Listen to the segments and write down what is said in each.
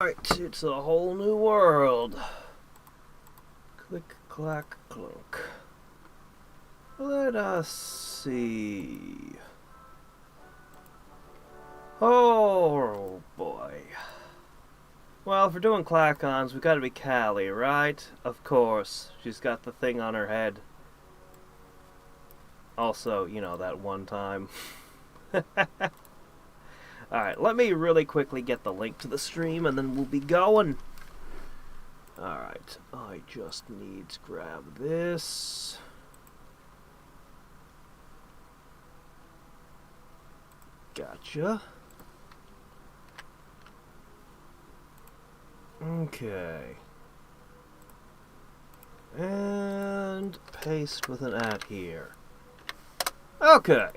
Alright, it's a whole new world. Click, clack, clunk. Let us see. Oh boy. Well, if we're doing Klackons, we gotta be Callie, right? Of course. She's got the thing on her head. Also, you know, that one time. Alright, let me really quickly get the link to the stream and then we'll be going. Alright, I just need to grab this. Gotcha. Okay. And paste with an @ here. Okay.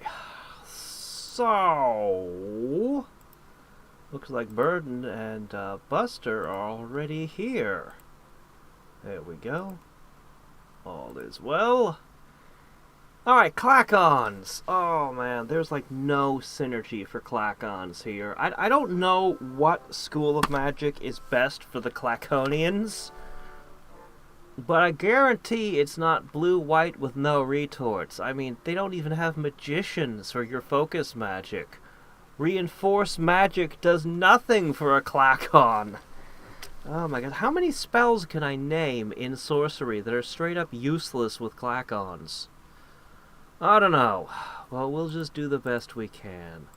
So, looks like Burden and Buster are already here. There we go. All is well. Alright, Klackons! Oh man, there's like no synergy for Klackons here. I don't know what school of magic is best for the Klackonians, but I guarantee it's not blue-white with no retorts. I mean, they don't even have magicians for your focus magic. Reinforced magic does nothing for a Klackon. Oh my god, how many spells can I name in sorcery that are straight up useless with Klackons? I don't know. Well, we'll just do the best we can.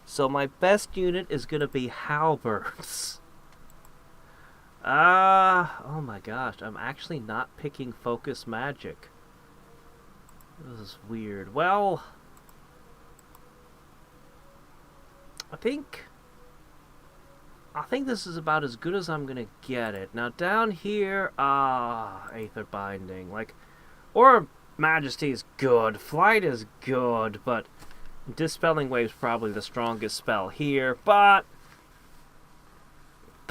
So my best unit is going to be halberds. Oh my gosh, I'm actually not picking focus magic. This is weird. Well, I think this is about as good as I'm going to get it. Now down here, Aether Binding, like, or Majesty is good, Flight is good, but Dispelling Wave's probably the strongest spell here, but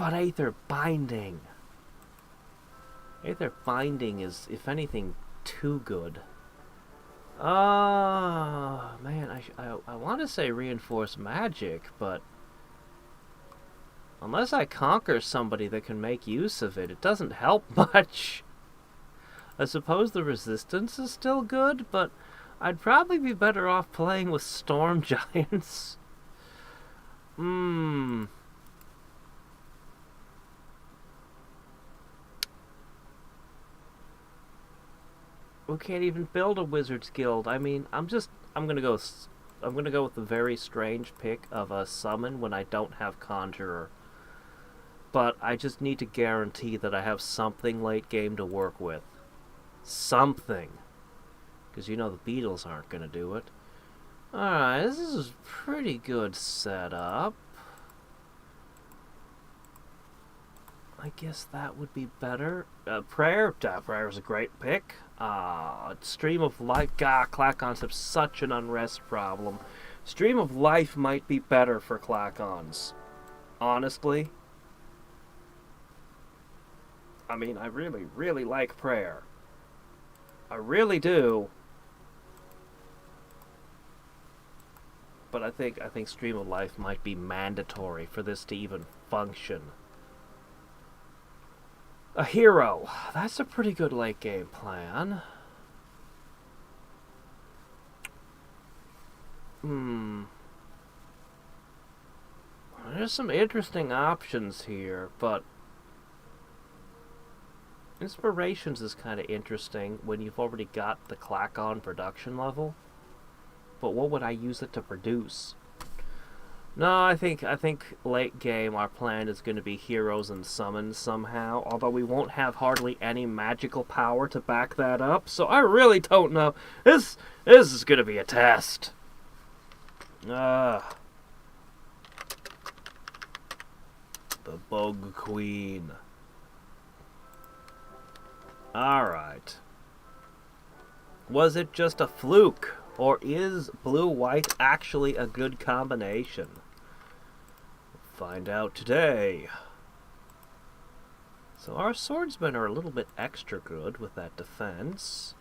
Aether Binding. Aether Binding is, if anything, too good. Man, I want to say Reinforced Magic, but unless I conquer somebody that can make use of it, it doesn't help much. I suppose the resistance is still good, but I'd probably be better off playing with Storm Giants. We can't even build a Wizard's Guild. I mean, I'm gonna go with the very strange pick of a summon when I don't have Conjurer. But I just need to guarantee that I have something late game to work with. Something. Because you know the Beatles aren't going to do it. Alright, this is a pretty good setup. I guess that would be better. Prayer? Prayer is a great pick. Stream of Life. God, Klackons have such an unrest problem. Stream of Life might be better for Klackons. Honestly. I mean, I really, really like Prayer. I really do. But I think Stream of Life might be mandatory for this to even function. A hero. That's a pretty good late game plan. There's some interesting options here, but Inspirations is kind of interesting when you've already got the Klackon production level. But what would I use it to produce? No, I think late game our plan is going to be heroes and summons somehow. Although we won't have hardly any magical power to back that up. So I really don't know. This is going to be a test. The Bug Queen. Alright. Was it just a fluke? Or is blue-white actually a good combination? Find out today. So our swordsmen are a little bit extra good with that defense.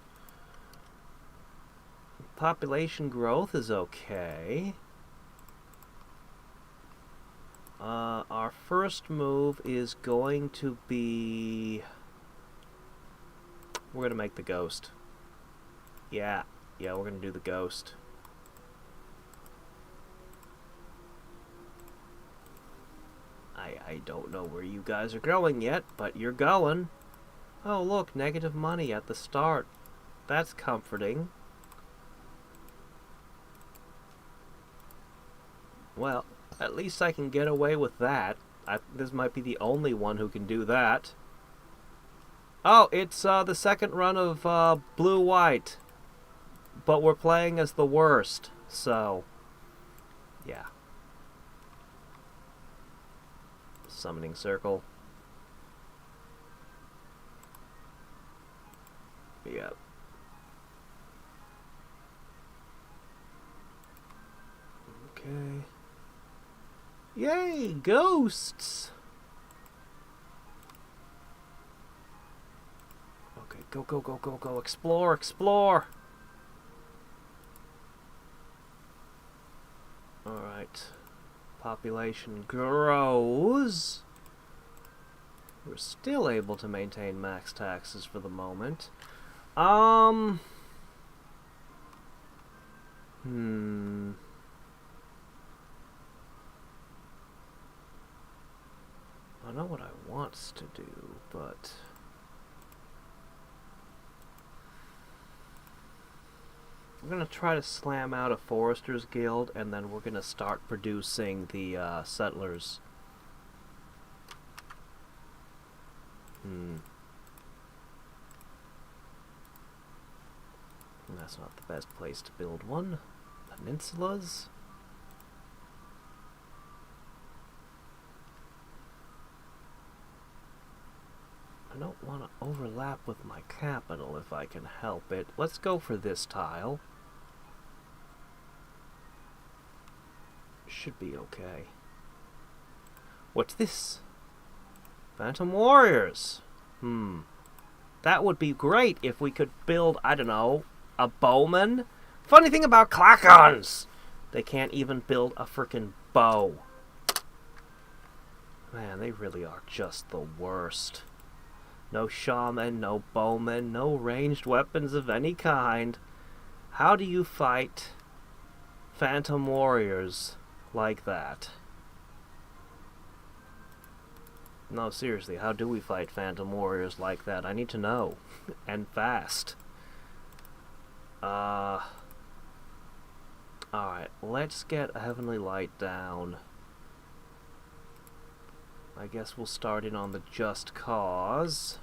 Population growth is okay. Our first move is going to be... We're gonna make the ghost. Yeah, we're gonna do the ghost. I don't know where you guys are going yet, but you're going. Oh look, negative money at the start. That's comforting. Well, at least I can get away with that. This might be the only one who can do that. Oh, it's the second run of blue-white. But we're playing as the worst, so... yeah. Summoning circle. Yep. Okay. Yay, ghosts! Okay, go, explore! Alright. Population grows. We're still able to maintain max taxes for the moment. I know what I wants to do, but... we're going to try to slam out a Foresters Guild, and then we're going to start producing the settlers. That's not the best place to build one. Peninsulas? I don't want to overlap with my capital if I can help it. Let's go for this tile. Should be okay. What's this? Phantom Warriors. That would be great if we could build, I don't know, a bowman. Funny thing about Klackons, they can't even build a frickin' bow. Man, they really are just the worst. No shaman, no bowman, no ranged weapons of any kind. How do you fight Phantom Warriors like that? No, seriously, how do we fight Phantom Warriors like that? I need to know. And fast. Alright, let's get a Heavenly Light down. I guess we'll start in on the Just Cause.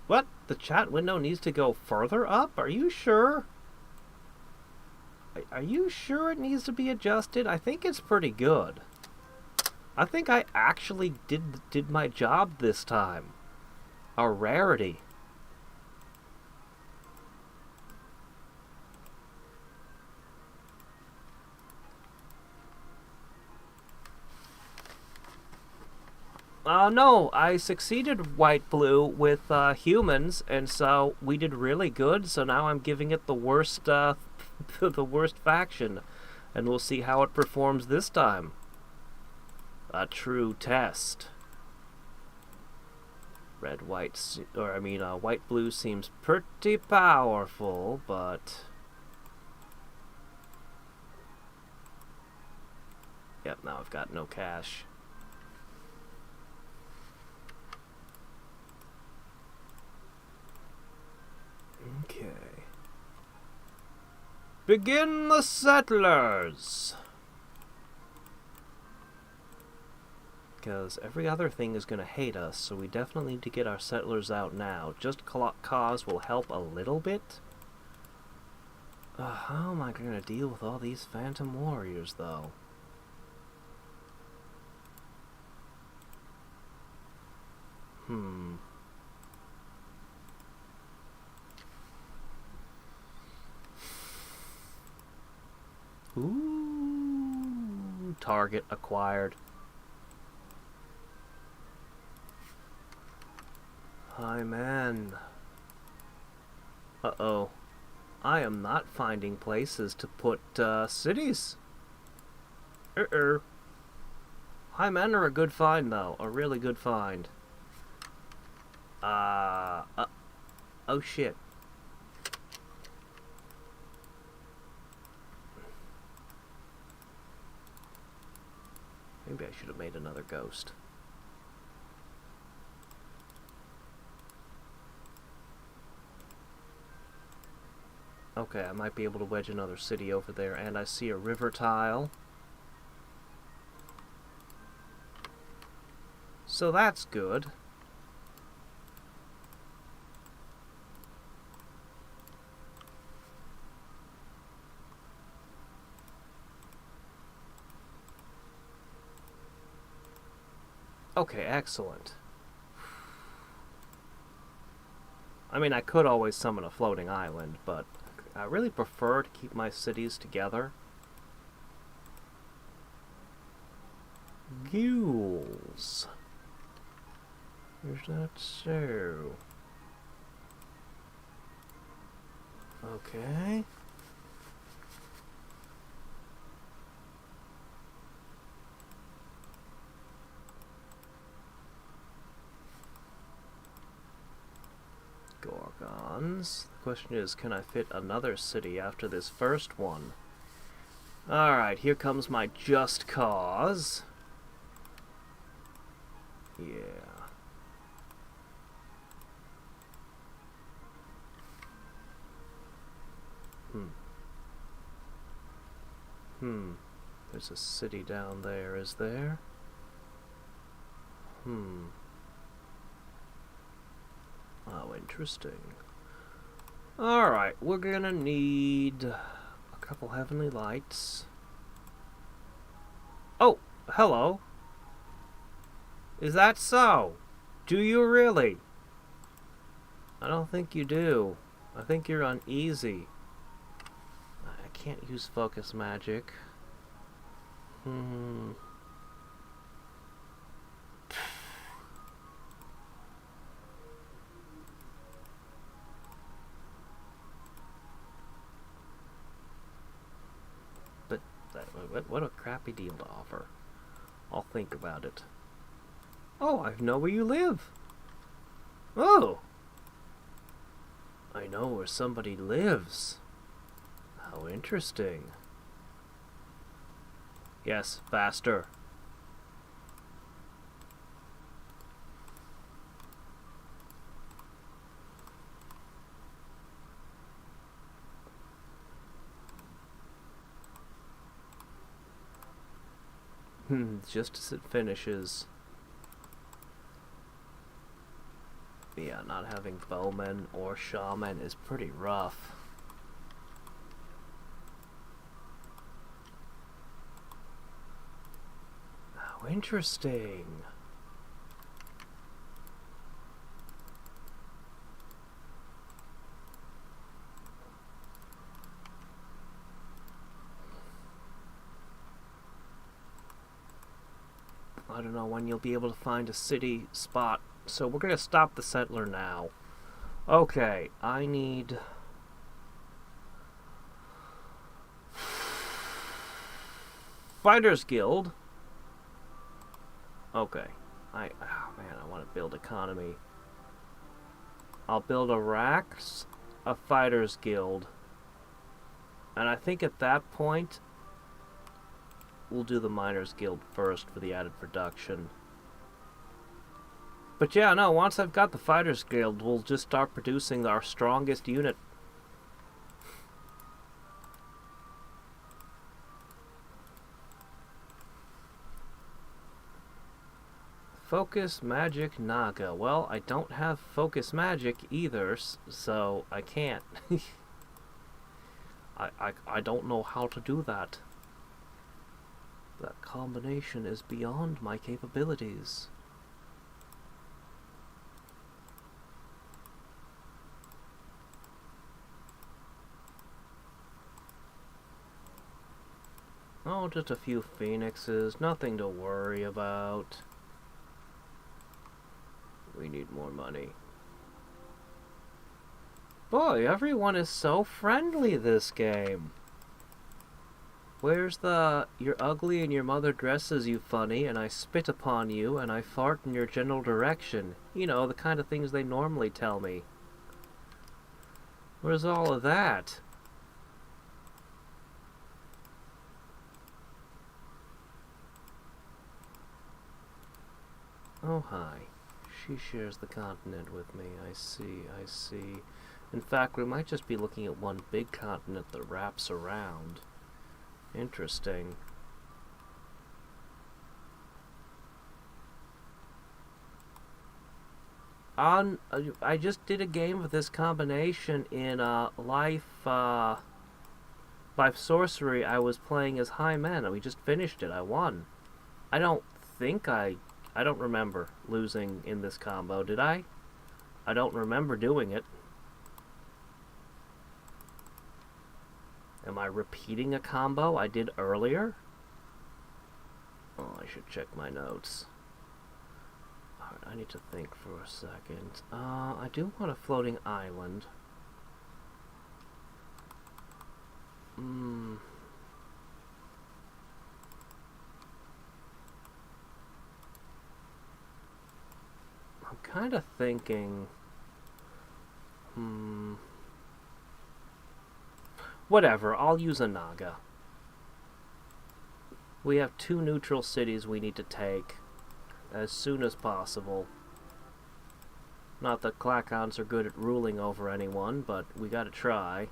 What? The chat window needs to go further up? Are you sure? Are you sure it needs to be adjusted? I think it's pretty good. I think I actually did my job this time. A rarity. No, I succeeded white-blue with humans, and so we did really good, so now I'm giving it the worst, the worst faction, and we'll see how it performs this time. A true test. White-blue seems pretty powerful, but... yep, now I've got no cash. Okay. Begin the settlers! Because every other thing is going to hate us, so we definitely need to get our settlers out now. Just cause will help a little bit. How am I going to deal with all these Phantom Warriors, though? Ooh, target acquired. Hi, man. Uh-oh. I am not finding places to put cities. High men are a good find, though. A really good find. Oh shit. Maybe I should have made another ghost. Okay, I might be able to wedge another city over there, and I see a river tile. So that's good. Okay, excellent. I mean, I could always summon a floating island, but I really prefer to keep my cities together. Ghouls. Is that so? Okay. Gorgons. The question is, can I fit another city after this first one? Alright, here comes my just cause. Yeah. There's a city down there, is there? Oh, interesting. Alright, we're gonna need a couple heavenly lights. Oh, hello. Is that so? Do you really? I don't think you do. I think you're uneasy. I can't use focus magic. But what a crappy deal to offer. I'll think about it. Oh, I know where you live. Oh! I know where somebody lives. How interesting. Yes, faster. Just as it finishes. Yeah, not having bowmen or shaman is pretty rough. How interesting. I don't know when you'll be able to find a city spot, so we're gonna stop the settler now. Okay, I need... Fighters Guild. Okay. Oh man, I want to build economy. I'll build a Rax, a Fighters Guild. And I think at that point, we'll do the Miners Guild first for the added production. But yeah, no, once I've got the Fighters Guild, we'll just start producing our strongest unit. Focus Magic Naga. Well, I don't have Focus Magic either, so I can't. I don't know how to do that. That combination is beyond my capabilities. Oh, just a few phoenixes, nothing to worry about. We need more money. Boy, everyone is so friendly this game. Where's the "you're ugly and your mother dresses you funny and I spit upon you and I fart in your general direction"? You know, the kind of things they normally tell me. Where's all of that? Oh, hi. She shares the continent with me. I see, I see. In fact, we might just be looking at one big continent that wraps around. Interesting. I just did a game of this combination in Life Sorcery. I was playing as High Man, and we just finished it. I won. I don't think I don't remember losing in this combo, did I? I don't remember doing it. Am I repeating a combo I did earlier? Oh, I should check my notes. Alright, I need to think for a second. I do want a floating island. I'm kind of thinking... Whatever, I'll use a Naga. We have 2 neutral cities we need to take as soon as possible. Not that Klackons are good at ruling over anyone, but we gotta try.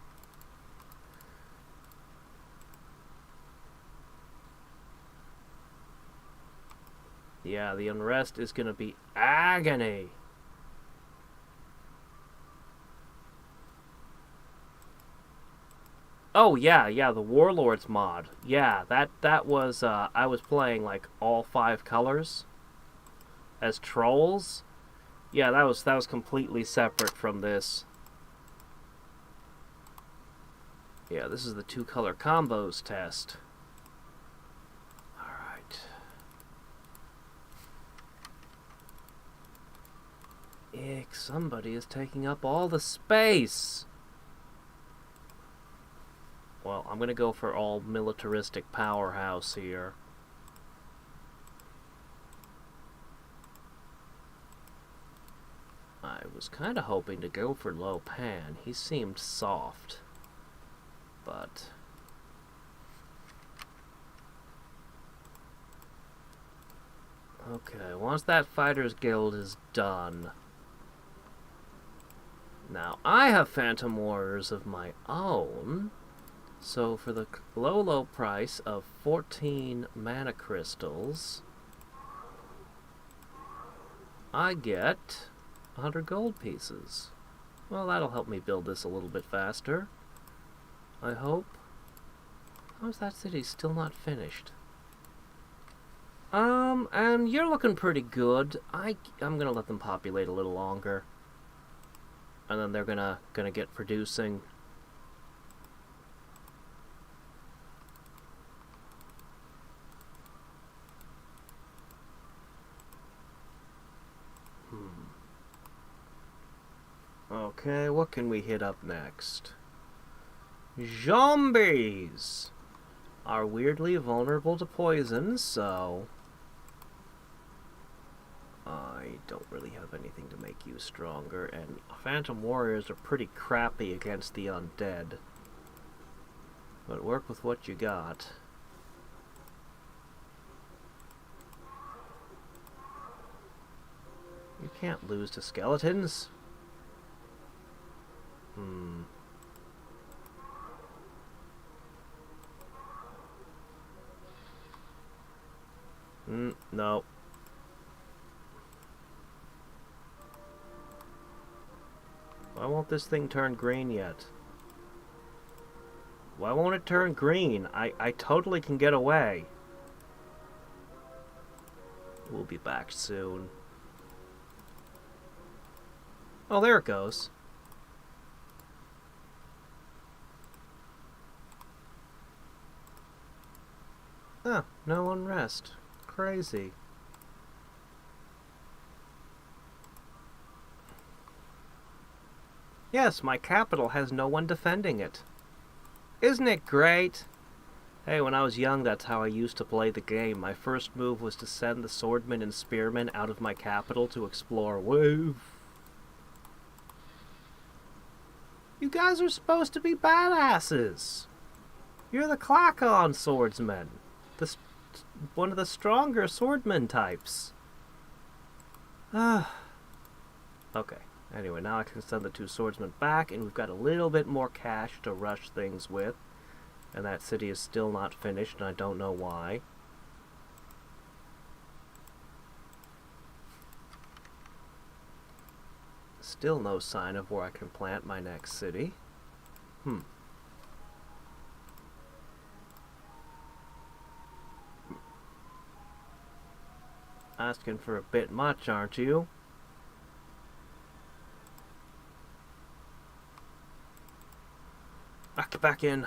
Yeah, the unrest is gonna be agony. Oh yeah, the Warlords mod. Yeah, that was I was playing like all 5 colors as trolls. Yeah, that was completely separate from this. Yeah, this is the 2 color combos test. Alright. Ick, somebody is taking up all the space. Well, I'm gonna go for all militaristic powerhouse here. I was kind of hoping to go for Lo Pan. He seemed soft. But... okay, once that Fighters Guild is done... Now, I have Phantom Warriors of my own... So for the low price of 14 mana crystals, I get 100 gold pieces. Well, that'll help me build this a little bit faster, I hope. How is that city still not finished? And you're looking pretty good. I'm gonna let them populate a little longer. And then they're gonna get producing. Okay, what can we hit up next? Zombies are weirdly vulnerable to poison, so I don't really have anything to make you stronger, and Phantom Warriors are pretty crappy against the undead. But work with what you got. You can't lose to skeletons. No. Why won't this thing turn green yet? Why won't it turn green? I totally can get away. We'll be back soon. Oh, there it goes. Ah, no unrest. Crazy. Yes, my capital has no one defending it. Isn't it great? Hey, when I was young, that's how I used to play the game. My first move was to send the swordmen and spearmen out of my capital to explore. Woo! You guys are supposed to be badasses. You're the Klackons swordsmen. One of the stronger swordman types. Okay. Anyway, now I can send the 2 swordsmen back, and we've got a little bit more cash to rush things with. And that city is still not finished, and I don't know why. Still no sign of where I can plant my next city. Asking for a bit much, aren't you? Get back in.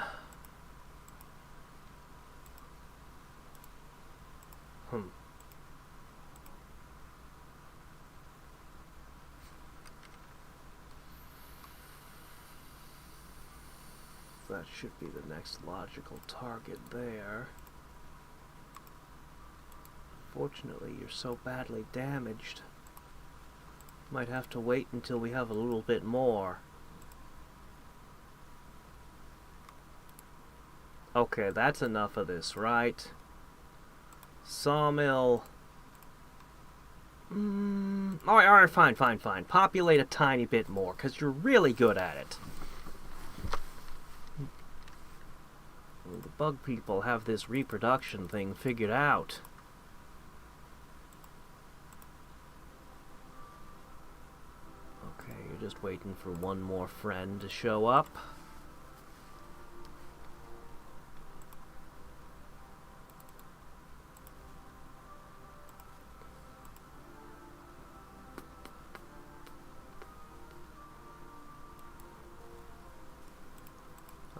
That should be the next logical target there. Unfortunately, you're so badly damaged. Might have to wait until we have a little bit more. Okay, that's enough of this, right? Sawmill. Alright, fine. Populate a tiny bit more, because you're really good at it. Well, the bug people have this reproduction thing figured out. Okay, you're just waiting for one more friend to show up.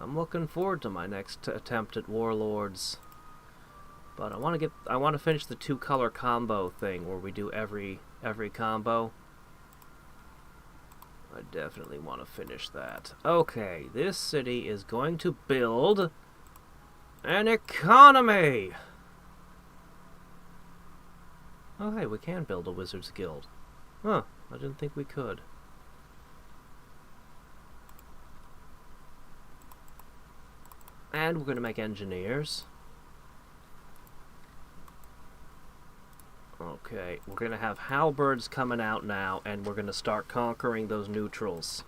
I'm looking forward to my next attempt at Warlords. But I want to finish the 2-color combo thing where we do every combo. I definitely want to finish that. Okay, this city is going to build an economy. Oh, hey, we can build a wizard's guild. Huh, I didn't think we could. And we're going to make engineers. Okay, we're going to have halberds coming out now, and we're going to start conquering those neutrals.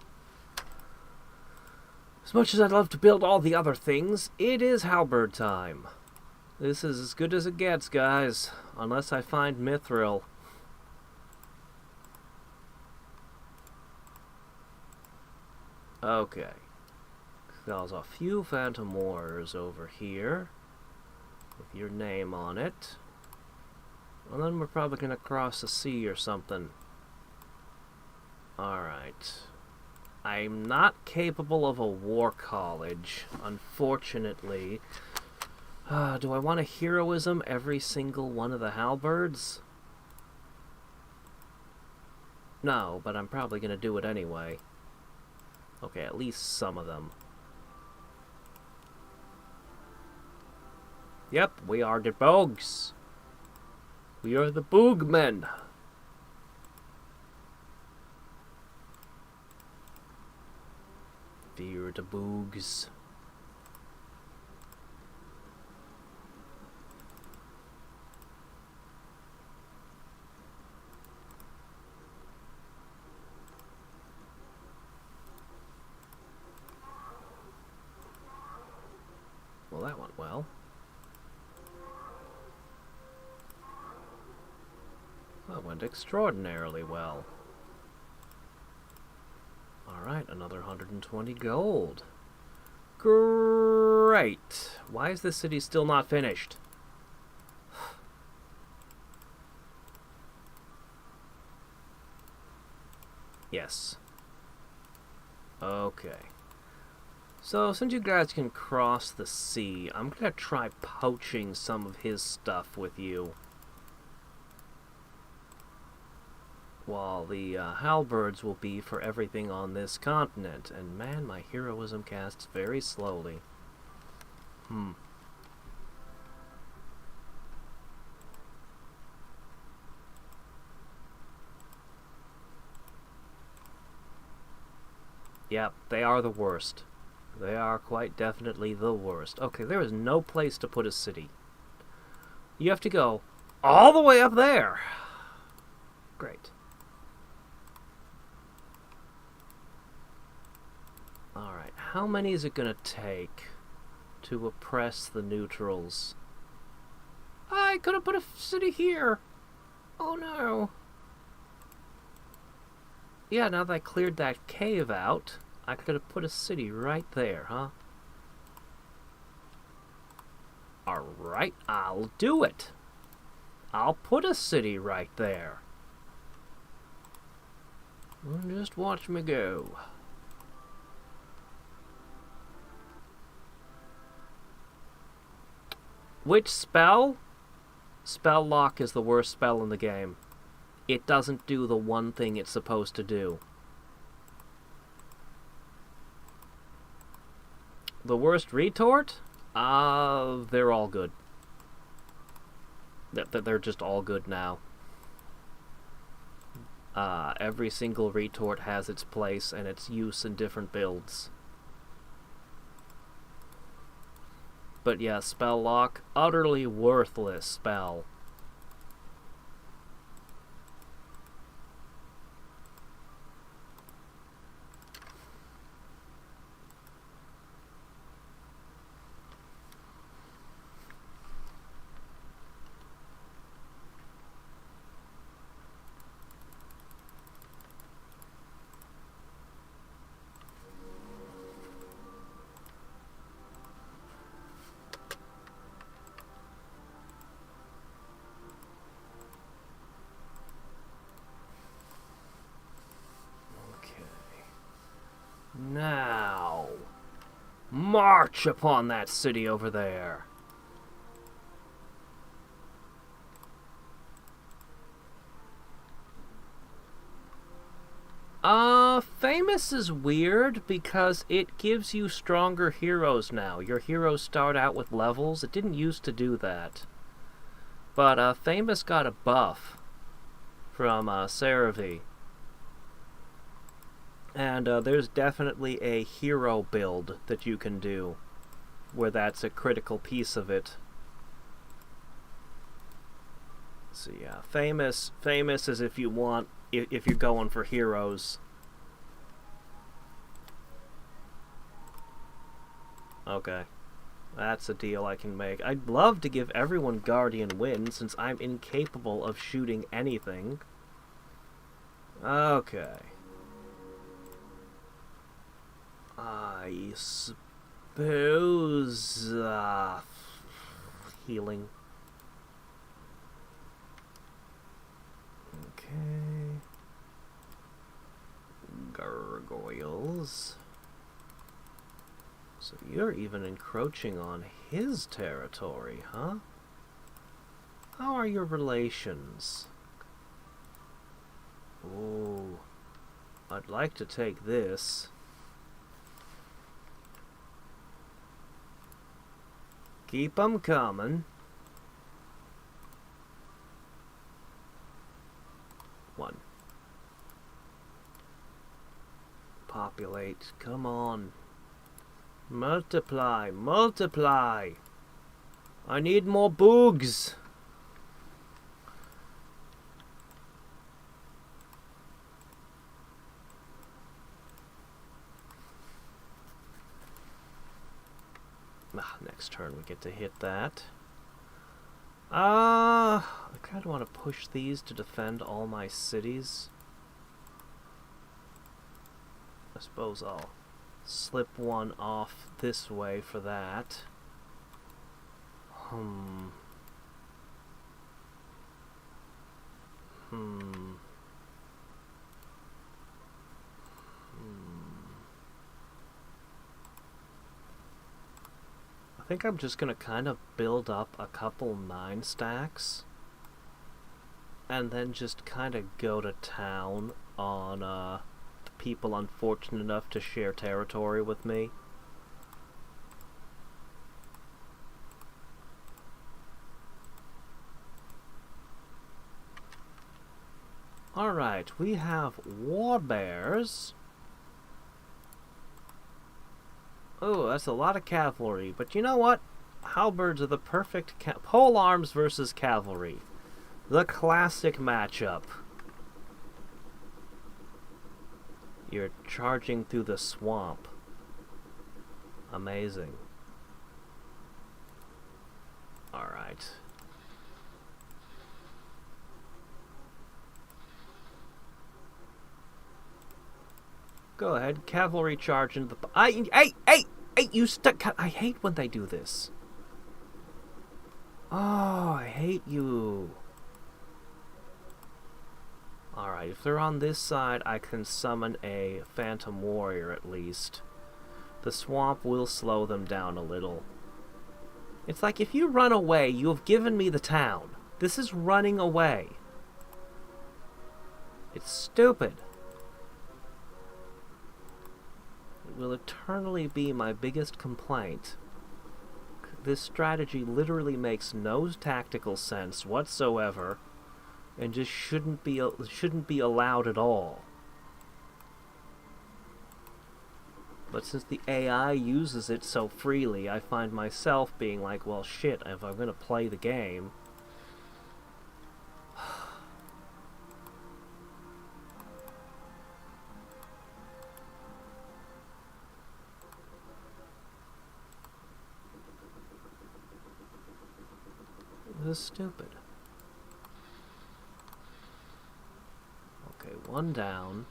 As much as I'd love to build all the other things, it is halberd time. This is as good as it gets, guys. Unless I find mithril. Okay. There's a few phantom warriors over here with your name on it. And then we're probably going to cross the sea or something. Alright. I'm not capable of a war college, unfortunately. Do I want a heroism every single one of the halberds? No, but I'm probably going to do it anyway. Okay, at least some of them. Yep, we are the Bogs. We are the Boogmen. Fear the Boogs. Well, that went well. That went extraordinarily well. Alright, another 120 gold. Great! Why is this city still not finished? Yes. Okay. So, since you guys can cross the sea, I'm gonna try poaching some of his stuff with you. while the halberds will be for everything on this continent. And man, my heroism casts very slowly. Yep, they are the worst. They are quite definitely the worst. Okay, there is no place to put a city. You have to go all the way up there. Great. Alright, how many is it going to take to oppress the neutrals? I could have put a city here. Oh no. Yeah, now that I cleared that cave out, I could have put a city right there, huh? Alright, I'll do it. I'll put a city right there. Just watch me go. Which spell? Spell lock is the worst spell in the game. It doesn't do the one thing it's supposed to do. The worst retort? They're all good. They're just all good now. Every single retort has its place and its use in different builds. But yeah, spell lock, utterly worthless spell. Now, march upon that city over there. Famous is weird because it gives you stronger heroes now. Your heroes start out with levels. It didn't used to do that. But Famous got a buff from Cerevi. And there's definitely a hero build that you can do where that's a critical piece of it. So yeah, famous is if you want, if you're going for heroes. Okay, that's a deal I can make. I'd love to give everyone Guardian Wind since I'm incapable of shooting anything. Okay. I suppose, healing. Okay. Gargoyles. So you're even encroaching on his territory, huh? How are your relations? Ooh. I'd like to take this. Keep 'em coming. One. Populate. Come on. Multiply. Multiply. I need more boogs. Next turn we get to hit that. I kind of want to push these to defend all my cities. I suppose I'll slip one off this way for that. I think I'm just gonna kind of build up a couple 9 stacks. and then just kind of go to town on the people unfortunate enough to share territory with me. Alright, we have war bears. Oh, that's a lot of cavalry, but you know what? Halberds are the perfect pole arms versus cavalry. The classic matchup. You're charging through the swamp. Amazing. Alright. Go ahead, cavalry charge into the... Hey, you stuck... I hate when they do this. Oh, I hate you. Alright, if they're on this side, I can summon a phantom warrior at least. The swamp will slow them down a little. It's like, if you run away, you have given me the town. This is running away. It's stupid. It will eternally be my biggest complaint. This strategy literally makes no tactical sense whatsoever, and just shouldn't be allowed at all. But since the AI uses it so freely, I find myself being like, well, shit, if I'm gonna play the game... This is stupid. Okay, 1 down.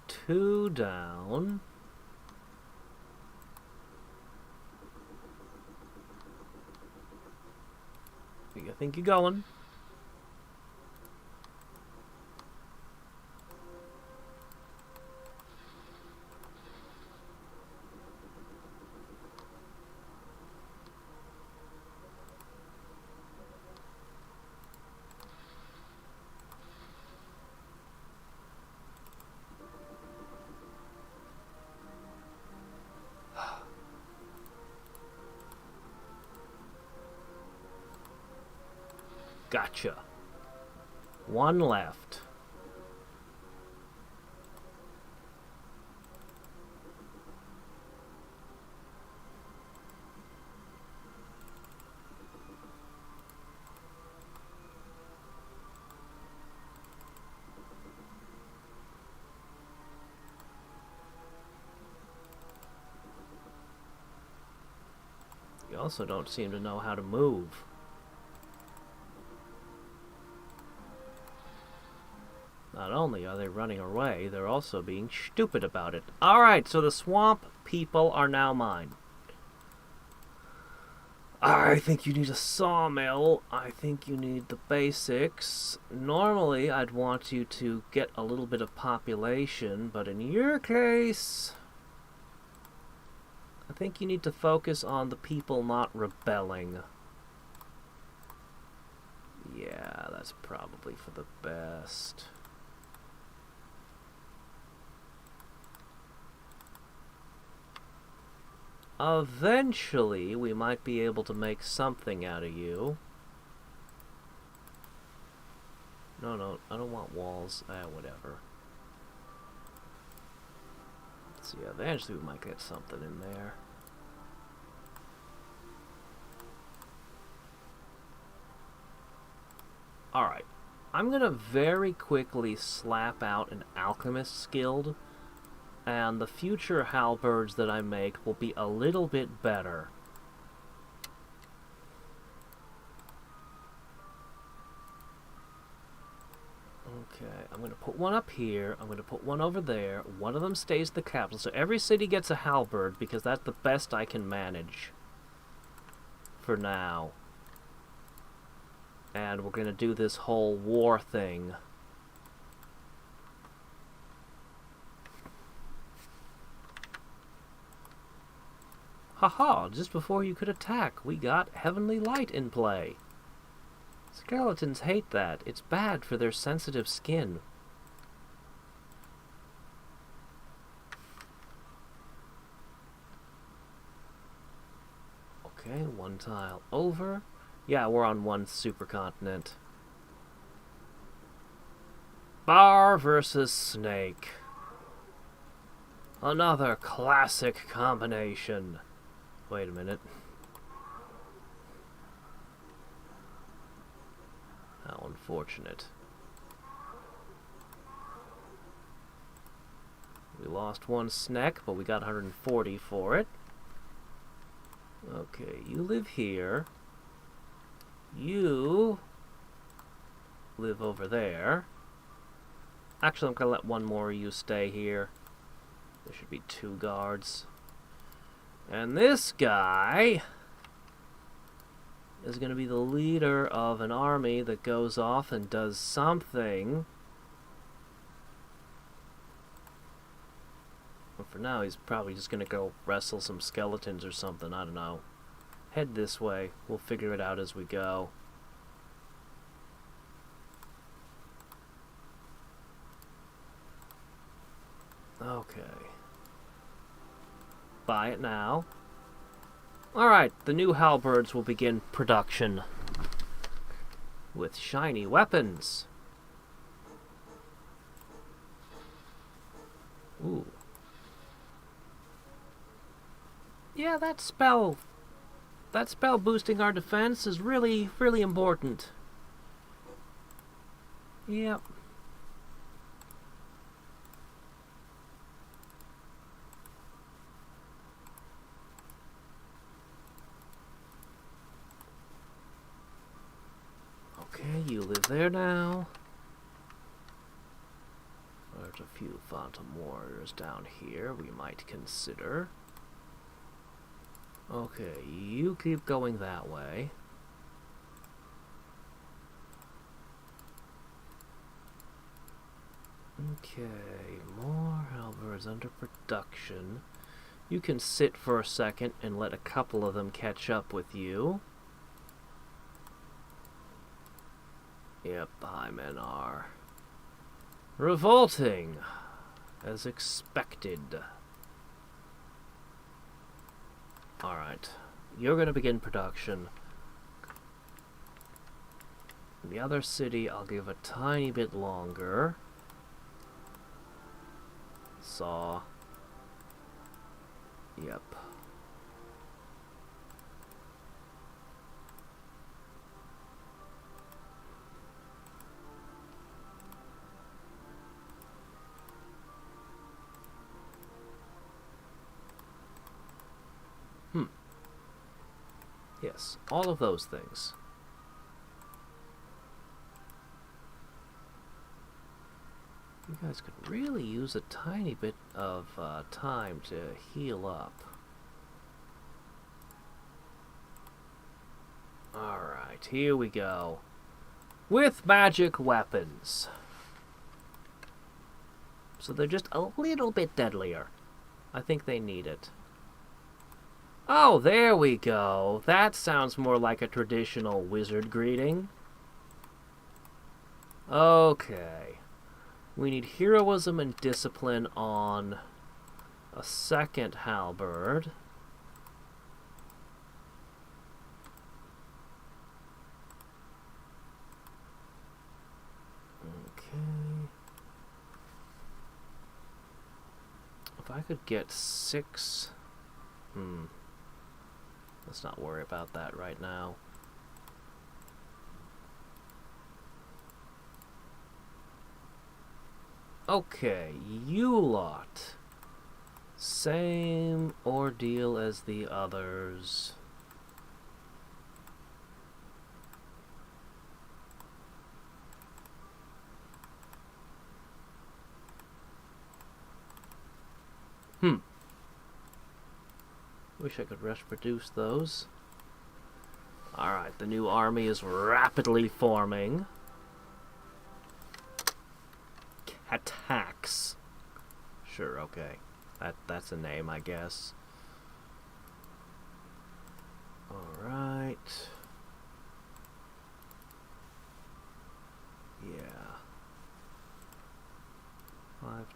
2 down. Where you think you're going? Gotcha. 1 left. You also don't seem to know how to move. Not only are they running away, they're also being stupid about it. Alright, so the swamp people are now mine. I think you need a sawmill. I think you need the basics. Normally, I'd want you to get a little bit of population, but in your case... I think you need to focus on the people not rebelling. Yeah, that's probably for the best. Eventually, we might be able to make something out of you. No, I don't want walls. Whatever. Let's see, eventually we might get something in there. Alright. I'm gonna very quickly slap out an Alchemist's Guild, and the future halberds that I make will be a little bit better. Okay, I'm going to put one up here, I'm going to put one over there, one of them stays the capital, so every city gets a halberd, because that's the best I can manage for now. And we're going to do this whole war thing. Haha, just before you could attack, we got Heavenly Light in play. It's Skeletons hate that. It's bad for their sensitive skin. Okay, one tile over. Yeah, we're on one supercontinent. Bar versus snake. Another classic combination. Wait a minute. How unfortunate. We lost one snack, but we got 140 for it. Okay, you live here. You live over there. Actually, I'm gonna let one more of you stay here. There should be 2 guards. And this guy is gonna be the leader of an army that goes off and does something. But for now, he's probably just gonna go wrestle some skeletons or something, I don't know. Head this way. We'll figure it out as we go. Okay. Buy it now. Alright, the new halberds will begin production with shiny weapons. Ooh. Yeah, that spell boosting our defense is really, really important. Yep. Okay, you live there now. There's a few phantom warriors down here we might consider. Okay, you keep going that way. Okay, more halberds under production. You can sit for a second and let a couple of them catch up with you. Yep, highmen are revolting, as expected. Alright, you're gonna begin production. The other city I'll give a tiny bit longer. Saw. Yep. Yes, all of those things. You guys could really use a tiny bit of time to heal up. Alright, here we go. With magic weapons. So they're just a little bit deadlier. I think they need it. Oh, there we go. That sounds more like a traditional wizard greeting. Okay. We need heroism and discipline on a second halberd. Okay. If I could get 6... Let's not worry about that right now. Okay, you lot. Same ordeal as the others. Wish I could rush produce those. Alright, the new army is rapidly forming. Hadriex. Sure, okay. That's a name, I guess. Alright.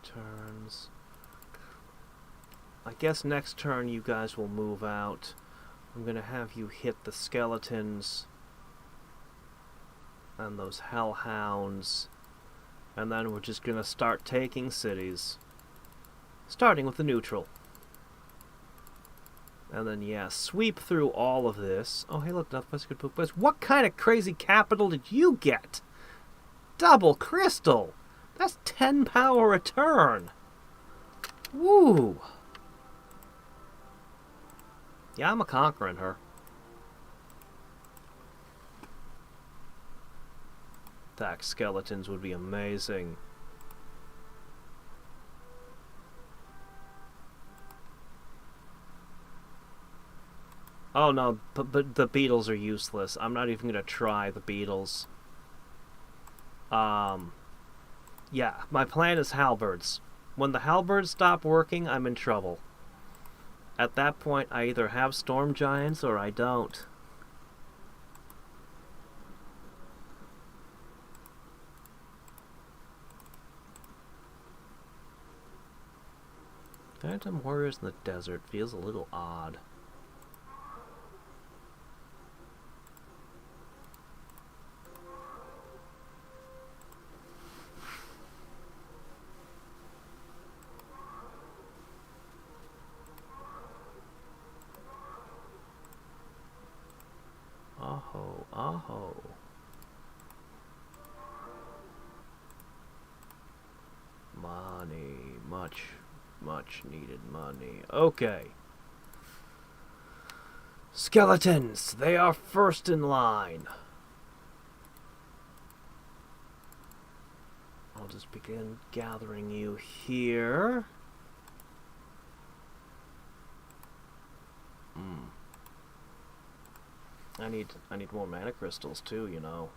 turns. I guess next turn you guys will move out. I'm gonna have you hit the skeletons and those hellhounds, and then we're just gonna start taking cities. Starting with the neutral. And then, yeah, sweep through all of this. Oh, hey, look, Death Place could poop place. What kind of crazy capital did you get? Double crystal! That's 10 power a turn! Woo! Yeah, I'm a-conquering her. Attack skeletons would be amazing. Oh no, but the beetles are useless. I'm not even gonna try the beetles. Yeah, my plan is halberds. When the halberds stop working, I'm in trouble. At that point, I either have storm giants or I don't. Phantom warriors in the desert feels a little odd. Aho, aho. Money, much needed money. Okay. Skeletons, they are first in line. I'll just begin gathering you here. I need more mana crystals too, you know.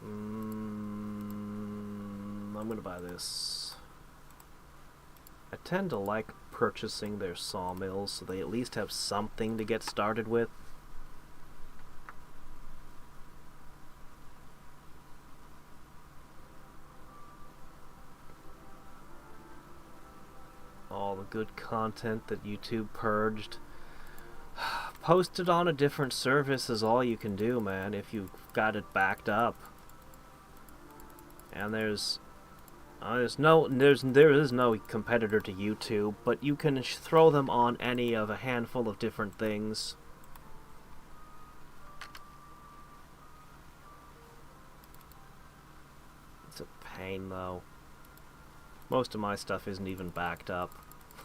I'm gonna buy this. I tend to like purchasing their sawmills so they at least have something to get started with. All the good content that YouTube purged. Post it on a different service is all you can do, man, if you've got it backed up. And there is no competitor to YouTube, but you can throw them on any of a handful of different things. It's a pain, though. Most of my stuff isn't even backed up.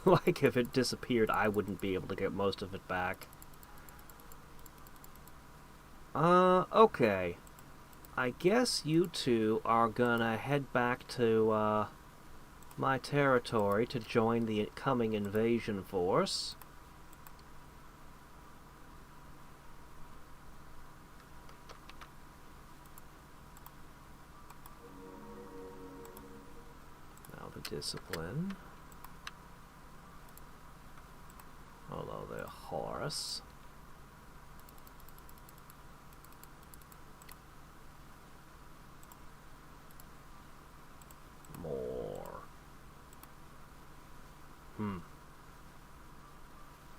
Like, if it disappeared, I wouldn't be able to get most of it back. Okay. I guess you two are gonna head back to, my territory to join the incoming invasion force. Now the discipline. Hello there, Horus. More.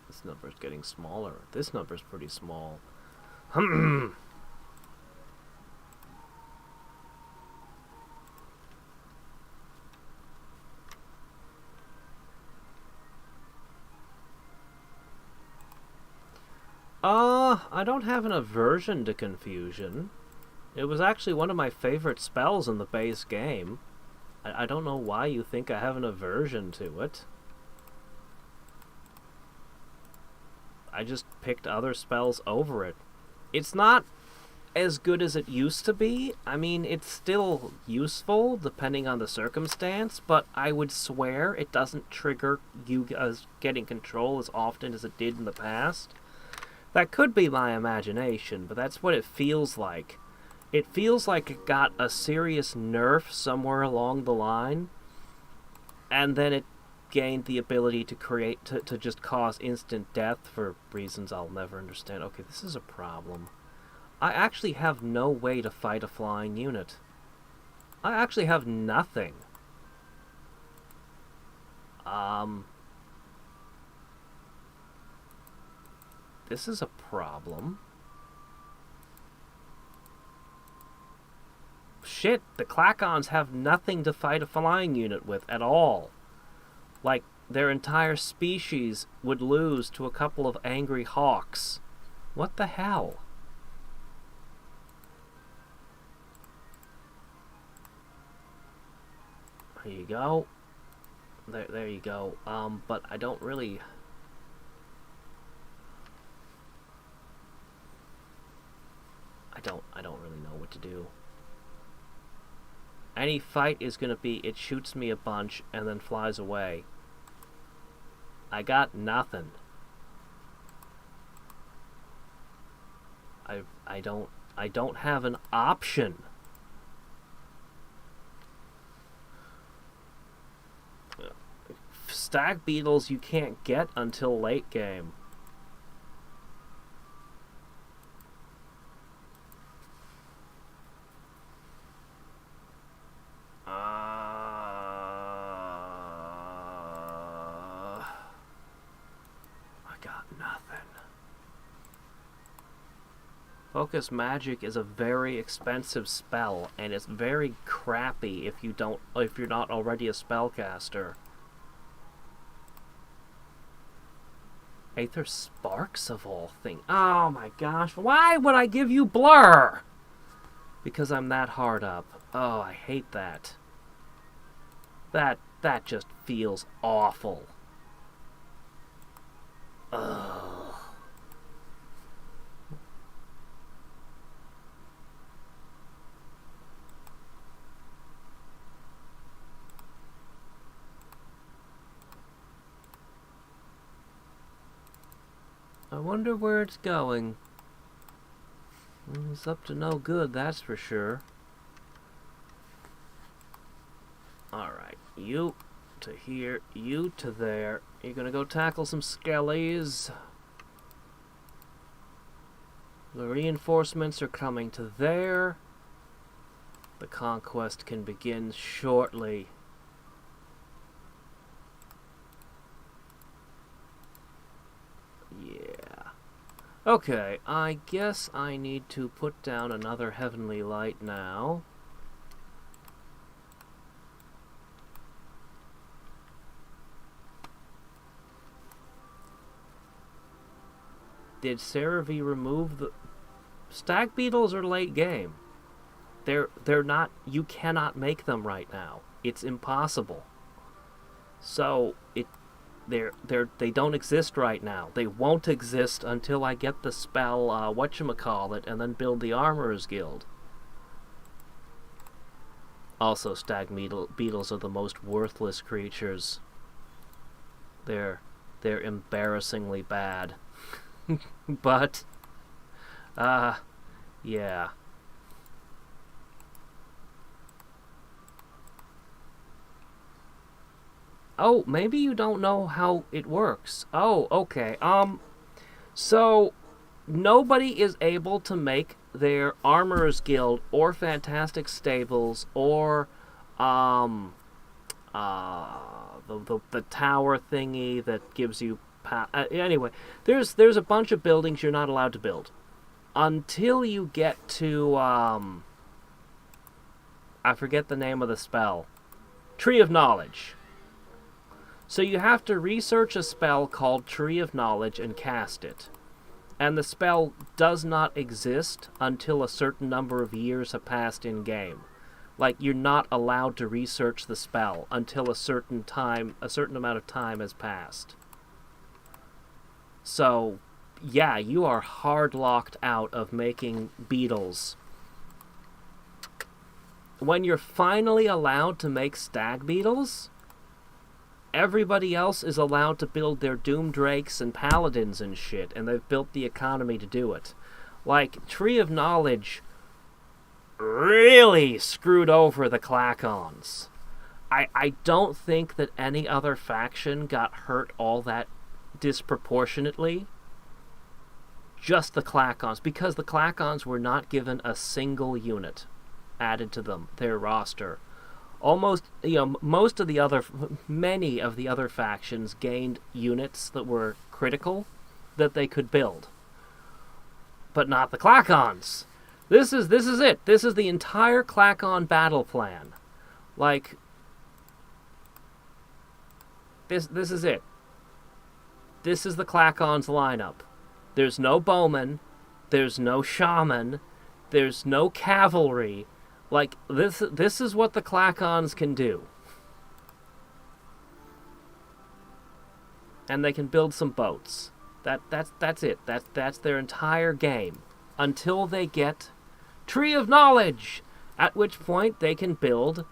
This number's getting smaller. This number's pretty small. I don't have an aversion to confusion. It was actually one of my favorite spells in the base game. I don't know why you think I have an aversion to it. I just picked other spells over it. It's not as good as it used to be. I mean, it's still useful, depending on the circumstance, but I would swear it doesn't trigger you as getting control as often as it did in the past. That could be my imagination, but that's what it feels like. It feels like it got a serious nerf somewhere along the line, and then it gained the ability to create, to just cause instant death for reasons I'll never understand. Okay, this is a problem. I actually have no way to fight a flying unit. I actually have nothing. This is a problem. Shit, the Klackons have nothing to fight a flying unit with at all. Like, their entire species would lose to a couple of angry hawks. What the hell? There you go. There you go. But I don't really... I don't really know what to do. Any fight is gonna be, it shoots me a bunch and then flies away. I got nothing. I don't have an option. Stag beetles you can't get until late game. Focus Magic is a very expensive spell, and it's very crappy if you're not already a spellcaster. Aether Sparks of all things. Oh my gosh, why would I give you Blur? Because I'm that hard up. Oh, I hate that. That just feels awful. Ugh. I wonder where it's going. It's up to no good, that's for sure. Alright, you to here, you to there. You're gonna go tackle some skellies. The reinforcements are coming to there. The conquest can begin shortly. Yeah. Okay, I guess I need to put down another heavenly light now. Did CeraVe remove the... Stag beetles are late game. They're not... You cannot make them right now. It's impossible. So, they don't exist right now. They won't exist until I get the spell, whatchamacallit, and then build the Armorer's Guild. Also, stag beetles are the most worthless creatures. They're embarrassingly bad. But, yeah. Oh, maybe you don't know how it works. Oh, okay. So nobody is able to make their Armorer's Guild or Fantastic Stables or the tower thingy that gives you anyway, there's a bunch of buildings you're not allowed to build until you get to I forget the name of the spell. Tree of Knowledge. So you have to research a spell called Tree of Knowledge and cast it. And the spell does not exist until a certain number of years have passed in-game. Like, you're not allowed to research the spell until a certain amount of time has passed. So, yeah, you are hard-locked out of making beetles. When you're finally allowed to make stag beetles... Everybody else is allowed to build their Doom Drakes and Paladins and shit, and they've built the economy to do it. Like, Tree of Knowledge really screwed over the Klackons. I don't think that any other faction got hurt all that disproportionately. Just the Klackons, because the Klackons were not given a single unit added to them, their roster. Almost, many of the other factions gained units that were critical that they could build. But not the Klackons. This is it. This is the entire Klackon battle plan. Like, this is it. This is the Klackons lineup. There's no bowman, there's no shaman, there's no cavalry. Like, this is what the Klackons can do. And they can build some boats. That's it. That's their entire game. Until they get Tree of Knowledge, at which point they can build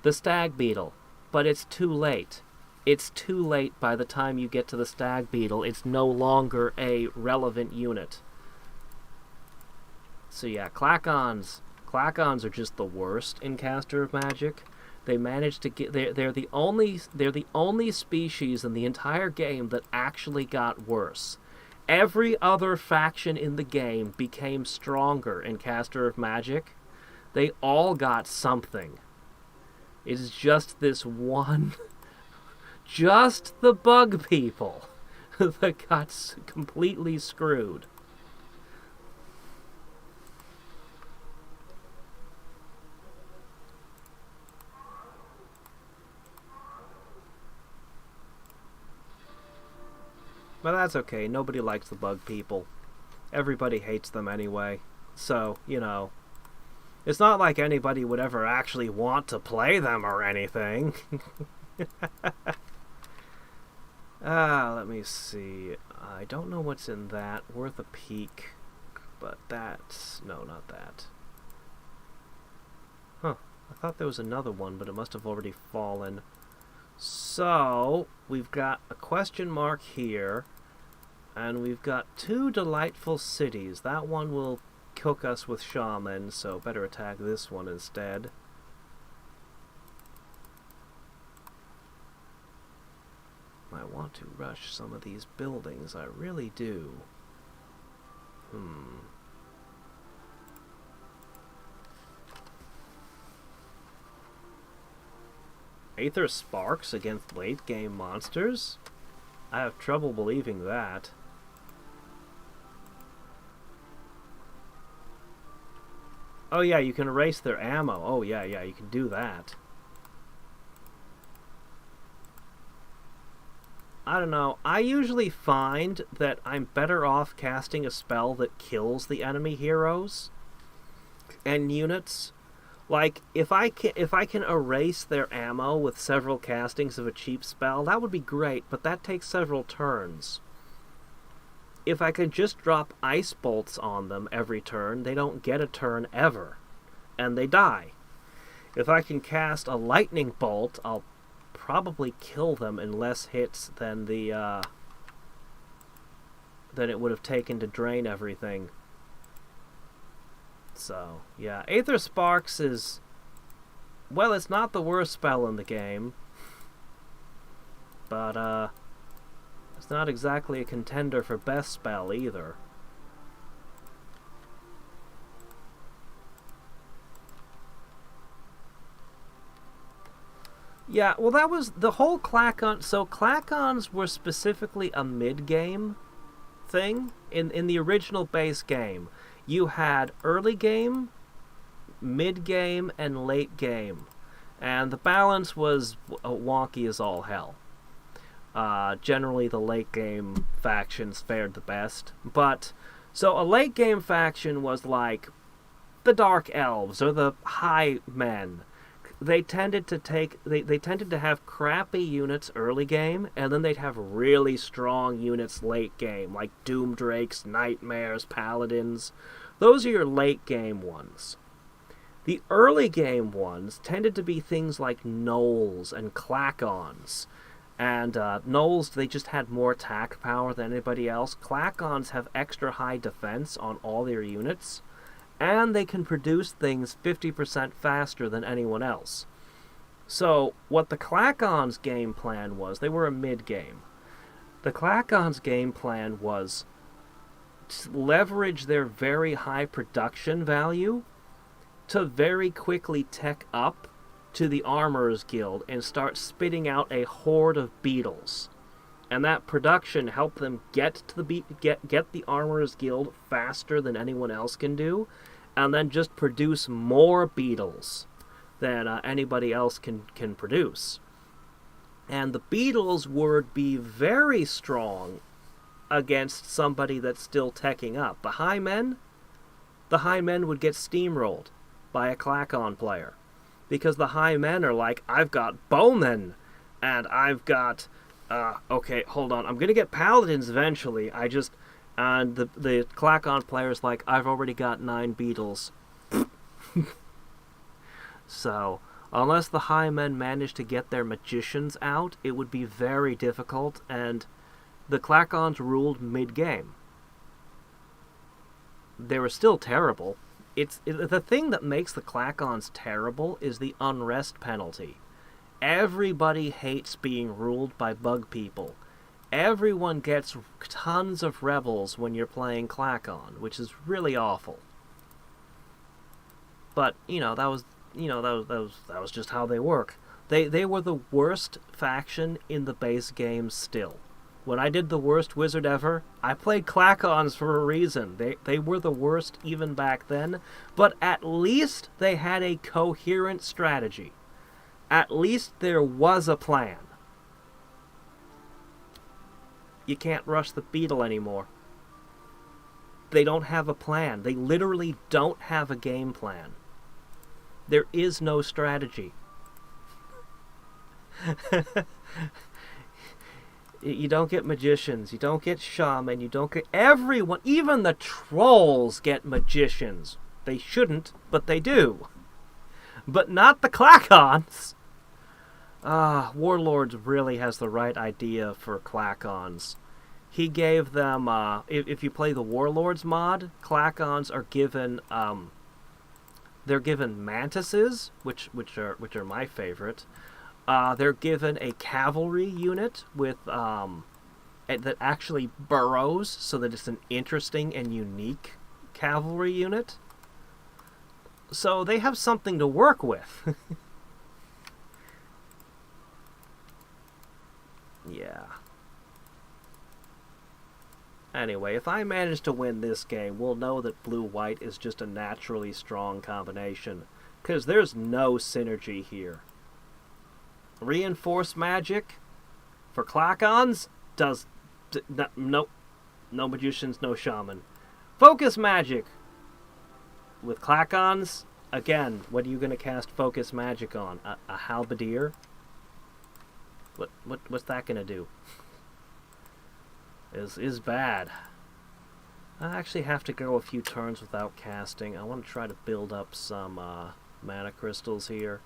the Stag Beetle. But it's too late. It's too late by the time you get to the Stag Beetle. It's no longer a relevant unit. So yeah, Klackons. Klackons are just the worst in Caster of Magic. They managed to get they're the only species in the entire game that actually got worse. Every other faction in the game became stronger in Caster of Magic. They all got something. It is just this one just the bug people that got completely screwed. But that's okay. Nobody likes the bug people. Everybody hates them anyway. So, it's not like anybody would ever actually want to play them or anything. Let me see. I don't know what's in that. Worth a peek. But that's... No, not that. Huh. I thought there was another one, but it must have already fallen. So, we've got a question mark here. And we've got 2 delightful cities. That one will cook us with shaman, so better attack this one instead. I want to rush some of these buildings, I really do. Aether Sparks against late-game monsters? I have trouble believing that. Oh yeah, you can erase their ammo. Oh yeah, you can do that. I don't know. I usually find that I'm better off casting a spell that kills the enemy heroes and units. Like, if I can erase their ammo with several castings of a cheap spell, that would be great, but that takes several turns. If I could just drop ice bolts on them every turn, they don't get a turn ever, and they die. If I can cast a lightning bolt, I'll probably kill them in less hits than than it would have taken to drain everything. So, yeah, Aether Sparks is... Well, it's not the worst spell in the game. But, it's not exactly a contender for best spell either. Yeah, well that was the whole Klackon... So Klackons were specifically a mid-game thing in the original base game. You had early game, mid game, and late game. And the balance was wonky as all hell. Generally the late game factions fared the best. But, so a late game faction was like the Dark Elves or the High Men. They tended to they tended to have crappy units early game, and then they'd have really strong units late game, like Doom Drakes, Nightmares, Paladins. Those are your late game ones. The early game ones tended to be things like Gnolls and Klackons. And Gnolls, they just had more attack power than anybody else. Klackons have extra high defense on all their units. And they can produce things 50% faster than anyone else. So, what the Klackons' game plan was, they were a mid-game. The Klackons' game plan was to leverage their very high production value to very quickly tech up to the Armorers Guild and start spitting out a horde of beetles. And that production helped them get to the get the Armorers Guild faster than anyone else can do, and then just produce more beetles than anybody else can produce. And the beetles would be very strong against somebody that's still teching up. The high men would get steamrolled by a Klackon player. Because the high men are like, I've got bowmen, and I've got, okay, hold on, I'm gonna get paladins eventually, and the Klackon player's like, I've already got 9 beetles. So, unless the high men manage to get their magicians out, it would be very difficult, and the Klackons ruled mid-game. They were still terrible. The thing that makes the Klackons terrible is the unrest penalty. Everybody hates being ruled by bug people. Everyone gets tons of rebels when you're playing Klackon, which is really awful. But that was just how they work. They were the worst faction in the base game still. When I did the worst wizard ever, I played Klackons for a reason. They were the worst even back then, but at least they had a coherent strategy. At least there was a plan. You can't rush the beetle anymore. They don't have a plan. They literally don't have a game plan. There is no strategy. You don't get magicians, you don't get shaman, you don't get everyone, even the trolls get magicians. They shouldn't, but they do. But not the Klackons. Warlords really has the right idea for Klackons. He gave them, if you play the Warlords mod, Klackons are given, they're given mantises, which are my favorite. They're given a cavalry unit with that actually burrows, so that it's an interesting and unique cavalry unit. So they have something to work with. Yeah. Anyway, if I manage to win this game, we'll know that blue-white is just a naturally strong combination, because there's no synergy here. Reinforced magic for Klackons does no magicians, no shaman. Focus magic with Klackons, again, what are you going to cast focus magic on? A halberdier? What's that going to do? Is bad. I actually have to go a few turns without casting. I want to try to build up some mana crystals here.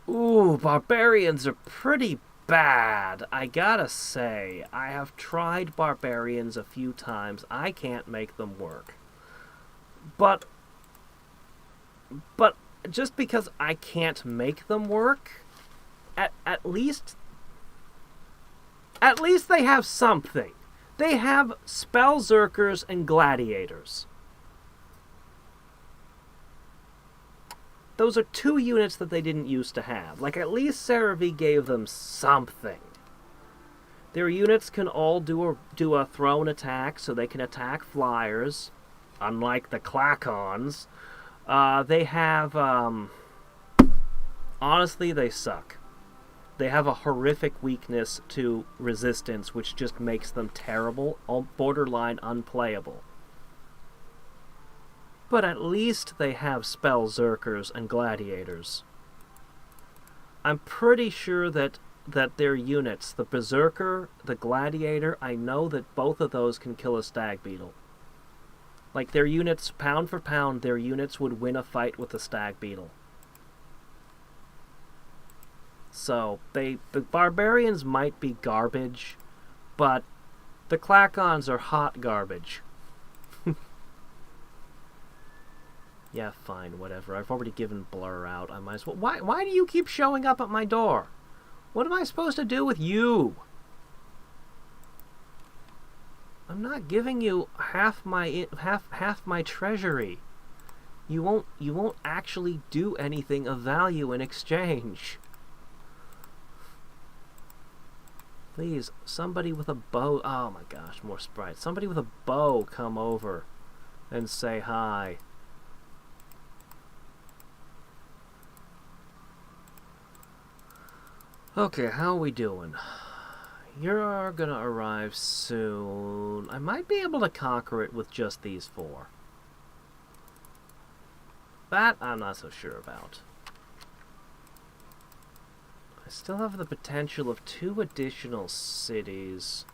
Ooh, barbarians are pretty bad, I gotta say. I have tried barbarians a few times. I can't make them work. But just because I can't make them work, at least they have something. They have spellzerkers and gladiators. Those are 2 units that they didn't used to have. Like, at least Cerevi gave them something. Their units can all do a thrown attack, so they can attack flyers, unlike the Klackons. They have, honestly, they suck. They have a horrific weakness to resistance, which just makes them terrible, borderline unplayable. But at least they have spellzerkers and gladiators. I'm pretty sure that their units, the berserker, the gladiator, I know that both of those can kill a stag beetle. Like, their units, pound for pound, their units would win a fight with a stag beetle. So, the barbarians might be garbage, but the Klackons are hot garbage. Yeah, fine, whatever. I've already given Blur out. I might as well... Why do you keep showing up at my door? What am I supposed to do with you? I'm not giving you half my treasury. you won't actually do anything of value in exchange. Please, somebody with a bow. Oh my gosh, more sprites. Somebody with a bow come over and say hi. Okay, how are we doing? You're gonna arrive soon. I might be able to conquer it with just these 4. That I'm not so sure about. I still have the potential of 2 additional cities.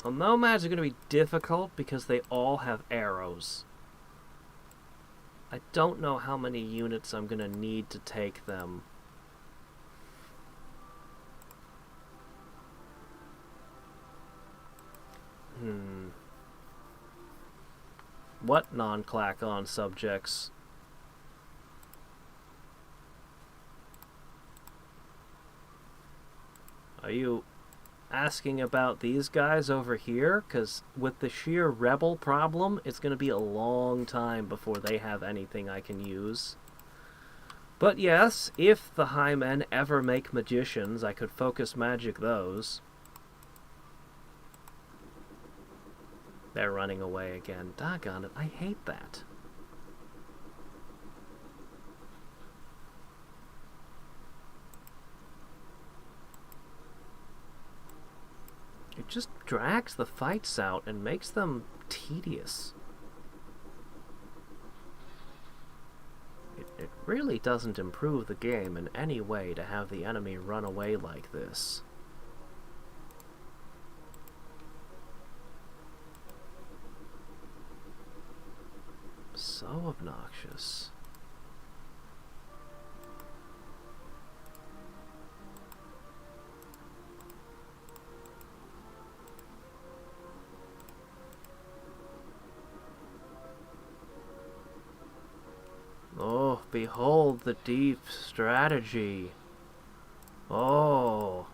Well, nomads are going to be difficult because they all have arrows. I don't know how many units I'm going to need to take them. What non-Klackon subjects? Are you asking about these guys over here? Because with the sheer rebel problem, it's going to be a long time before they have anything I can use. But yes, if the high men ever make magicians, I could focus magic those. They're running away again. Doggone it, I hate that. It just drags the fights out and makes them tedious. It really doesn't improve the game in any way to have the enemy run away like this. So obnoxious. Oh, behold the deep strategy. Oh.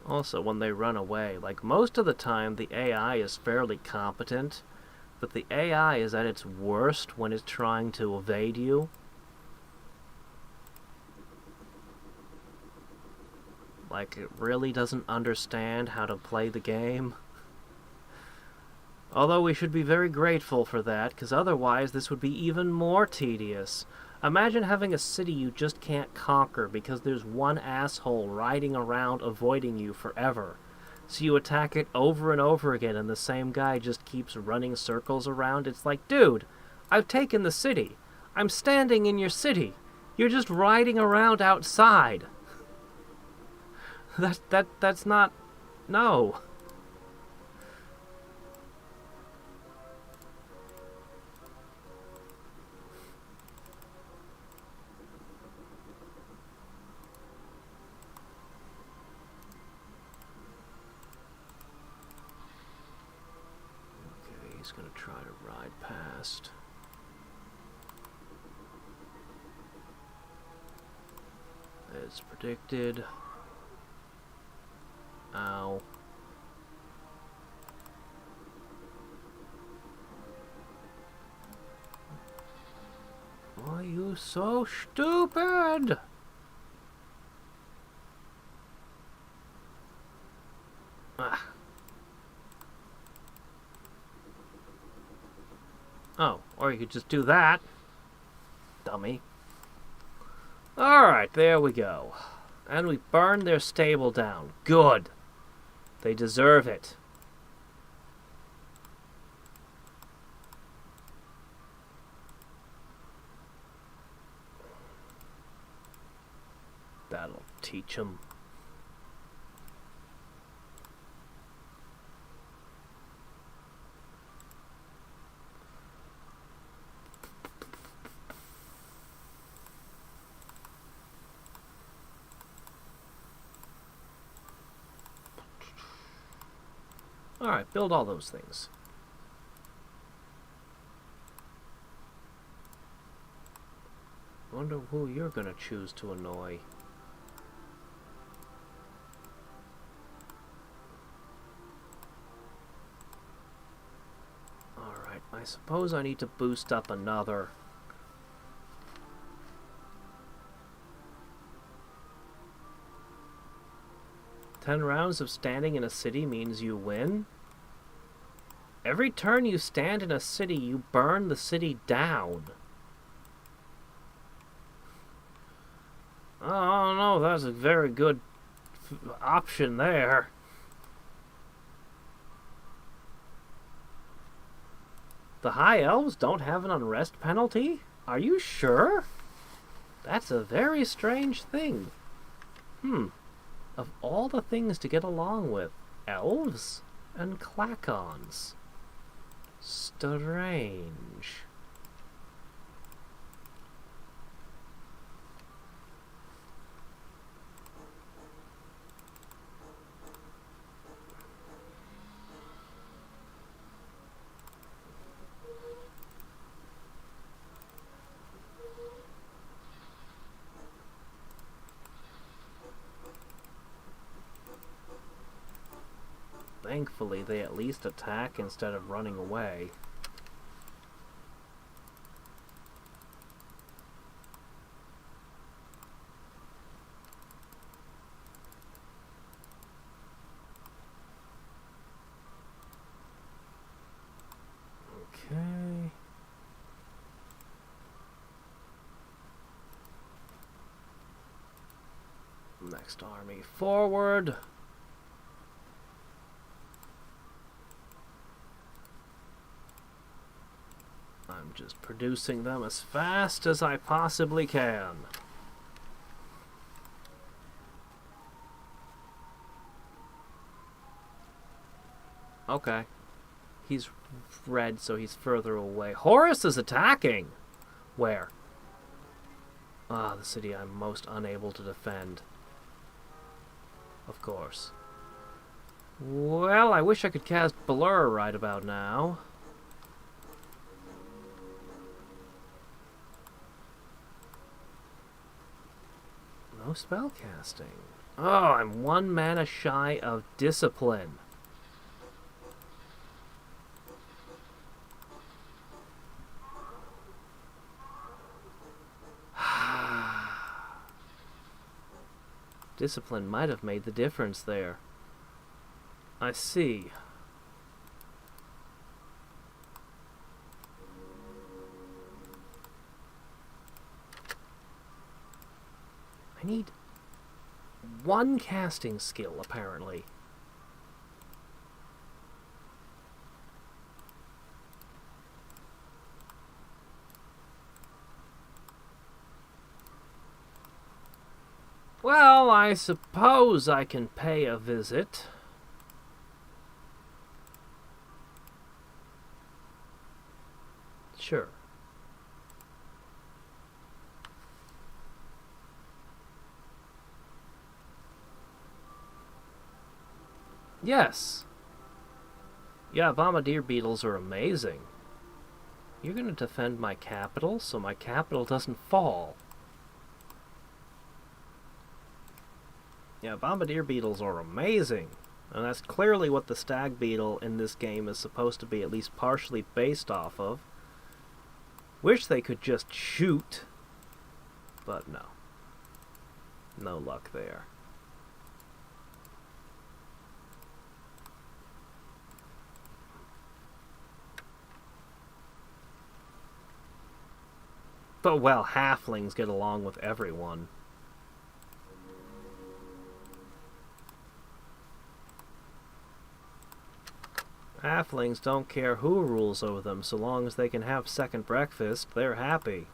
Also, when they run away, like most of the time the AI is fairly competent, but the AI is at its worst when it's trying to evade you. Like, it really doesn't understand how to play the game. Although we should be very grateful for that, because otherwise this would be even more tedious. Imagine having a city you just can't conquer because there's one asshole riding around avoiding you forever. So you attack it over and over again and the same guy just keeps running circles around. It's like, dude, I've taken the city. I'm standing in your city. You're just riding around outside. That's not... No. He's going to try to ride past. As predicted. Ow. Why are you so stupid? Ah. Oh, or you could just do that. Dummy. Alright, there we go. And we burned their stable down. Good. They deserve it. That'll teach them. Alright, build all those things. Wonder who you're gonna choose to annoy. Alright, I suppose I need to boost up another. "10 rounds of standing in a city means you win. Every turn you stand in a city, you burn the city down." Oh no, that's a very good option there. The High Elves don't have an unrest penalty? Are you sure? That's a very strange thing. Of all the things to get along with, elves and Klackons. Strange. Thankfully, they at least attack instead of running away. Okay. Next army forward. I'm just producing them as fast as I possibly can. Okay. He's red, so he's further away. Horus is attacking! Where? Ah, the city I'm most unable to defend. Of course. Well, I wish I could cast Blur right about now. No spell casting. Oh, I'm 1 mana shy of Discipline. Discipline might have made the difference there. I see. I need 1 casting skill, apparently. Well, I suppose I can pay a visit. Sure. Yes. Yeah, bombardier beetles are amazing. You're going to defend my capital, so my capital doesn't fall. Yeah, bombardier beetles are amazing. And that's clearly what the stag beetle in this game is supposed to be at least partially based off of. Wish they could just shoot. But no. No luck there. But, well, halflings get along with everyone. Halflings don't care who rules over them, so long as they can have second breakfast, they're happy.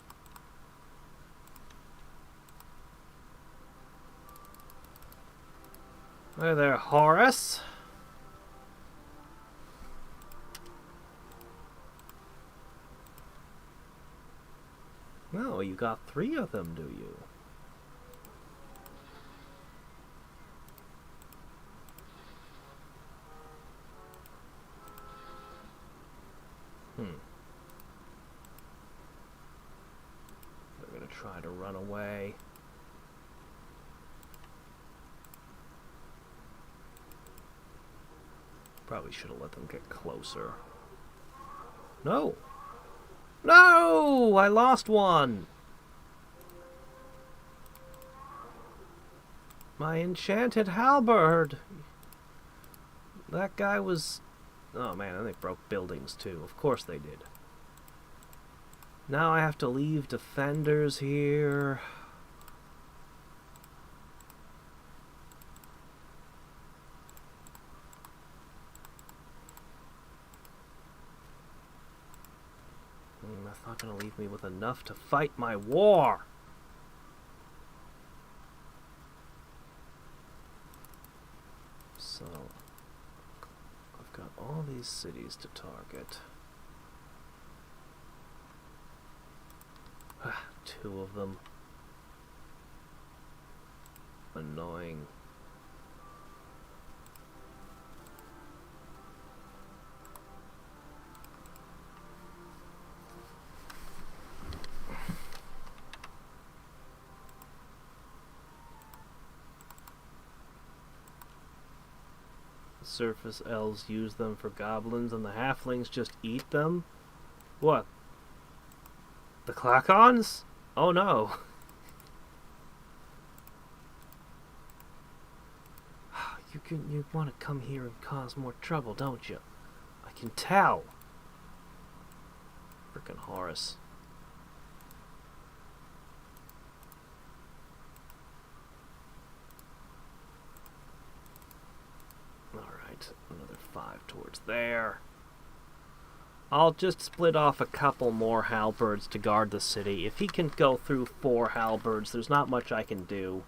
Hi there, Horus. No, you got 3 of them, do you? try to run away. Probably should have let them get closer. No! No! I lost one! My enchanted halberd! That guy was... Oh man, and they broke buildings too. Of course they did. Now I have to leave defenders here. That's not going to leave me with enough to fight my war. So, I've got all these cities to target. Two of them. Annoying. Surface elves use them for goblins and the halflings just eat them? What? The Klackons? Oh no. You want to come here and cause more trouble, don't you? I can tell. Frickin' Horus. Alright, another 5 towards there. I'll just split off a couple more halberds to guard the city. If he can go through 4 halberds, there's not much I can do.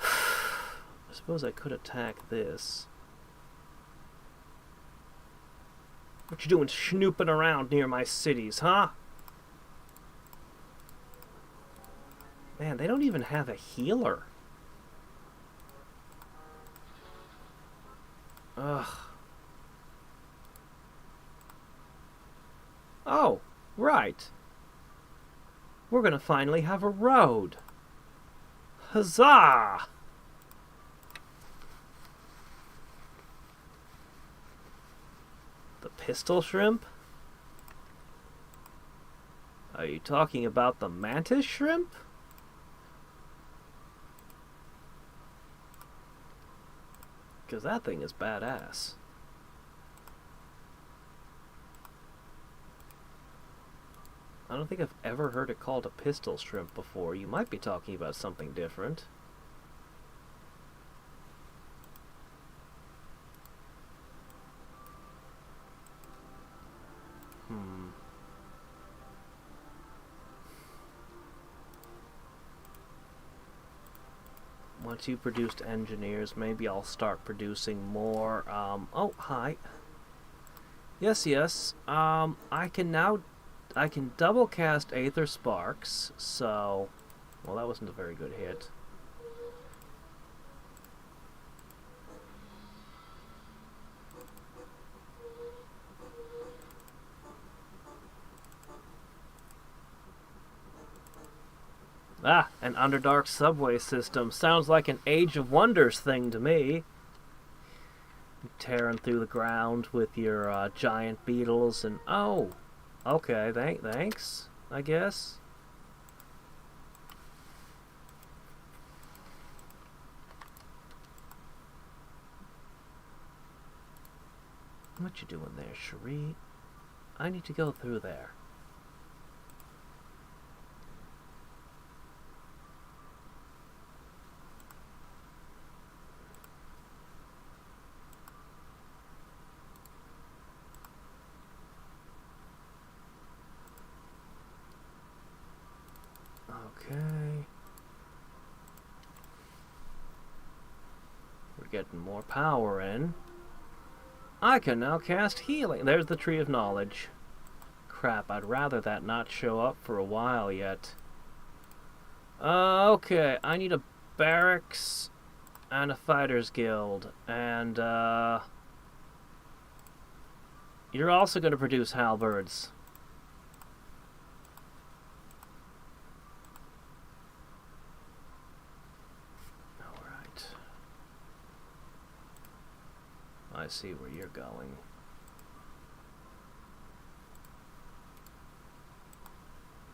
I suppose I could attack this. What you doing snooping around near my cities, huh? Man, they don't even have a healer. Ugh. Oh, right. We're gonna finally have a road. Huzzah! The pistol shrimp? Are you talking about the mantis shrimp? Because that thing is badass. I don't think I've ever heard it called a pistol shrimp before. You might be talking about something different. Once you produced engineers, maybe I'll start producing more. Oh, hi. Yes. I can double cast Aether Sparks, so... Well, that wasn't a very good hit. Ah, an Underdark subway system. Sounds like an Age of Wonders thing to me. Tearing through the ground with your giant beetles and... Oh! Okay, thanks, I guess. What you doing there, Cherie? I need to go through there. Okay. We're getting more power in. I can now cast healing. There's the Tree of Knowledge. Crap, I'd rather that not show up for a while yet. Okay, I need a barracks and a fighter's guild. And, you're also going to produce halberds. see where you're going.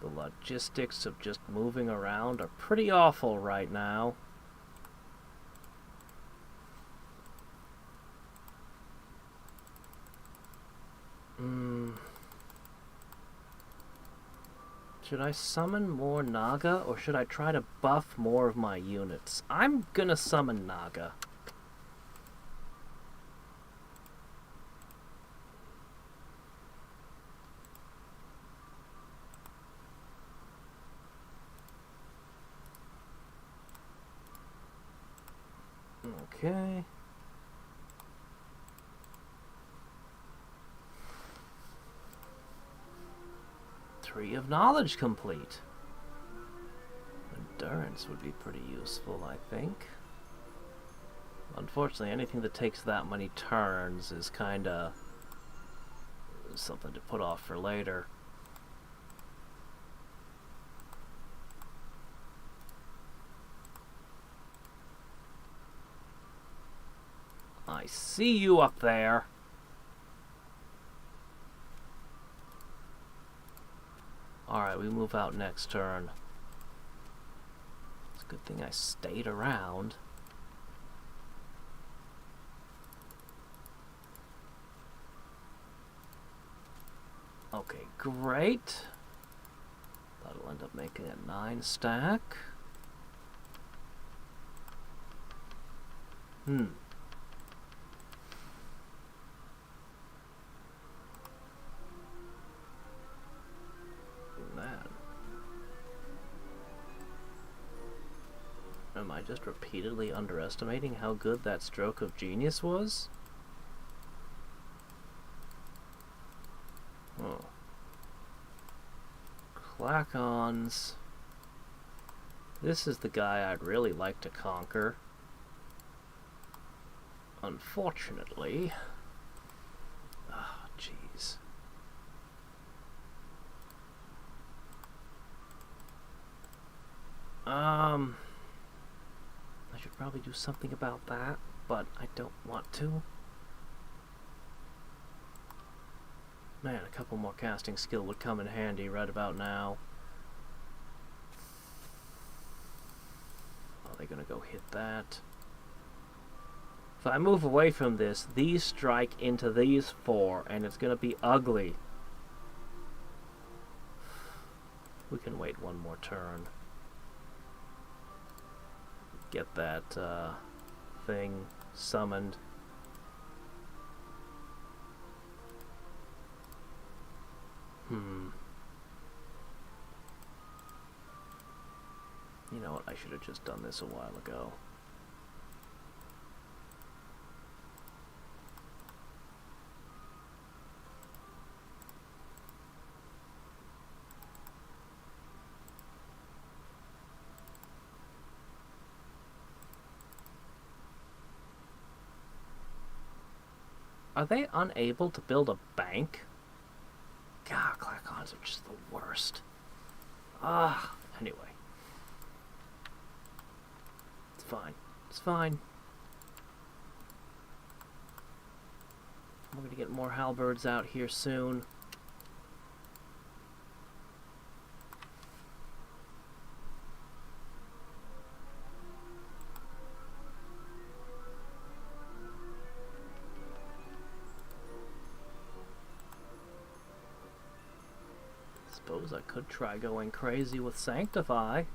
The logistics of just moving around are pretty awful right now. Should I summon more Naga, or should I try to buff more of my units? I'm gonna summon Naga. Okay. Tree of Knowledge complete. Endurance would be pretty useful, I think. Unfortunately, anything that takes that many turns is kinda something to put off for later. I see you up there. Alright, we move out next turn. It's a good thing I stayed around. Okay, great. That'll end up making a 9 stack. Man. Am I just repeatedly underestimating how good that stroke of genius was? Oh. Klackons. This is the guy I'd really like to conquer. Unfortunately. Ah, jeez. I should probably do something about that, but I don't want to. Man, a couple more casting skill would come in handy right about now. Are they gonna go hit that? If I move away from this, these strike into these 4, and it's gonna be ugly. We can wait one more turn. Get that thing summoned. You know what? I should have just done this a while ago. Are they unable to build a bank? God, Klackons are just the worst. Anyway. It's fine. It's fine. We're gonna get more halberds out here soon. Suppose I could try going crazy with Sanctify.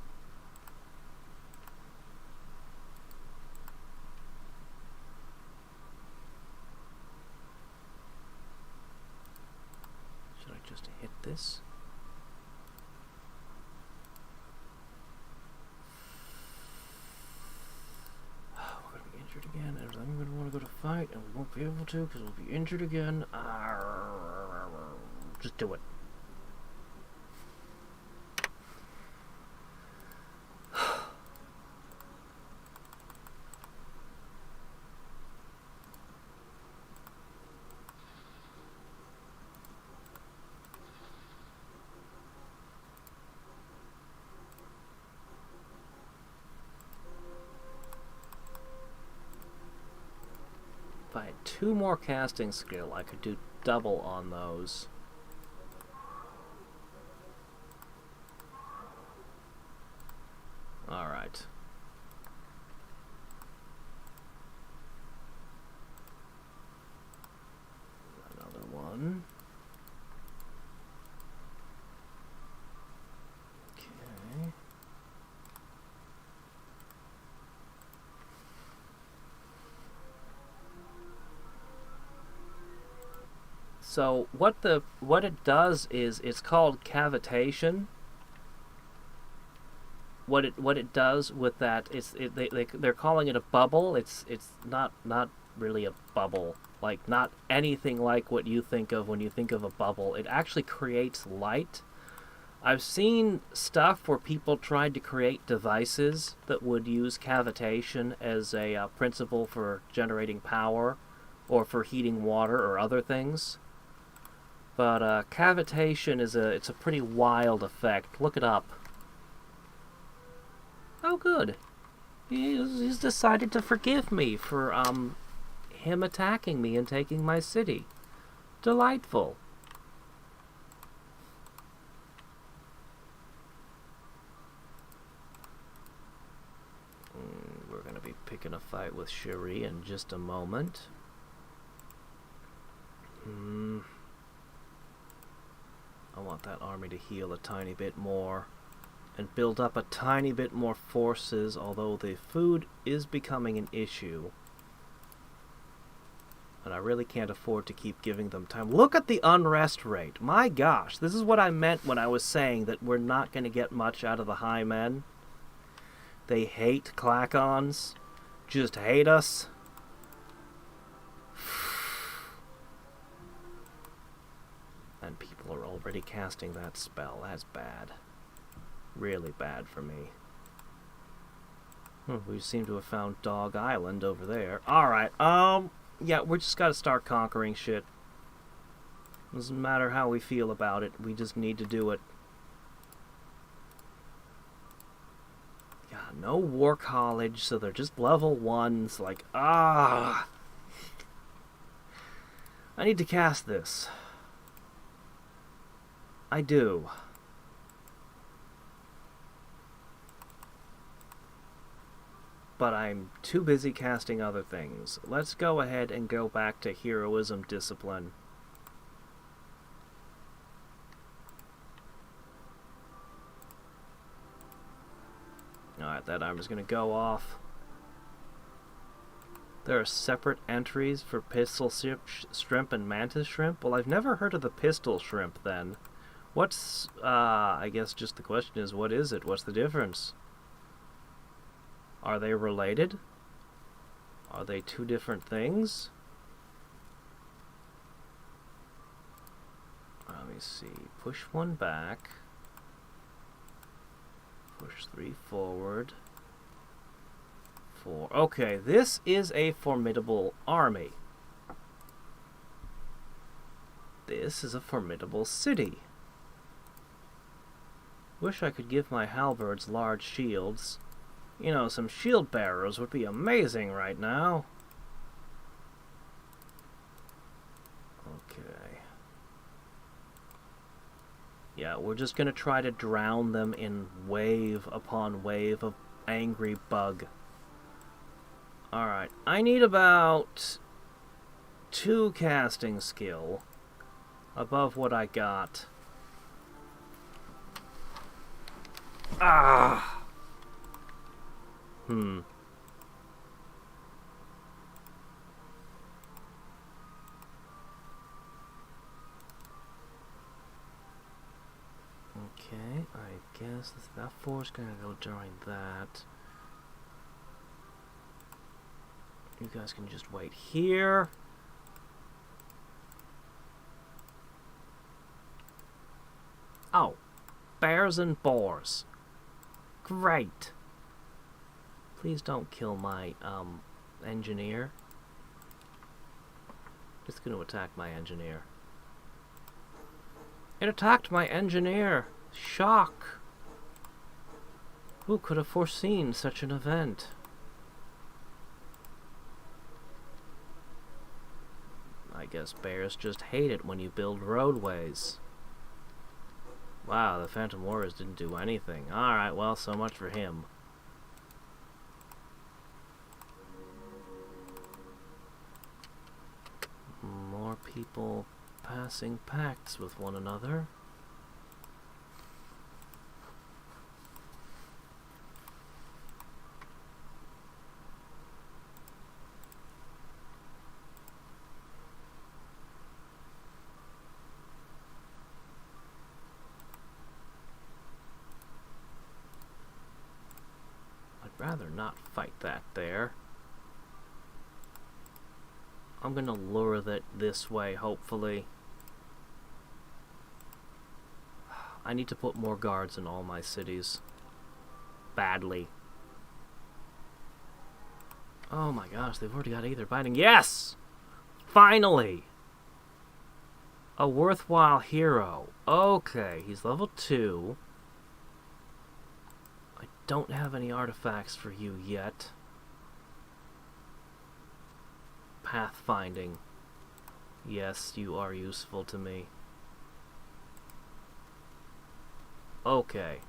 Should I just hit this? We're gonna be injured again, and I'm gonna want to go to fight, and we won't be able to because we'll be injured again. Just do it. If I had 2 more casting skill. I could do double on those. Alright. Another one. Okay. So what it does is it's called cavitation. What it does with that is they're calling it a bubble. It's not really a bubble. Like not anything like what you think of when you think of a bubble. It actually creates light. I've seen stuff where people tried to create devices that would use cavitation as a principle for generating power or for heating water or other things. But cavitation it's a pretty wild effect. Look it up. Oh, good. He's decided to forgive me for him attacking me and taking my city. Delightful. We're going to be picking a fight with Cherie in just a moment. I want that army to heal a tiny bit more and build up a tiny bit more forces, although the food is becoming an issue. And I really can't afford to keep giving them time. Look at the unrest rate. My gosh, this is what I meant when I was saying that we're not going to get much out of the high men. They hate Klackons. Just hate us. And people are already casting that spell. That's bad. Really bad for me. We seem to have found Dog Island over there. Alright, yeah, we just gotta start conquering shit. Doesn't matter how we feel about it, we just need to do it. Yeah, no war college, so they're just level 1s, like, I need to cast this. I do. But I'm too busy casting other things. Let's go ahead and go back to heroism discipline. Alright, that armor's gonna go off. There are separate entries for pistol shrimp and mantis shrimp? Well, I've never heard of the pistol shrimp then. What's, I guess just the question is, what is it? What's the difference? Are they related? Are they 2 different things? Let me see. Push 1 back. Push 3 forward. 4. Okay, this is a formidable army. This is a formidable city. Wish I could give my halberds large shields. You know, some shield bearers would be amazing right now. Okay. Yeah, we're just gonna try to drown them in wave upon wave of angry bug. Alright, I need about 2 casting skill above what I got. Okay, I guess that 4's gonna go during that. You guys can just wait here. Oh, bears and boars. Great. Please don't kill my, engineer. It's going to attack my engineer. It attacked my engineer! Shock! Who could have foreseen such an event? I guess bears just hate it when you build roadways. Wow, the Phantom Warriors didn't do anything. Alright, well, so much for him. More people passing pacts with one another. Rather not fight that there. I'm gonna lure that this way, hopefully. I need to put more guards in all my cities. Badly. Oh my gosh, they've already got either biting. Yes! Finally! A worthwhile hero. Okay, he's level 2. Don't have any artifacts for you yet. Pathfinding. Yes, you are useful to me. Okay.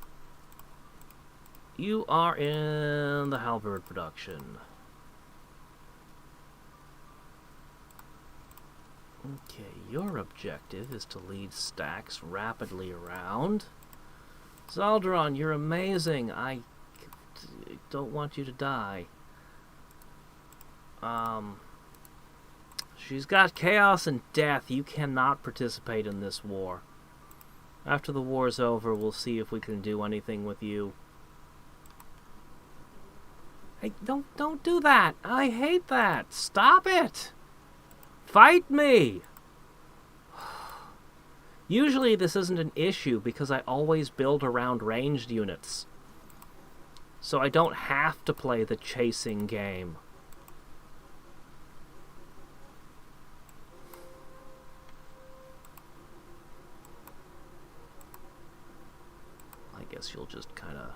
You are in the halberd production. Okay, your objective is to lead stacks rapidly around. Zaldron, you're amazing. I don't want you to die. She's got chaos and death. You cannot participate in this war. After the war's over, we'll see if we can do anything with you. Hey, don't do that. I hate that. Stop it. Fight me. Usually this isn't an issue because I always build around ranged units. So I don't have to play the chasing game. I guess you'll just kind of...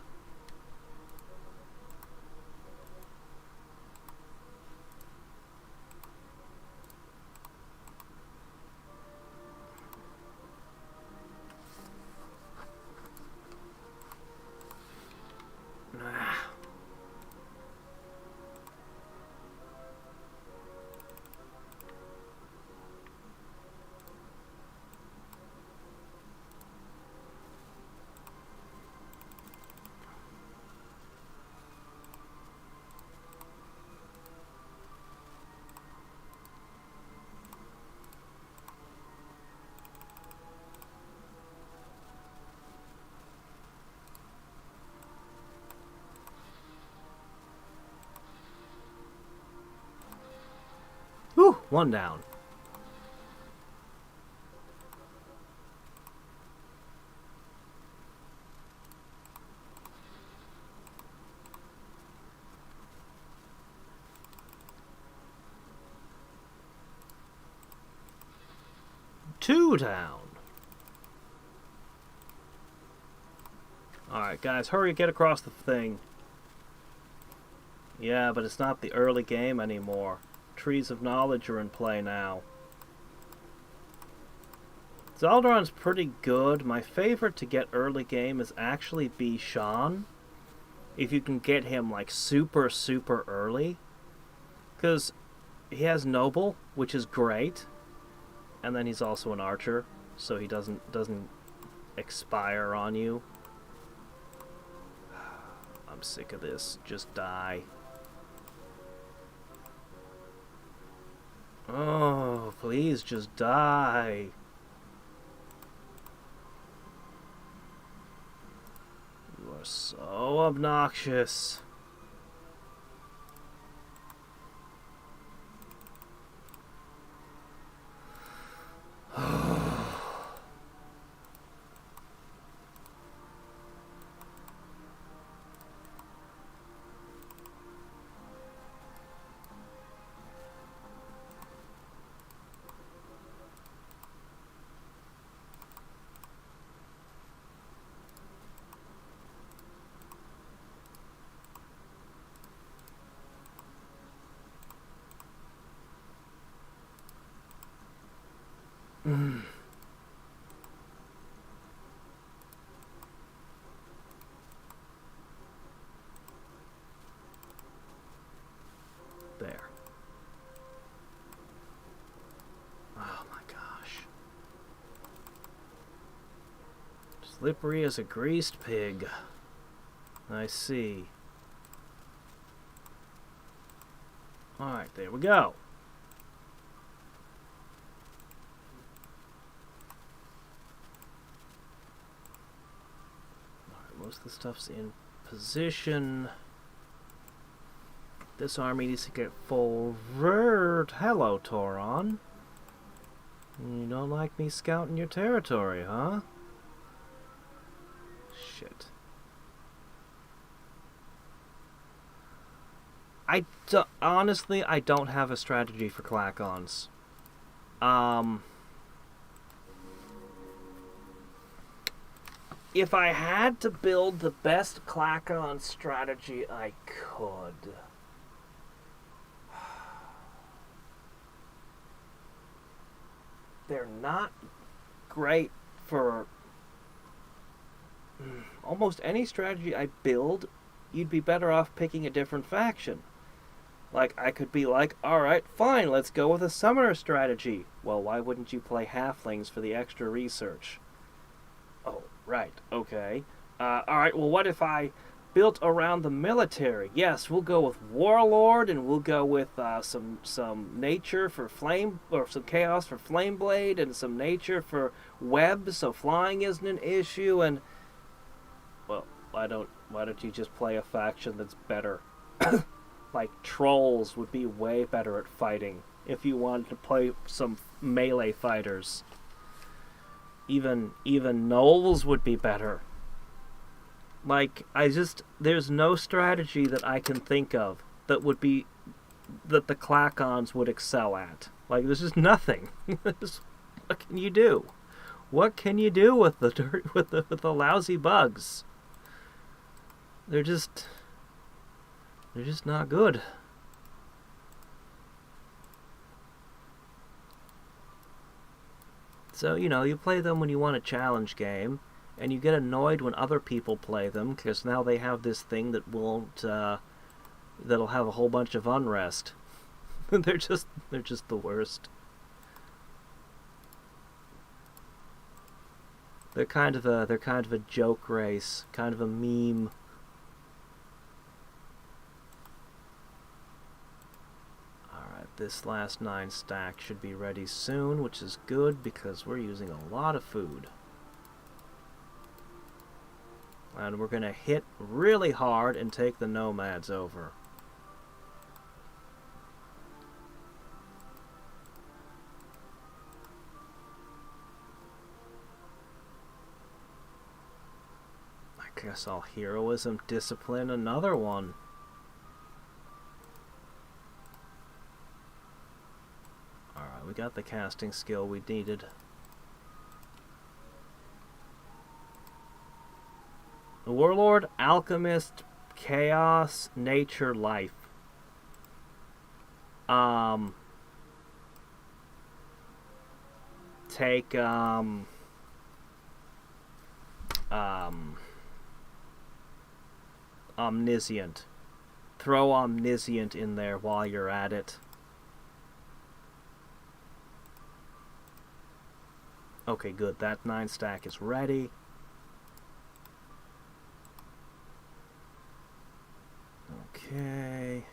Whew, one down. Two down. Alright, guys, hurry, get across the thing. Yeah, but it's not the early game anymore. Trees of knowledge are in play now. Zaldron's pretty good. My favorite to get early game is actually Bishan. If you can get him like super early. Because he has Noble, which is great. And then he's also an archer, so he doesn't expire on you. I'm sick of this. Just die. Oh, please just die. You are so obnoxious. There. Oh my gosh. Slippery as a greased pig. I see. Alright, there we go. Alright, most of the stuff's in position. This army needs to get forward. Hello, Toron. You don't like me scouting your territory, huh? Shit. Honestly, I don't have a strategy for Klackons. If I had to build the best Klackon strategy I could... They're not great for... Almost any strategy I build, you'd be better off picking a different faction. Like, I could be like, alright, fine, let's go with a summoner strategy. Well, why wouldn't you play halflings for the extra research? Oh, right, okay. Alright, well, what if I built around the military? Yes, we'll go with warlord, and we'll go with some nature for flame, or some chaos for flame blade, and some nature for web, so flying isn't an issue, and... Well, why don't you just play a faction that's better? Like, trolls would be way better at fighting if you wanted to play some melee fighters. Even gnolls would be better. Like, there's no strategy that I can think of that the Klackons would excel at. Like, there's just nothing. What can you do? What can you do with the lousy bugs? They're just not good. So, you play them when you want a challenge game, and you get annoyed when other people play them, because now they have this thing that that'll have a whole bunch of unrest. They're just the worst. They're kind of a joke race, kind of a meme. This last 9 stack should be ready soon, which is good because we're using a lot of food. And we're going to hit really hard and take the nomads over. I guess I'll heroism discipline another one. We got the casting skill we needed. The Warlord, Alchemist, Chaos, Nature, Life. Take, Omniscient. Throw Omniscient in there while you're at it. Okay, good. That 9 stack is ready. Okay.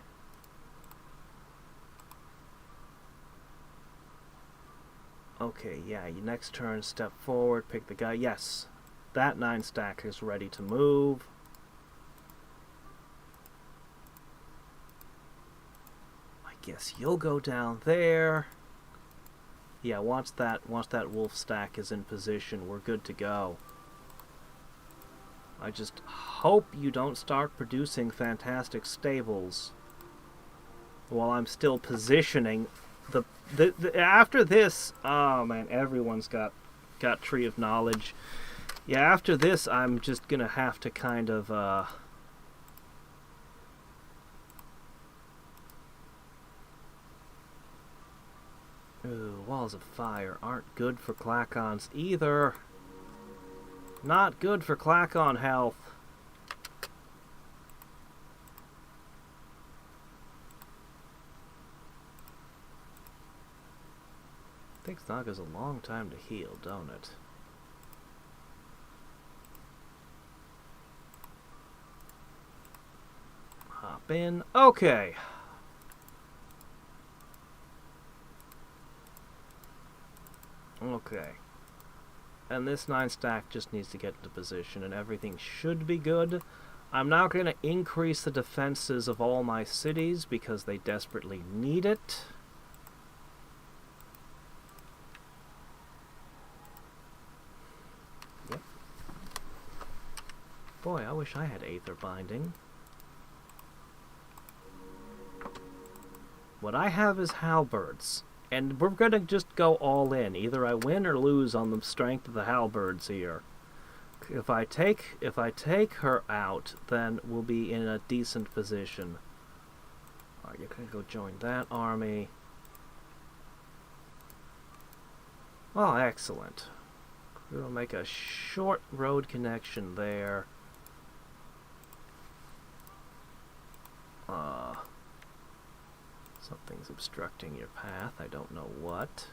Okay, yeah, your next turn, step forward, pick the guy. Yes, that 9 stack is ready to move. I guess you'll go down there. Yeah, once that wolf stack is in position, we're good to go. I just hope you don't start producing fantastic stables while I'm still positioning after this. Oh man, everyone's got Tree of Knowledge. Yeah, after this I'm just gonna have to kind of ooh. walls of fire aren't good for Klackons either. Not good for Klackon health. Takes Naga's a long time to heal, don't it? Hop in. Okay. Okay. And this 9 stack just needs to get into position and everything should be good. I'm now going to increase the defenses of all my cities because they desperately need it. Yep. Boy, I wish I had Aether Binding. What I have is halberds. And we're gonna just go all in. Either I win or lose on the strength of the halberds here. If I take her out, then we'll be in a decent position. Alright, you're gonna go join that army. Oh, excellent. We'll make a short road connection there. Something's obstructing your path. I don't know what.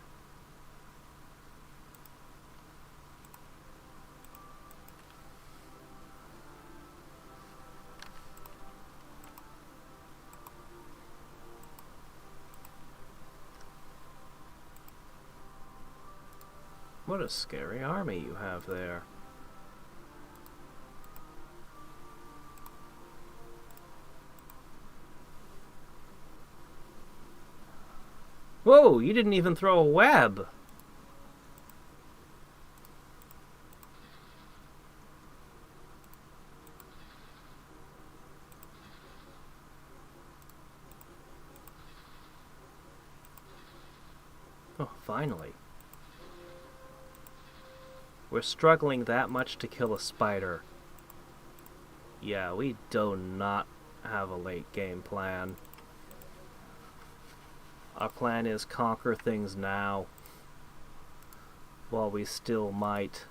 What a scary army you have there. Whoa, you didn't even throw a web! Oh, finally. We're struggling that much to kill a spider. Yeah, we do not have a late game plan. Our plan is conquer things now, while we still might.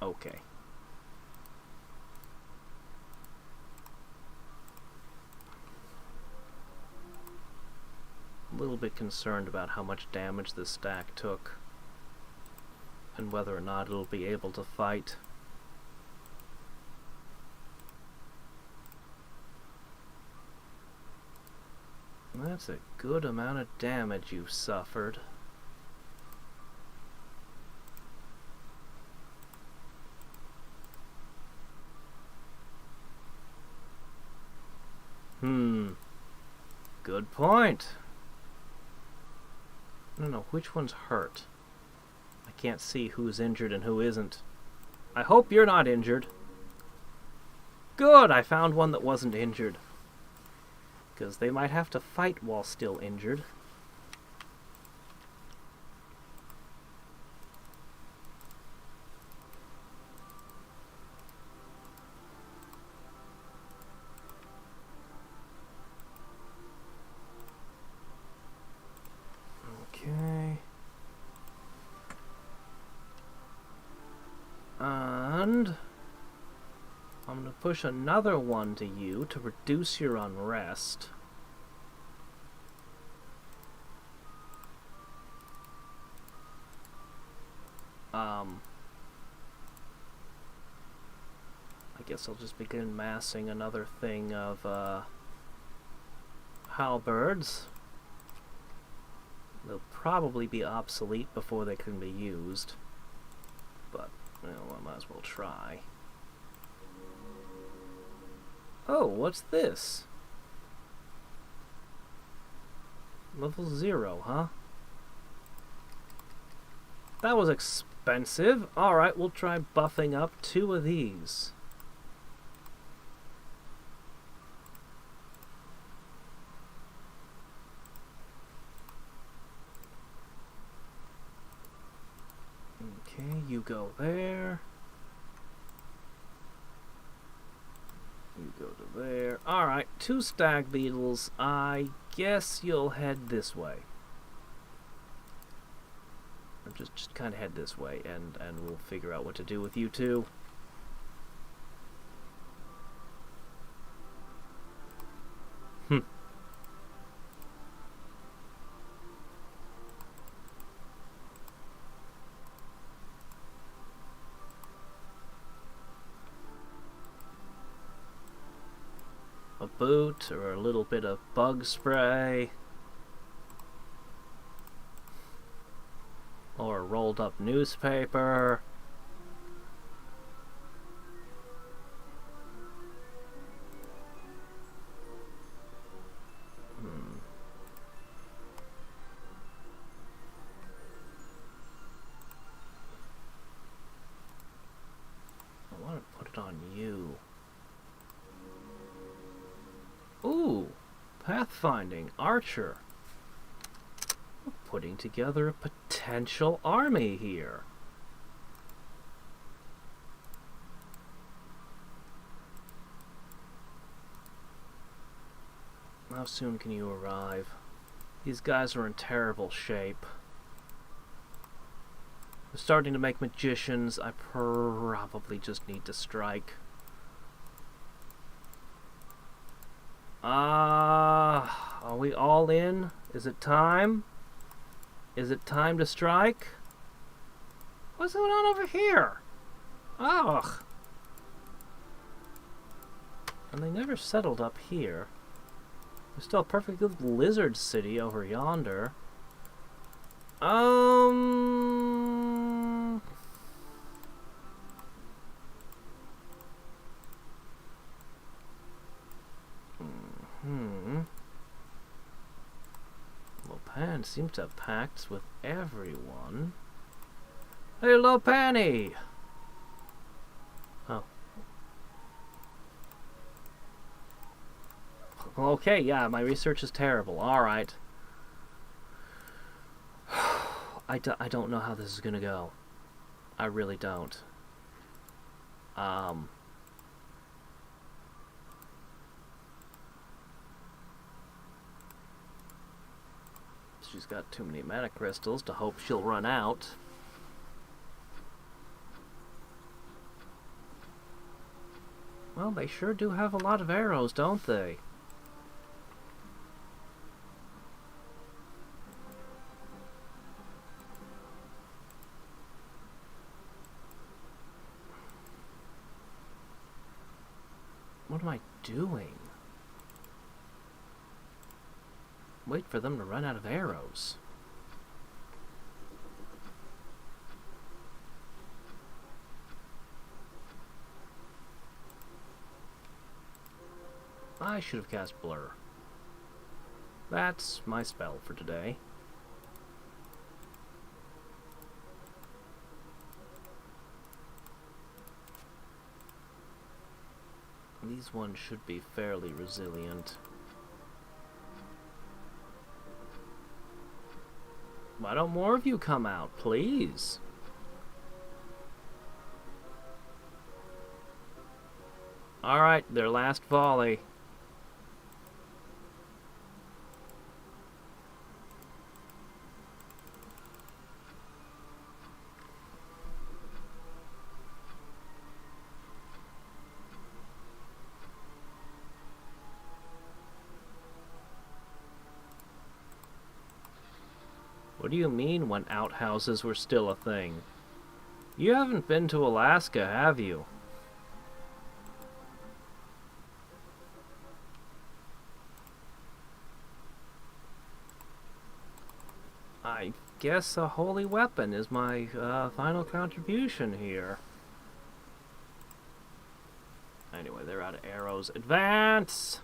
Okay. A little bit concerned about how much damage this stack took, and whether or not it'll be able to fight. That's a good amount of damage you've suffered. Good point. I don't know which one's hurt. I can't see who's injured and who isn't. I hope you're not injured. Good, I found one that wasn't injured. Because they might have to fight while still injured. Okay. And I'm going to push another one to you to reduce your unrest. I guess I'll just begin massing another thing of halberds. They'll probably be obsolete before they can be used, but well, I might as well try. Oh, what's this? Level 0, huh? That was expensive. Alright, we'll try buffing up 2 of these. Okay, you go there. You Go to there. Alright, 2 stag beetles. I guess you'll head this way. Or just kind of head this way, and we'll figure out what to do with you two. A boot or a little bit of bug spray. Or a rolled up newspaper. I want to put it on you. Ooh, pathfinding, archer. We're putting together a potential army here. How soon can you arrive? These guys are in terrible shape. We're starting to make magicians. I probably just need to strike. Are we all in? Is it time? Is it time to strike? What's going on over here? Ugh. And they never settled up here. There's still a perfect good lizard city over yonder. Lopan seems to have pacts with everyone. Hey, Lopani! Oh. Okay, yeah, my research is terrible. Alright. I don't know how this is gonna go. I really don't. She's got too many mana crystals to hope she'll run out. Well, they sure do have a lot of arrows, don't they? What am I doing? Wait for them to run out of arrows. I should have cast Blur. That's my spell for today. These ones should be fairly resilient. Why don't more of you come out, please? Alright, their last volley. What do you mean when outhouses were still a thing? You haven't been to Alaska, have you? I guess a holy weapon is my final contribution here. Anyway, they're out of arrows. Advance!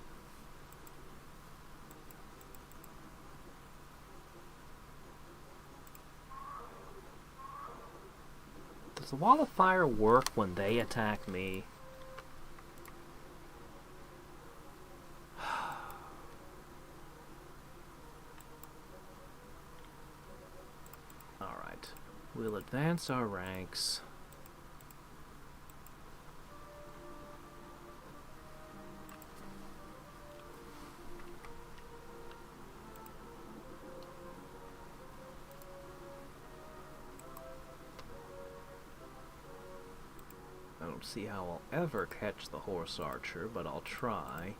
Does the wall of fire work when they attack me? Alright. We'll advance our ranks. see how I'll ever catch the horse archer, but I'll try.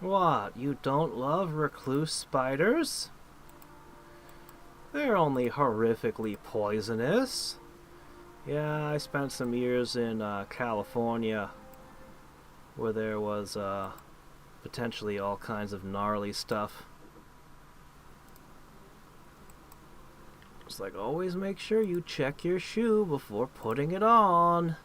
What, you don't love recluse spiders? They're only horrifically poisonous. Yeah, I spent some years in California where there was potentially all kinds of gnarly stuff. It's like, always make sure you check your shoe before putting it on.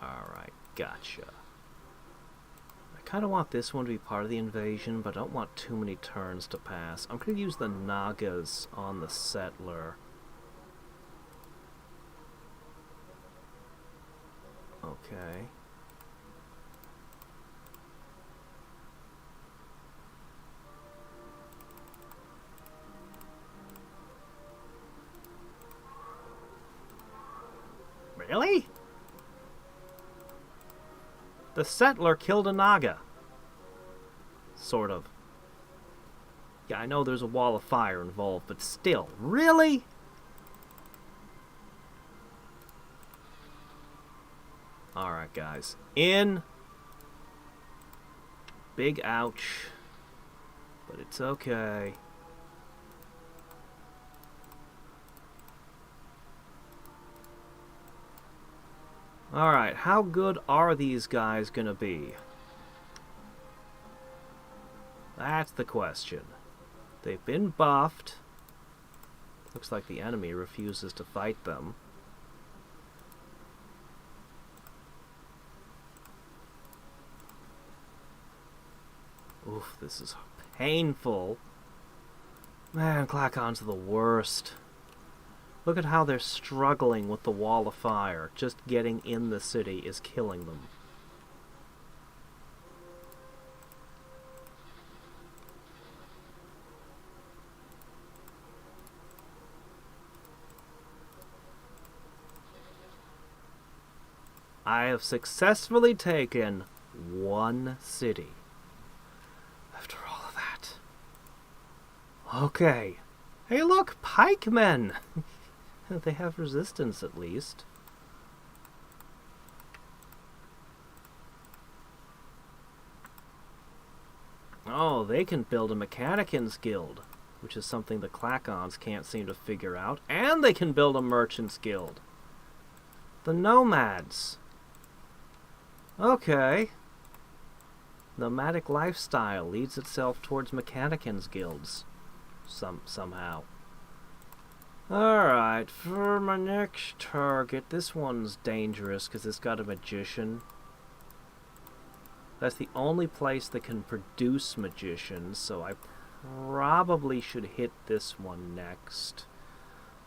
Alright, gotcha. I kind of want this one to be part of the invasion, but I don't want too many turns to pass. I'm going to use the Nagas on the settler. Okay. Really? The settler killed a Naga. Sort of. Yeah, I know there's a wall of fire involved, but still. Really? Alright, guys. In. Big ouch. But it's okay. Alright, how good are these guys gonna be? That's the question. They've been buffed. Looks like the enemy refuses to fight them. Oof, this is painful. Man, Klackons are the worst. Look at how they're struggling with the wall of fire. Just getting in the city is killing them. I have successfully taken one city. After all of that. Okay. Hey look, pikemen! They have resistance, at least. Oh, they can build a Mechanicans Guild, which is something the Klackons can't seem to figure out. And they can build a Merchants Guild. The Nomads. Okay. Nomadic lifestyle leads itself towards Mechanicans Guilds. Somehow. Alright, for my next target, this one's dangerous because it's got a magician. That's the only place that can produce magicians, so I probably should hit this one next.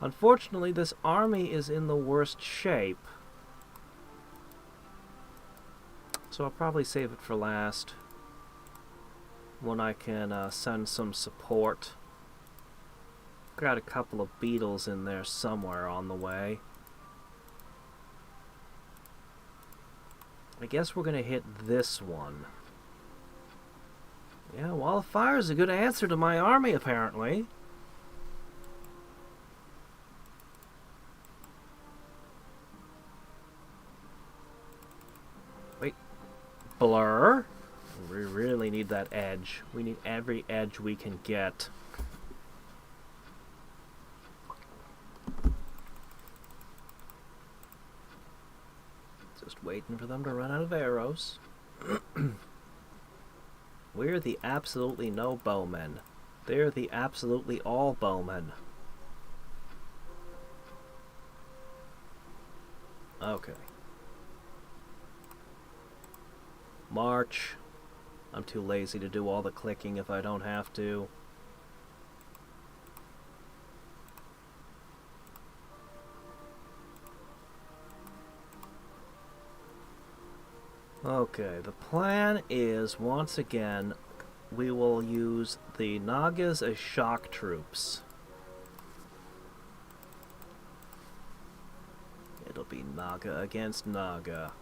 Unfortunately, this army is in the worst shape, so I'll probably save it for last, when I can send some support. Got a couple of beetles in there somewhere on the way. I guess we're gonna hit this one. Yeah, wall of fire is a good answer to my army, apparently. Wait. Blur? We really need that edge. We need every edge we can get. Just waiting for them to run out of arrows. We're the absolutely no bowmen. They're the absolutely all bowmen. Okay. March. I'm too lazy to do all the clicking if I don't have to. Okay, the plan is, once again, we will use the Nagas as shock troops. It'll be Naga against Naga.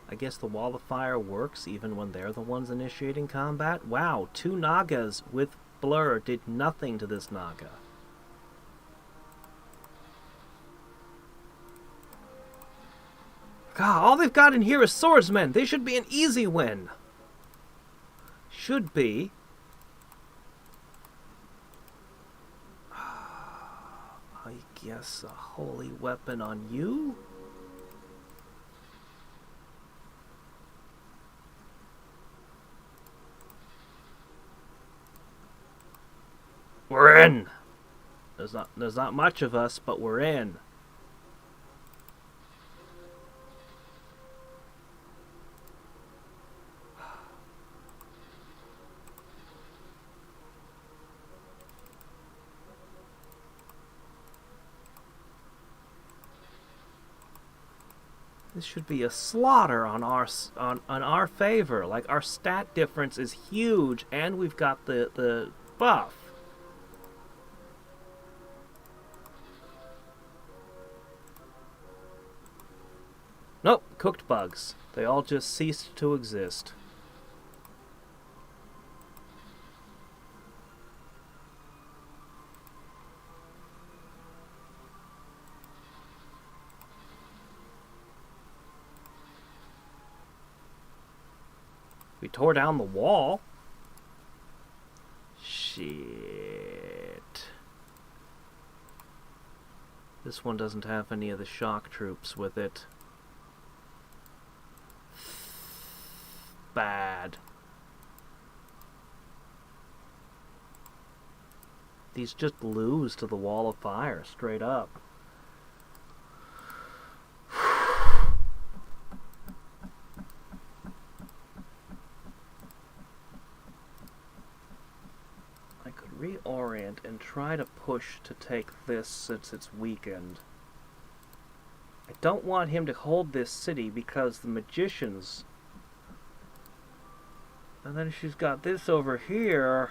I guess the wall of fire works even when they're the ones initiating combat. Wow, 2 Nagas with blur did nothing to this Naga. God, all they've got in here is swordsmen. They should be an easy win. Should be. I guess a holy weapon on you? We're in. There's not much of us, but we're in. This should be a slaughter on our favor. Like, our stat difference is huge, and we've got the buff. Nope, cooked bugs. They all just ceased to exist. We tore down the wall. Shit. This one doesn't have any of the shock troops with it. Bad. These just lose to the wall of fire, straight up. I could reorient and try to push to take this since it's weakened. I don't want him to hold this city because the magicians... And then she's got this over here.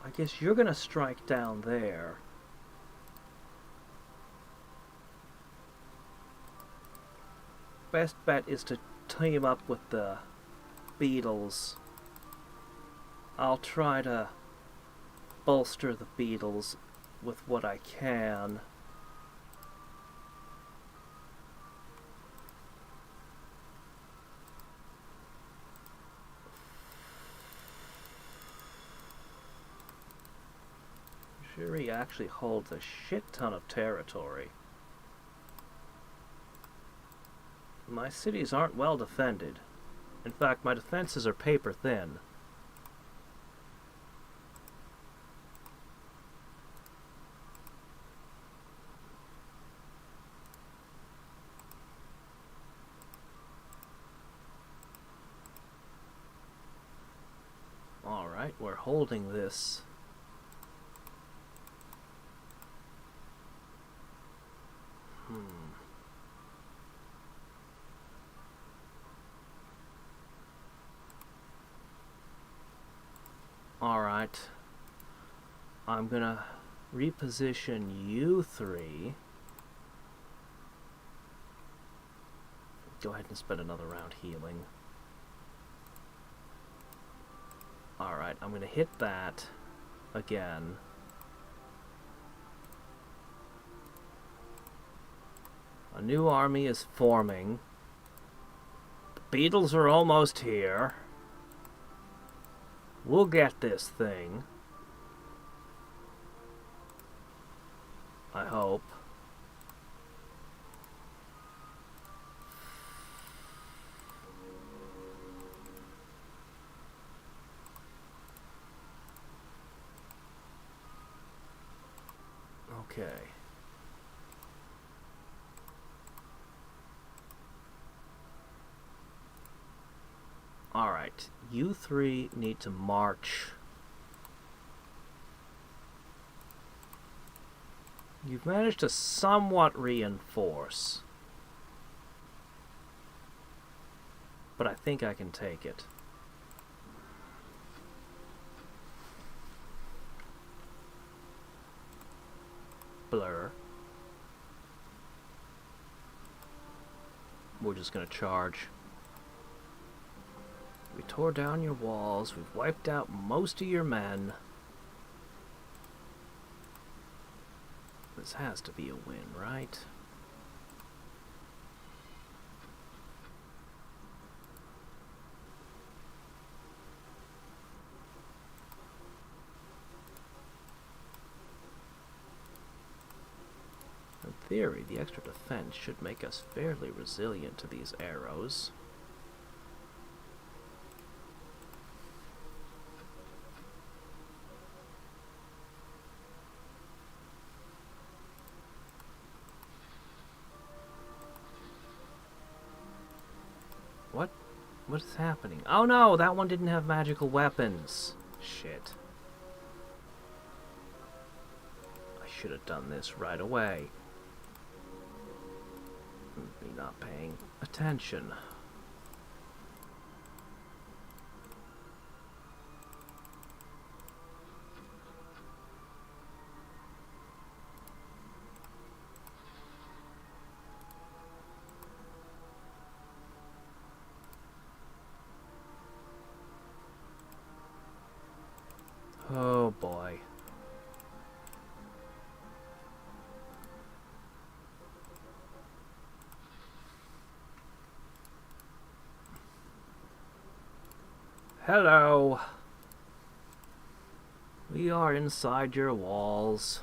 I guess you're gonna strike down there. Best bet is to team up with the beetles. I'll try to bolster the beetles with what I can. Shuri actually holds a shit ton of territory. My cities aren't well defended. In fact, my defenses are paper thin. Alright, we're holding this. Alright. I'm gonna reposition you three. Go ahead and spend another round healing. Alright, I'm gonna hit that again. A new army is forming. The beetles are almost here. We'll get this thing. I hope. Okay. Alright, you three need to march. You've managed to somewhat reinforce. But I think I can take it. Blur. We're just gonna charge. We tore down your walls. We've wiped out most of your men. This has to be a win, right? In theory, the extra defense should make us fairly resilient to these arrows. What? What is happening? Oh no, that one didn't have magical weapons. Shit. I should have done this right away. Me not paying attention. Oh boy. Hello. We are inside your walls.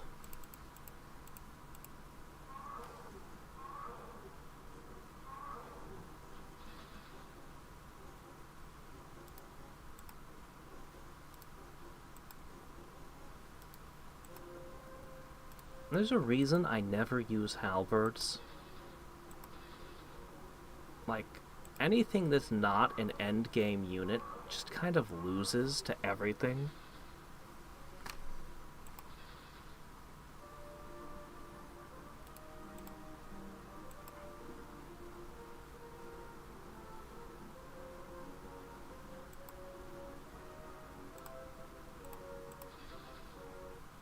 There's a reason I never use halberds. Like, anything that's not an endgame unit just kind of loses to everything.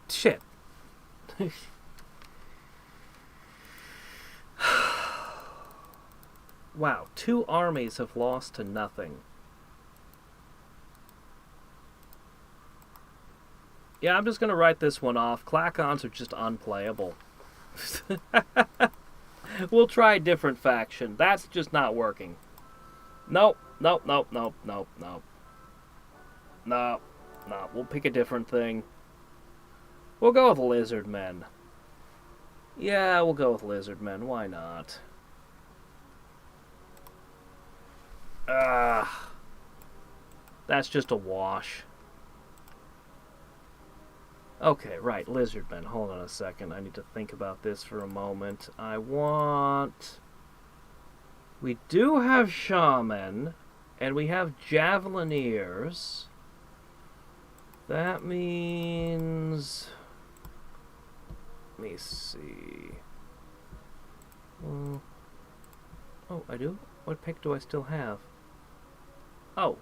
Shit. Wow, 2 armies have lost to nothing. Yeah, I'm just gonna write this one off. Klackons are just unplayable. We'll try a different faction. That's just not working. Nope, nope, nope, nope, nope, nope. No, no, we'll pick a different thing. We'll go with lizardmen. Yeah, we'll go with lizardmen. Why not? That's just a wash. Okay, right, lizardmen. Hold on a second. I need to think about this for a moment. We do have shaman, and we have javelineers. That means... Let me see. Oh, I do? What pick do I still have? Oh,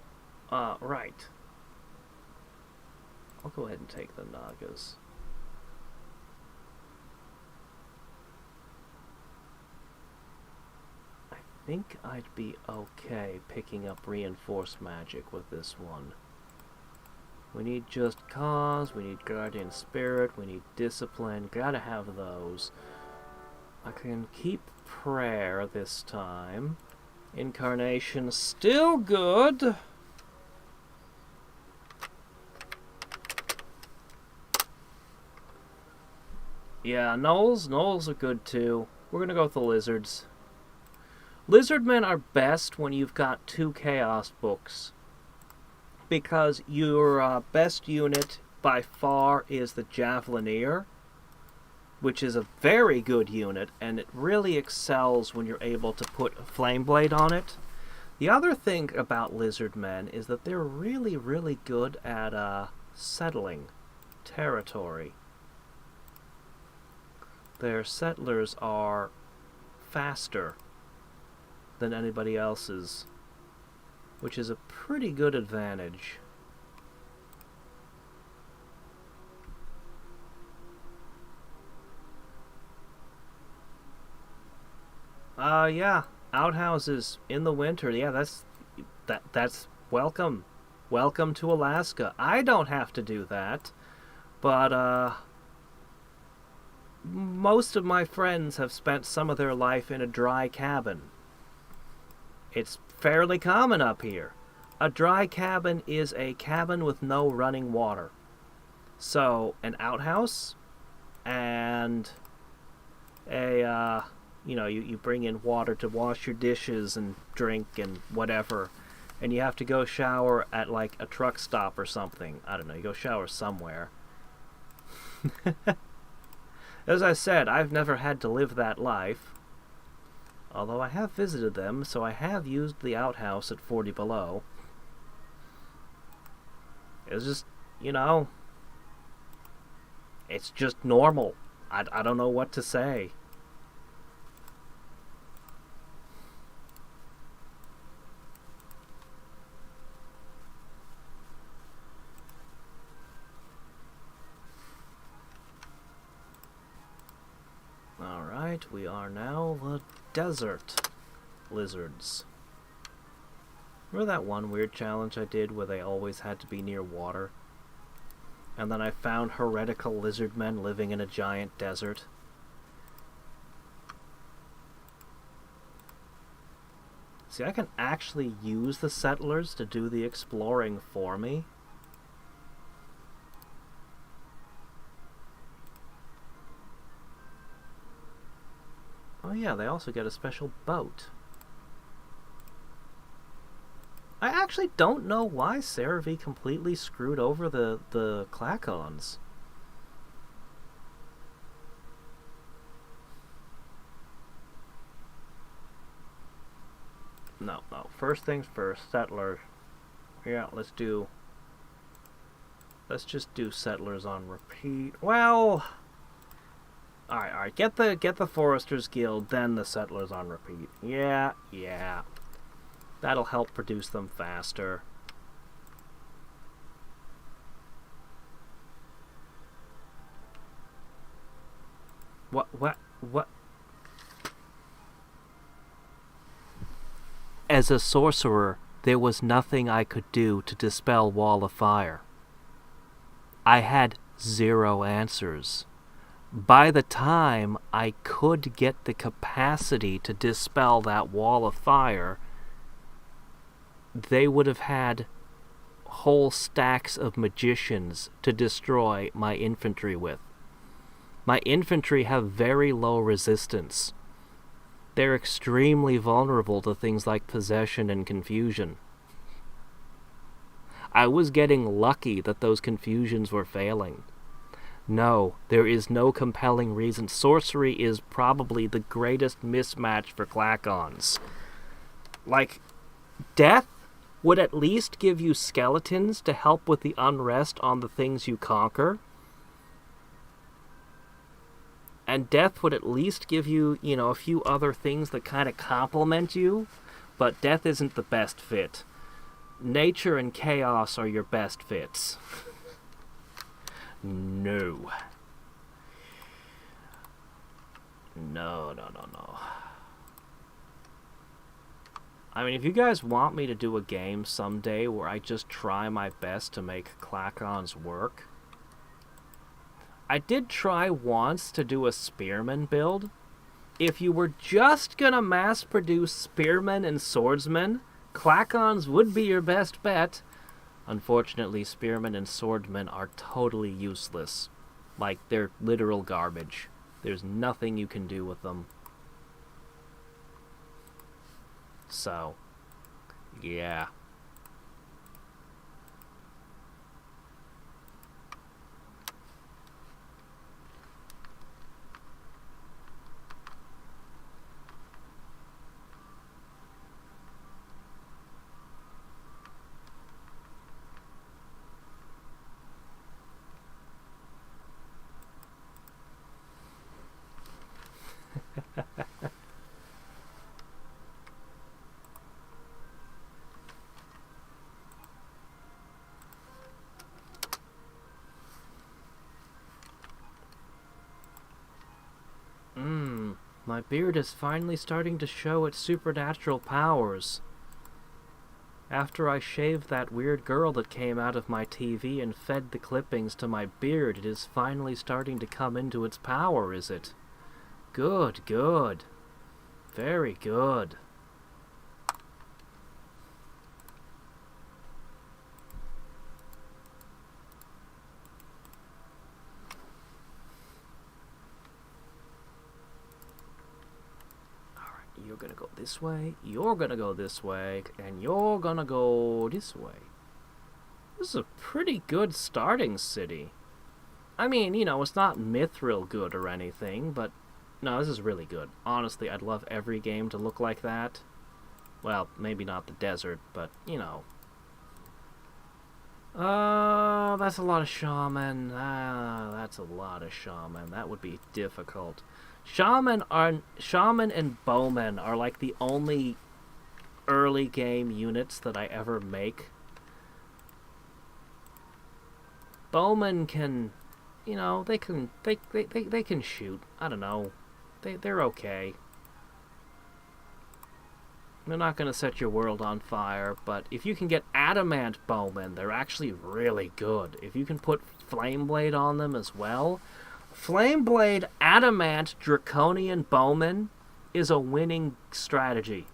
right. I'll go ahead and take the Nagas. I think I'd be okay picking up reinforced magic with this one. We need just cause, we need guardian spirit, we need discipline, gotta have those. I can keep prayer this time. Incarnation still good. Yeah, gnolls are good too. We're gonna go with the lizards. Lizardmen are best when you've got 2 chaos books, because your best unit by far is the javelineer, which is a very good unit, and it really excels when you're able to put a flame blade on it. The other thing about lizardmen is that they're really, really good at settling territory. their settlers are faster than anybody else's, which is a pretty good advantage. Yeah, outhouses in the winter. Yeah, that's welcome. Welcome to Alaska. I don't have to do that, but most of my friends have spent some of their life in a dry cabin. It's fairly common up here. A dry cabin is a cabin with no running water. So, an outhouse and you bring in water to wash your dishes and drink and whatever. And you have to go shower at like a truck stop or something. I don't know, you go shower somewhere. As I said, I've never had to live that life. Although I have visited them, so I have used the outhouse at 40 below. It's just, it's just normal. I don't know what to say. Alright, we are now the desert lizards. Remember that one weird challenge I did where they always had to be near water? And then I found heretical lizardmen living in a giant desert. See, I can actually use the settlers to do the exploring for me. Oh yeah, they also get a special boat. I actually don't know why CeraV completely screwed over the Klackons. No. First things first, settlers. Yeah, let's just do settlers on repeat. Well, alright. Get the Foresters Guild, then the settlers on repeat. Yeah. That'll help produce them faster. What? As a sorcerer, there was nothing I could do to dispel Wall of Fire. I had 0 answers. By the time I could get the capacity to dispel that Wall of Fire, they would have had whole stacks of magicians to destroy my infantry with. My infantry have very low resistance. They're extremely vulnerable to things like possession and confusion. I was getting lucky that those confusions were failing. No, there is no compelling reason. Sorcery is probably the greatest mismatch for Klackons. Like, death would at least give you skeletons to help with the unrest on the things you conquer. And death would at least give you, a few other things that kind of complement you. But death isn't the best fit. Nature and chaos are your best fits. No. I mean, if you guys want me to do a game someday where I just try my best to make Klackons work, I did try once to do a spearman build. If you were just gonna mass-produce spearmen and swordsmen, Klackons would be your best bet. Unfortunately, spearmen and swordmen are totally useless. Like, they're literal garbage. There's nothing you can do with them. So, yeah. my beard is finally starting to show its supernatural powers. After I shaved that weird girl that came out of my TV and fed the clippings to my beard, it is finally starting to come into its power, is it? Good, good. Very good. You're gonna go this way, you're gonna go this way, and you're gonna go this way. This is a pretty good starting city. I mean, you know, it's not mithril good or anything, but no, this is really good. Honestly, I'd love every game to look like that. Well, maybe not the desert, but, you know. That's a lot of shaman. That's a lot of shaman. That would be difficult. Shaman and bowmen are like the only early game units that I ever make. Bowmen can, you know, they can shoot. I don't know. They're okay. They're not going to set your world on fire, but if you can get adamant bowmen, they're actually really good. If you can put flame blade on them as well, flame blade adamant draconian bowman is a winning strategy.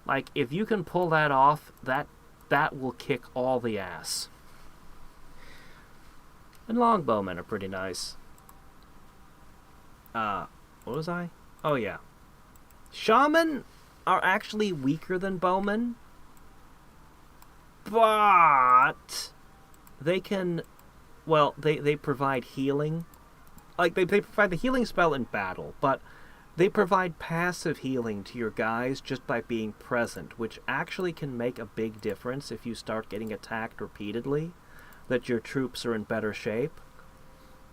Like, if you can pull that off, that will kick all the ass. And longbowmen are pretty nice. What was I? Oh yeah. Shaman are actually weaker than bowmen, but they can, well, they provide healing. Like, they provide the healing spell in battle, but they provide passive healing to your guys just by being present, which actually can make a big difference if you start getting attacked repeatedly, that your troops are in better shape.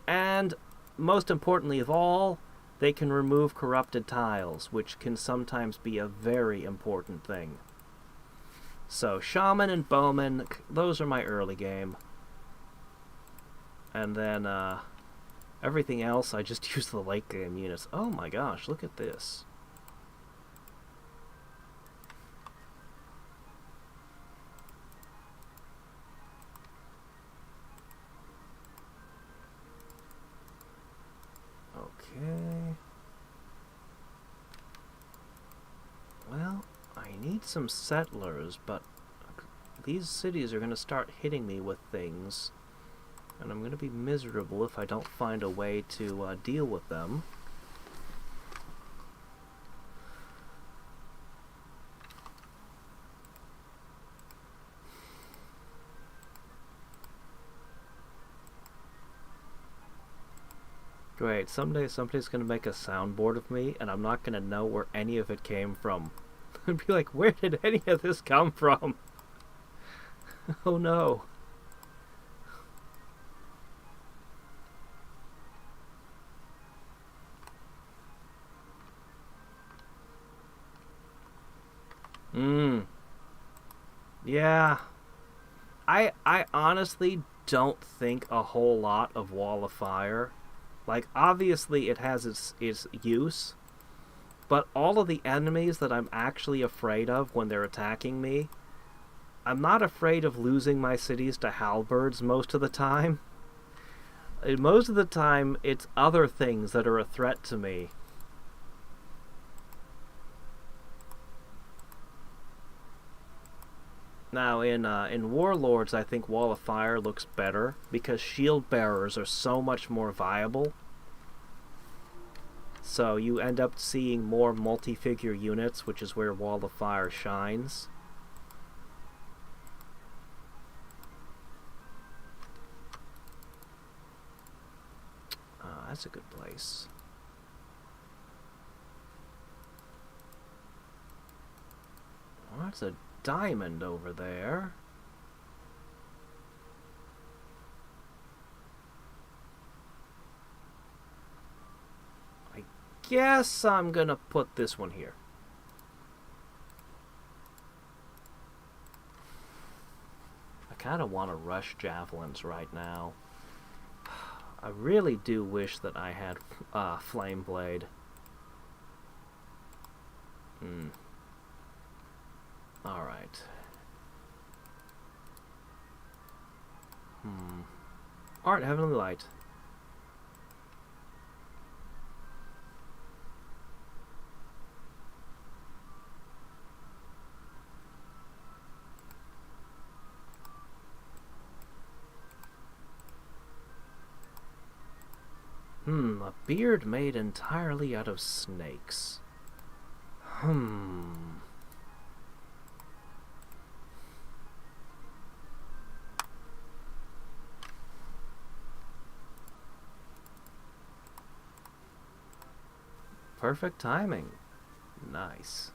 And, most importantly of all, they can remove corrupted tiles, which can sometimes be a very important thing. So, Shaman and Bowman, those are my early game. And then, everything else, I just use the late game units. Oh my gosh, look at this. Okay. Well, I need some settlers, but these cities are going to start hitting me with things, and I'm going to be miserable if I don't find a way to deal with them. Great, someday somebody's going to make a soundboard of me, and I'm not going to know where any of it came from. I'd be like, where did any of this come from? Oh no. Yeah. I honestly don't think a whole lot of Wall of Fire. Like, obviously it has its use, but all of the enemies that I'm actually afraid of when they're attacking me, I'm not afraid of losing my cities to halberds most of the time. Most of the time, it's other things that are a threat to me. Now, in Warlords, I think Wall of Fire looks better, because shield bearers are so much more viable. So you end up seeing more multi-figure units, which is where Wall of Fire shines. That's a good place. Well, that's a diamond over there. I guess I'm gonna put this one here. I kind of want to rush javelins right now. I really do wish that I had Flame Blade. Alright. Alright, Heavenly Light. A beard made entirely out of snakes. Perfect timing. Nice.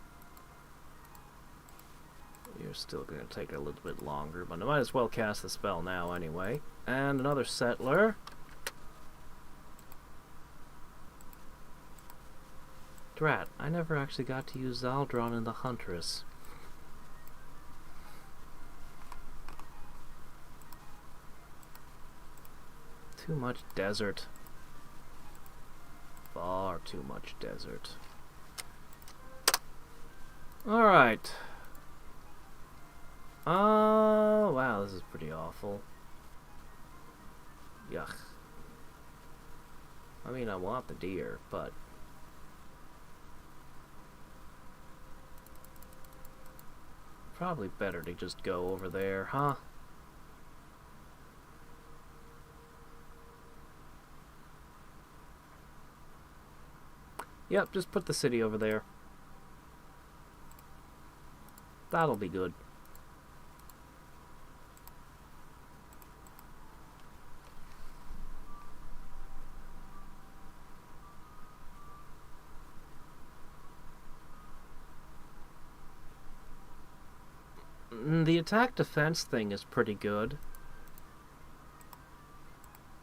You're still going to take a little bit longer, but I might as well cast the spell now anyway. And another settler. Drat, I never actually got to use Zaldron in the Huntress. Too much desert. Far too much desert. Alright. Oh, wow, this is pretty awful. Yuck. I mean, I want the deer, but... probably better to just go over there, huh? Yep, just put the city over there. That'll be good. The attack defense thing is pretty good.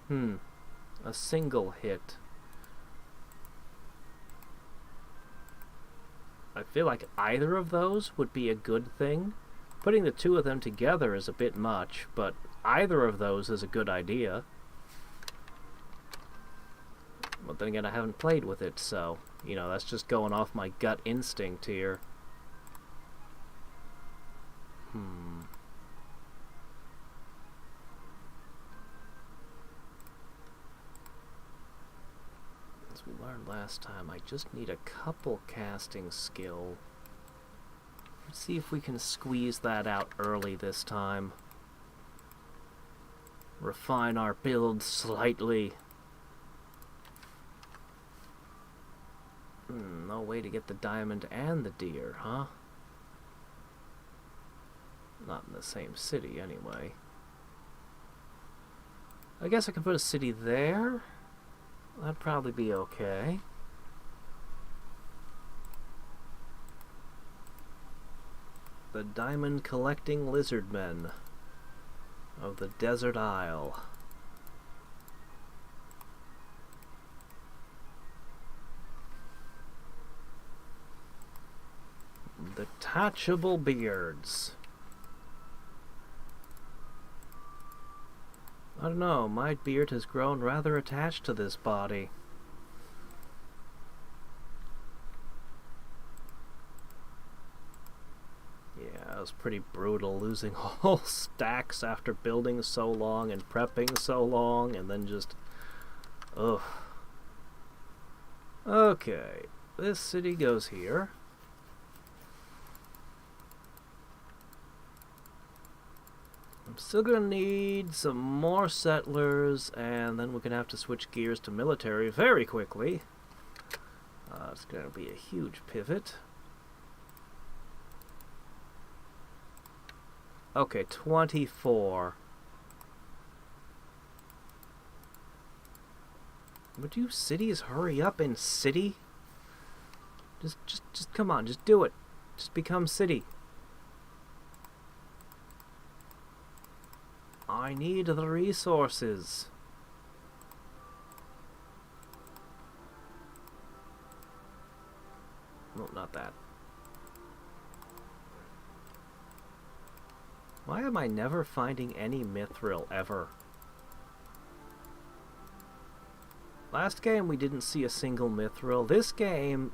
A single hit. I feel like either of those would be a good thing. Putting the two of them together is a bit much, but either of those is a good idea. But then again, I haven't played with it, so, you know, that's just going off my gut instinct here. As we learned last time, I just need a couple casting skill. Let's see if we can squeeze that out early this time. Refine our build slightly. No way to get the diamond and the deer, huh? Not in the same city, anyway. I guess I could put a city there. That'd probably be okay. The diamond collecting lizardmen of the Desert Isle. The Detachable Beards. I don't know, my beard has grown rather attached to this body. Yeah, it was pretty brutal losing whole stacks after building so long and prepping so long and then just... ugh. Okay, this city goes here. I'm still gonna need some more settlers, and then we're gonna have to switch gears to military very quickly. It's gonna be a huge pivot. Okay, 24. Would you cities hurry up in city? Just come on, just do it. Just become city. I need the resources. No, not that. Why am I never finding any mithril ever? Last game we didn't see a single mithril. This game,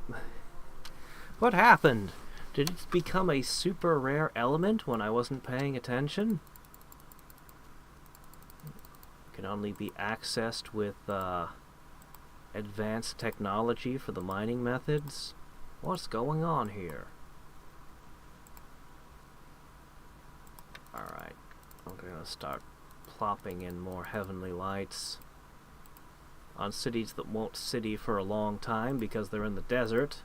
What happened? Did it become a super rare element when I wasn't paying attention? It can only be accessed with advanced technology for the mining methods. What's going on here? Alright, I'm gonna start plopping in more heavenly lights on cities that won't city for a long time because they're in the desert.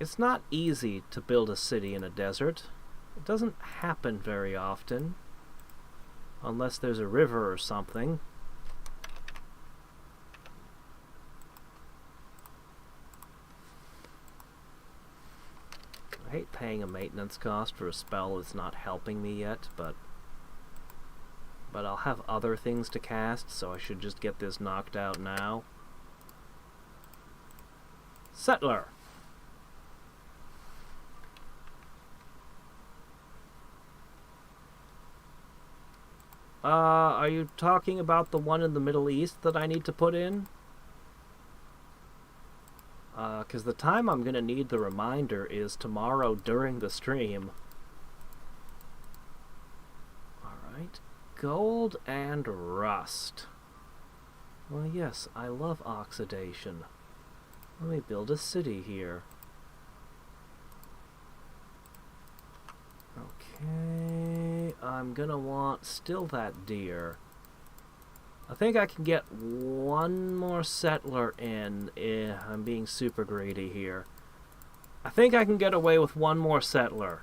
It's not easy to build a city in a desert. It doesn't happen very often, unless there's a river or something. I hate paying a maintenance cost for a spell that's not helping me yet, but I'll have other things to cast, so I should just get this knocked out now. Settler! Are you talking about the one in the Middle East that I need to put in? Because the time I'm gonna need the reminder is tomorrow during the stream. Alright. Gold and rust. Well, yes, I love oxidation. Let me build a city here. Okay, I'm gonna want still that deer. I think I can get one more settler in. I'm being super greedy here. I think I can get away with one more settler.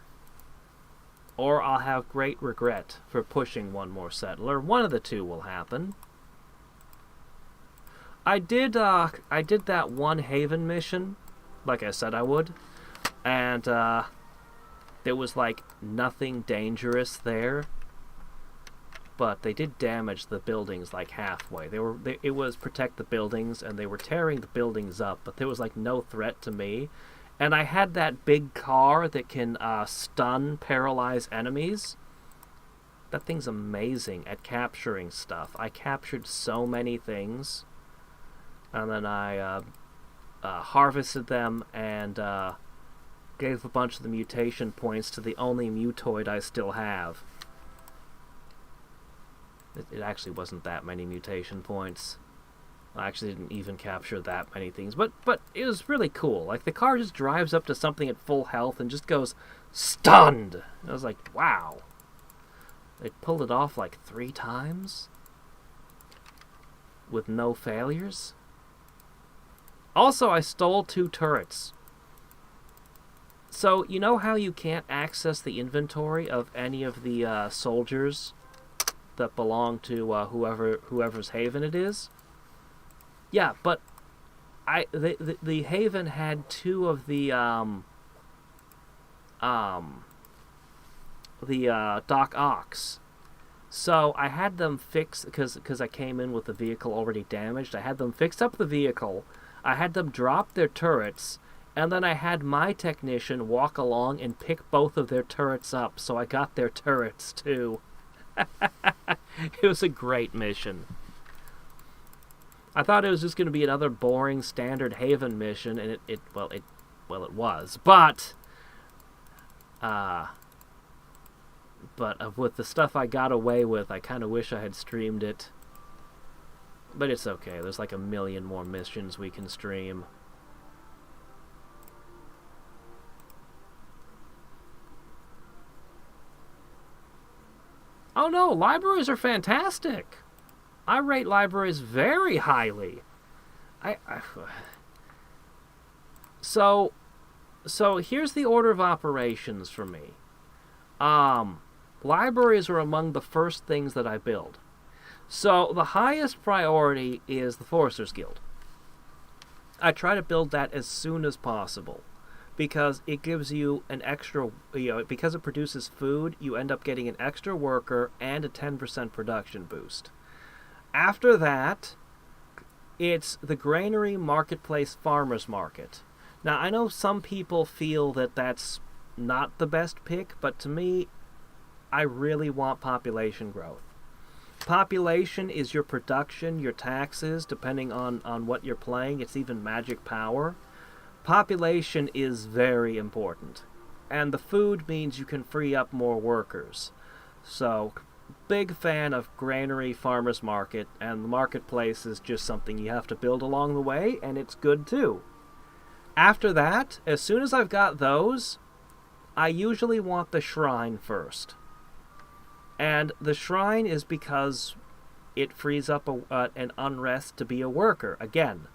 Or I'll have great regret for pushing one more settler. One of the two will happen. I did that one Haven mission, like I said I would, and there was like nothing dangerous there, but they did damage the buildings like halfway. It was protect the buildings, and they were tearing the buildings up, but there was like no threat to me. And I had that big car that can stun, paralyze enemies. That thing's amazing at capturing stuff. I captured so many things. And then I harvested them and gave a bunch of the mutation points to the only mutoid I still have. It actually wasn't that many mutation points. I actually didn't even capture that many things, but it was really cool. Like, the car just drives up to something at full health and just goes, stunned! I was like, wow. They pulled it off like 3 times? With no failures? Also, I stole 2 turrets. So, you know how you can't access the inventory of any of the soldiers that belong to whoever's haven it is? Yeah, but the haven had 2 of the Doc Ox. So I had them fix, because I came in with the vehicle already damaged, I had them fix up the vehicle, I had them drop their turrets, and then I had my technician walk along and pick both of their turrets up, so I got their turrets too. It was a great mission. I thought it was just going to be another boring standard Haven mission, and it was, but with the stuff I got away with, I kind of wish I had streamed it. But it's okay. There's like a million more missions we can stream. Oh no, libraries are fantastic. I rate libraries very highly. So here's the order of operations for me. Libraries are among the first things that I build. So the highest priority is the Foresters Guild. I try to build that as soon as possible, because it gives you an extra, because it produces food, you end up getting an extra worker and a 10% production boost. After that, it's the Granary Marketplace Farmers Market. Now, I know some people feel that that's not the best pick, but to me, I really want population growth. Population is your production, your taxes, depending on what you're playing. It's even magic power. population is very important. And the food means you can free up more workers. So, big fan of granary farmers market, and the marketplace is just something you have to build along the way, and it's good too. After that, as soon as I've got those, I usually want the shrine first. And the shrine is because it frees up an unrest to be a worker. Again,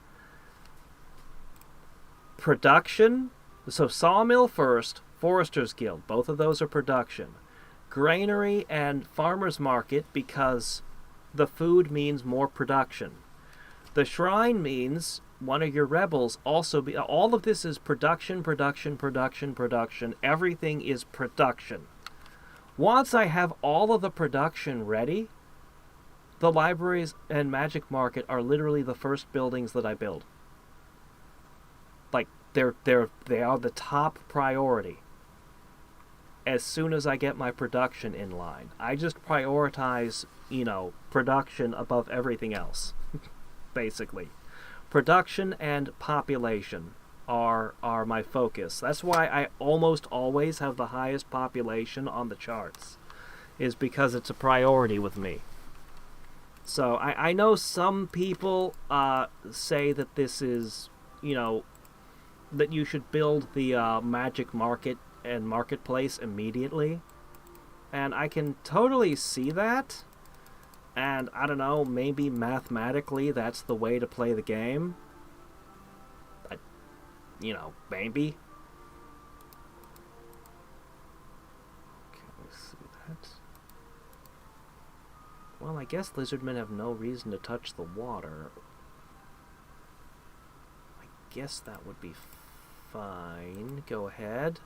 production, so sawmill first, Forester's Guild, both of those are production. Granary and farmer's market because the food means more production. The shrine means one of your rebels also be... All of this is production, production, production, production. Everything is production. Once I have all of the production ready, the libraries and magic market are literally the first buildings that I build. Like, they are the top priority. As soon as I get my production in line, I just prioritize, production above everything else. Basically, production and population are my focus. That's why I almost always have the highest population on the charts, is because it's a priority with me. So I know some people say that this is, that you should build the magic market and marketplace immediately. And I can totally see that. And I don't know, maybe mathematically that's the way to play the game. Maybe. Okay, let's see that. Well, I guess lizardmen have no reason to touch the water. I guess that would be fine. Go ahead.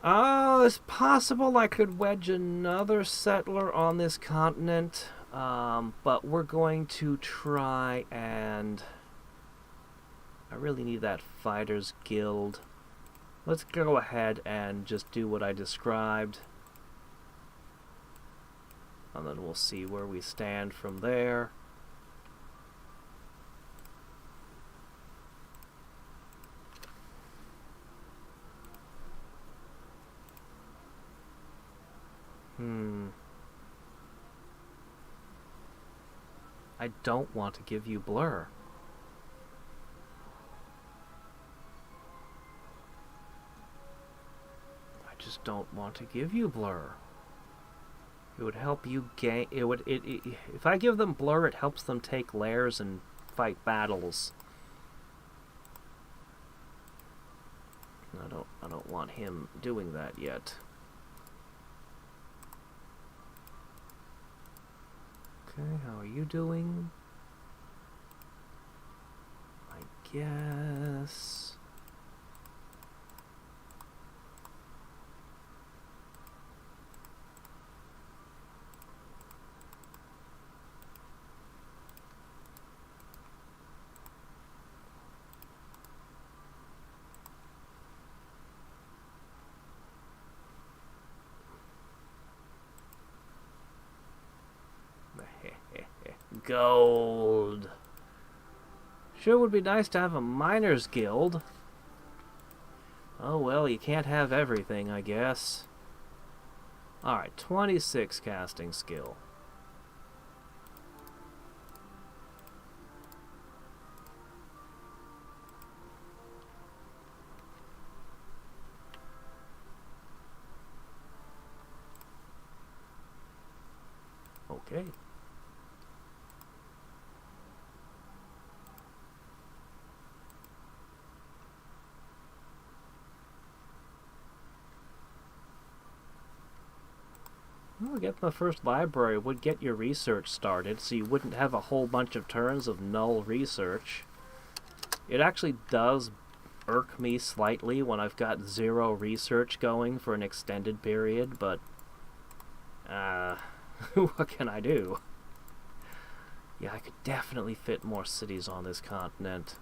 Oh, it's possible I could wedge another settler on this continent, but we're going to try and... I really need that Fighters Guild. Let's go ahead and just do what I described. And then we'll see where we stand from there. I don't want to give you blur. I just don't want to give you blur. It would help you gain... if I give them blur, it helps them take lairs and fight battles. I don't want him doing that yet. Okay, how are you doing? I guess... Gold. Sure would be nice to have a miners guild. Oh well, you can't have everything, I guess. Alright, 26 casting skill. Okay. Well, getting the first library would get your research started, so you wouldn't have a whole bunch of turns of null research. It actually does irk me slightly when I've got 0 research going for an extended period, but... what can I do? Yeah, I could definitely fit more cities on this continent.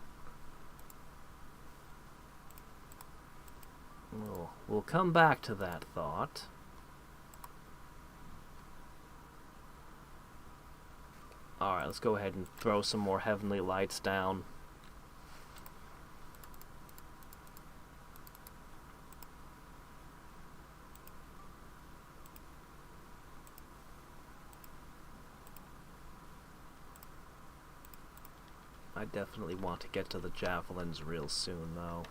We'll come back to that thought. Alright, let's go ahead and throw some more heavenly lights down. I definitely want to get to the javelins real soon, though.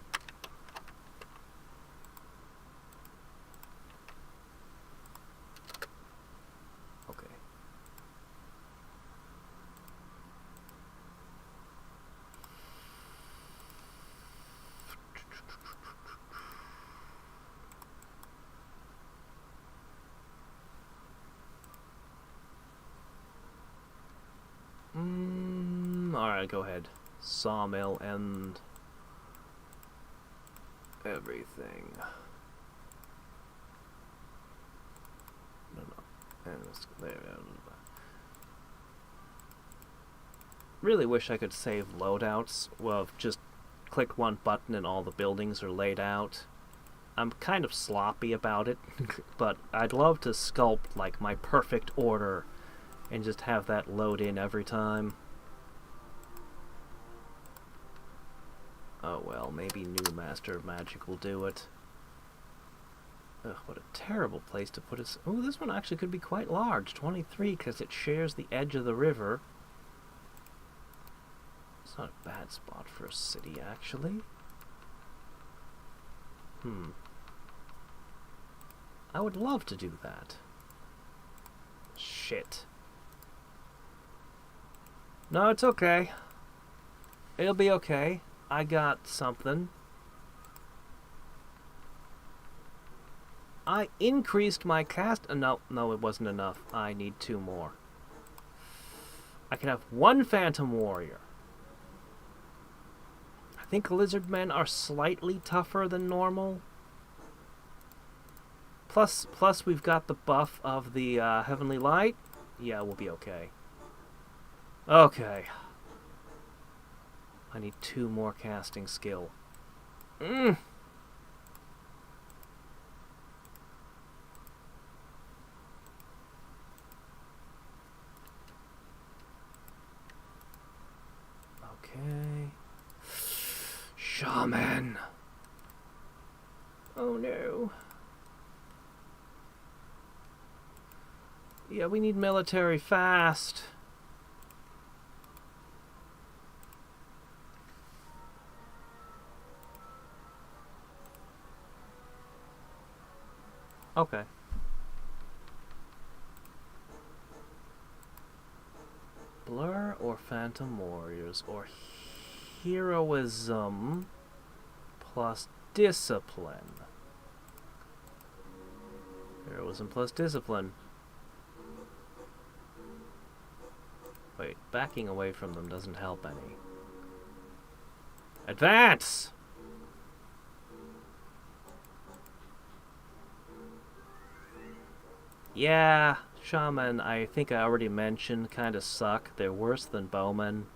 Okay. Alright, go ahead. Sawmill and everything. No. And there. Really wish I could save loadouts. Well, just click one button and all the buildings are laid out. I'm kind of sloppy about it, but I'd love to sculpt like my perfect order and just have that load in every time. Oh well, maybe new Master of Magic will do it. Ugh, what a terrible place to put it. Oh, this one actually could be quite large. 23, because it shares the edge of the river. It's not a bad spot for a city, actually. I would love to do that. Shit. No, it's okay. It'll be okay. I got something. I increased my cast... no, it wasn't enough. I need 2 more. I can have 1 Phantom Warrior. I think lizardmen are slightly tougher than normal. Plus we've got the buff of the Heavenly Light. Yeah, we'll be okay. Okay. I need 2 more casting skill. Okay. Shaman. Oh no. Yeah, we need military fast. Okay. Blur or Phantom Warriors or Heroism plus Discipline. Heroism plus Discipline. Wait, backing away from them doesn't help any. Advance! Yeah, Shaman, I think I already mentioned, kinda suck. They're worse than Bowmen.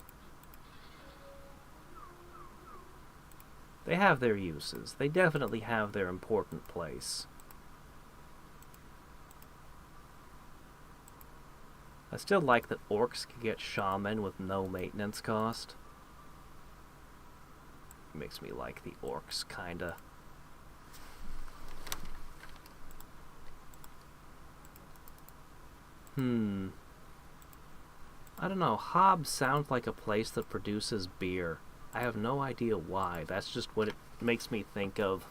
They have their uses. They definitely have their important place. I still like that orcs can get Shaman with no maintenance cost. Makes me like the orcs, kinda. I don't know. Hobbs sounds like a place that produces beer. I have no idea why. That's just what it makes me think of.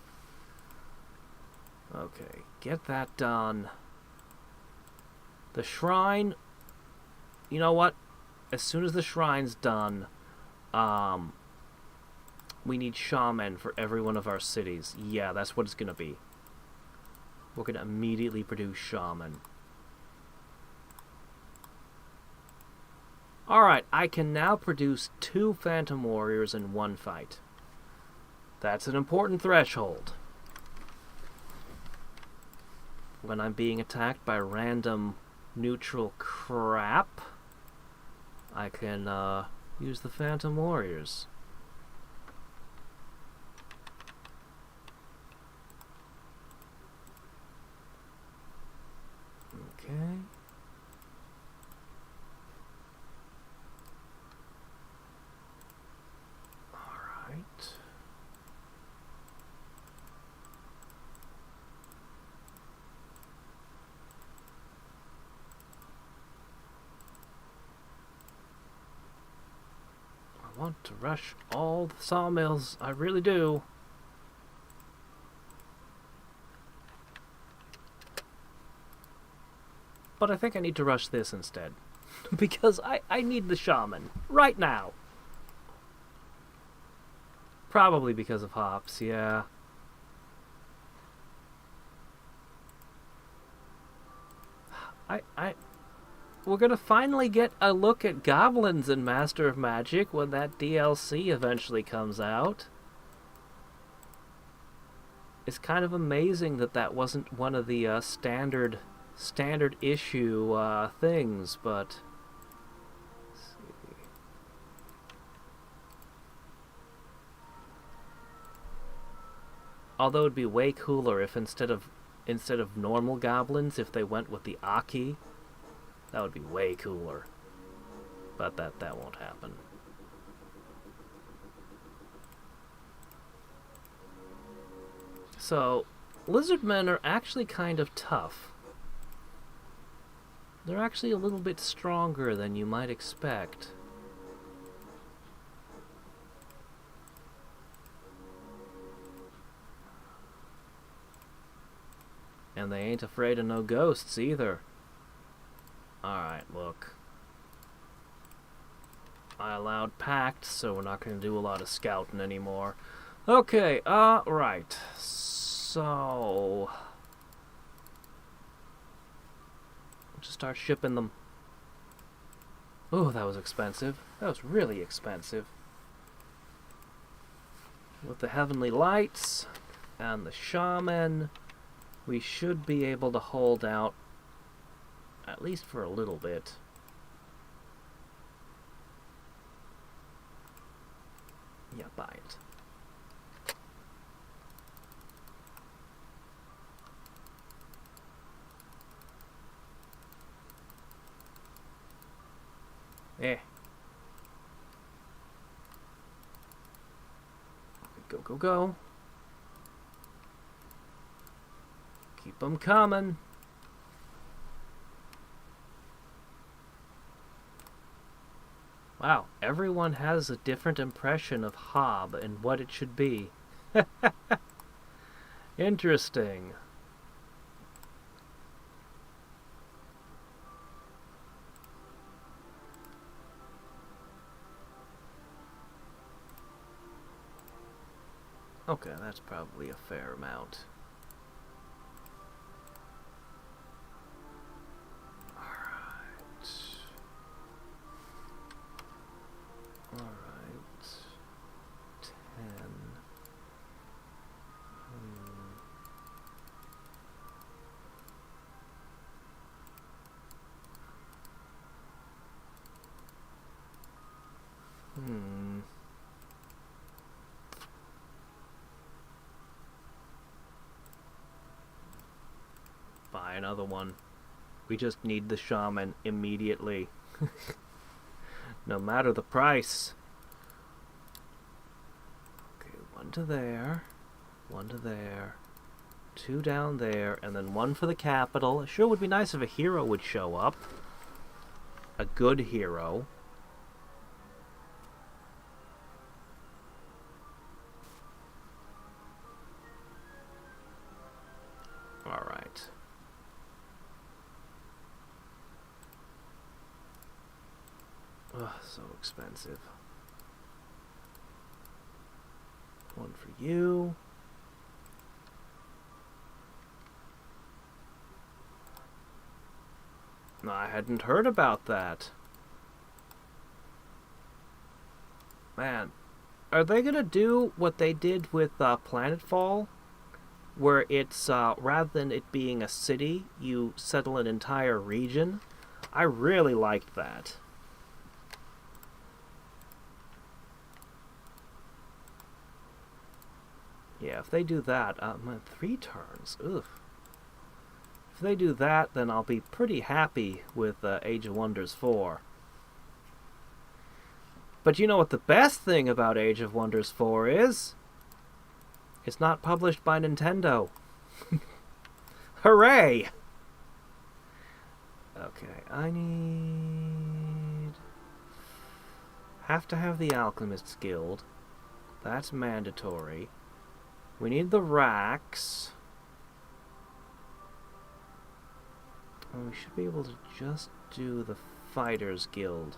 Okay, get that done. The shrine... You know what? As soon as the shrine's done, we need shaman for every one of our cities. Yeah, that's what it's gonna be. We're gonna immediately produce shaman. Alright, I can now produce 2 Phantom Warriors in 1 fight. That's an important threshold. When I'm being attacked by random neutral crap, I can use the Phantom Warriors. Okay. Alright. I want to rush all the sawmills. I really do. But I think I need to rush this instead. Because I need the shaman. Right now. Probably because of hops, yeah. We're gonna finally get a look at goblins in Master of Magic when that DLC eventually comes out. It's kind of amazing that that wasn't one of the standard issue things, but let's see. Although it'd be way cooler if instead of normal goblins, if they went with the Aki. That would be way cooler. But that won't happen. So, lizardmen are actually kind of tough. They're actually a little bit stronger than you might expect. And they ain't afraid of no ghosts either. Alright, look. I allowed pact, so we're not going to do a lot of scouting anymore. Okay, right. So... I'll just start shipping them. Oh, that was expensive. That was really expensive. With the heavenly lights and the shaman, we should be able to hold out at least for a little bit. Yeah, buy it. Eh. Go, go, go. Keep them coming. Wow, everyone has a different impression of Hob and what it should be. Interesting. Okay, that's probably a fair amount. Alright. 10. Buy another one. We just need the shaman immediately. No matter the price. Okay, one to there. One to there. Two down there. And then one for the capital. It sure would be nice if a hero would show up. A good hero. Alright. Ugh, so expensive. One for you. No, I hadn't heard about that. Man, are they gonna do what they did with Planetfall? Where it's, rather than it being a city, you settle an entire region? I really liked that. Yeah, if they do that, 3 turns, ugh. If they do that, then I'll be pretty happy with Age of Wonders 4. But you know what the best thing about Age of Wonders 4 is? It's not published by Nintendo. Hooray! Okay, I need... have to have the Alchemist's Guild. That's mandatory. We need the racks. And we should be able to just do the Fighters Guild.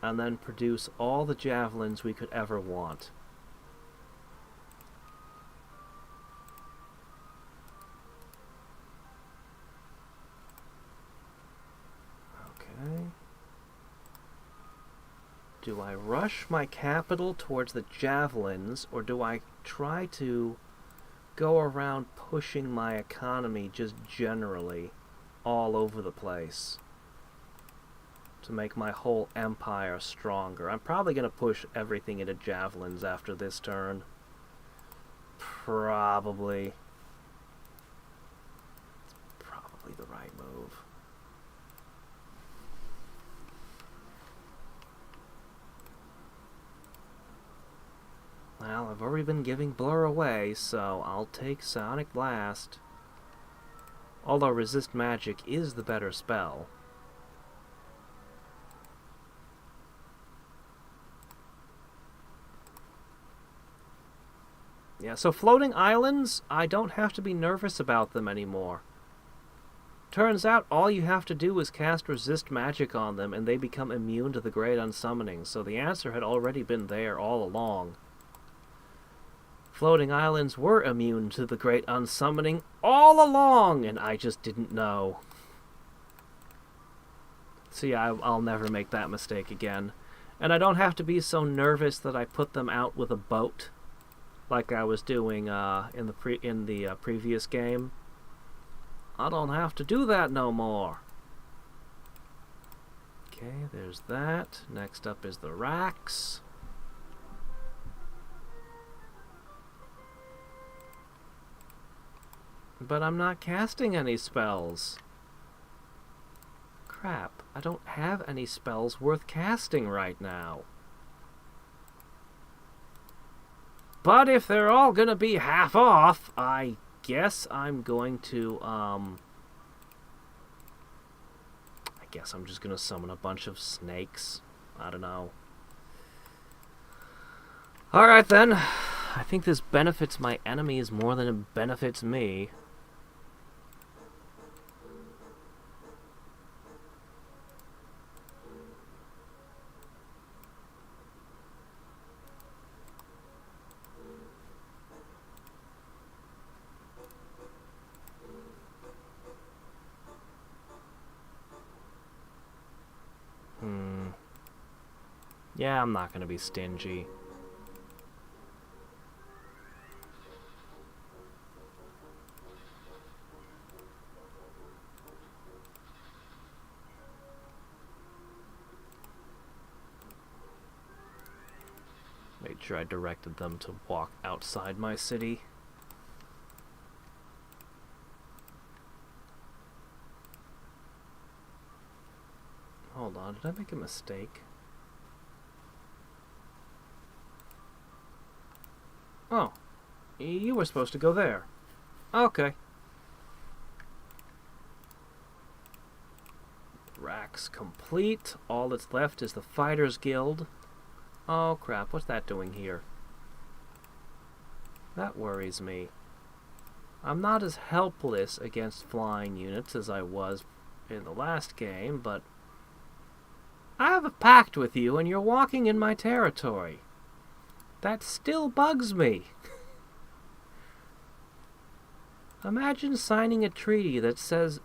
And then produce all the javelins we could ever want. Okay. Do I rush my capital towards the javelins, or do I try to go around pushing my economy just generally all over the place to make my whole empire stronger? I'm probably going to push everything into javelins after this turn. Probably. It's probably the right move. Well, I've already been giving Blur away, so I'll take Sonic Blast. Although Resist Magic is the better spell. Yeah, so floating islands, I don't have to be nervous about them anymore. Turns out all you have to do is cast Resist Magic on them and they become immune to the Great Unsummoning, so the answer had already been there all along. Floating islands were immune to the Great Unsummoning all along, and I just didn't know. So yeah, I'll never make that mistake again. And I don't have to be so nervous that I put them out with a boat, like I was doing in the previous game. I don't have to do that no more. Okay, there's that. Next up is the racks. But I'm not casting any spells. Crap, I don't have any spells worth casting right now. But if they're all gonna be half off, I guess I'm going to, I guess I'm just gonna summon a bunch of snakes. I don't know. Alright then. I think this benefits my enemies more than it benefits me. Yeah, I'm not gonna be stingy. Made sure I directed them to walk outside my city. Hold on, did I make a mistake? Oh, you were supposed to go there. Okay. Racks complete. All that's left is the Fighters Guild. Oh crap, what's that doing here? That worries me. I'm not as helpless against flying units as I was in the last game, but I have a pact with you and you're walking in my territory. That still bugs me. Imagine signing a treaty that says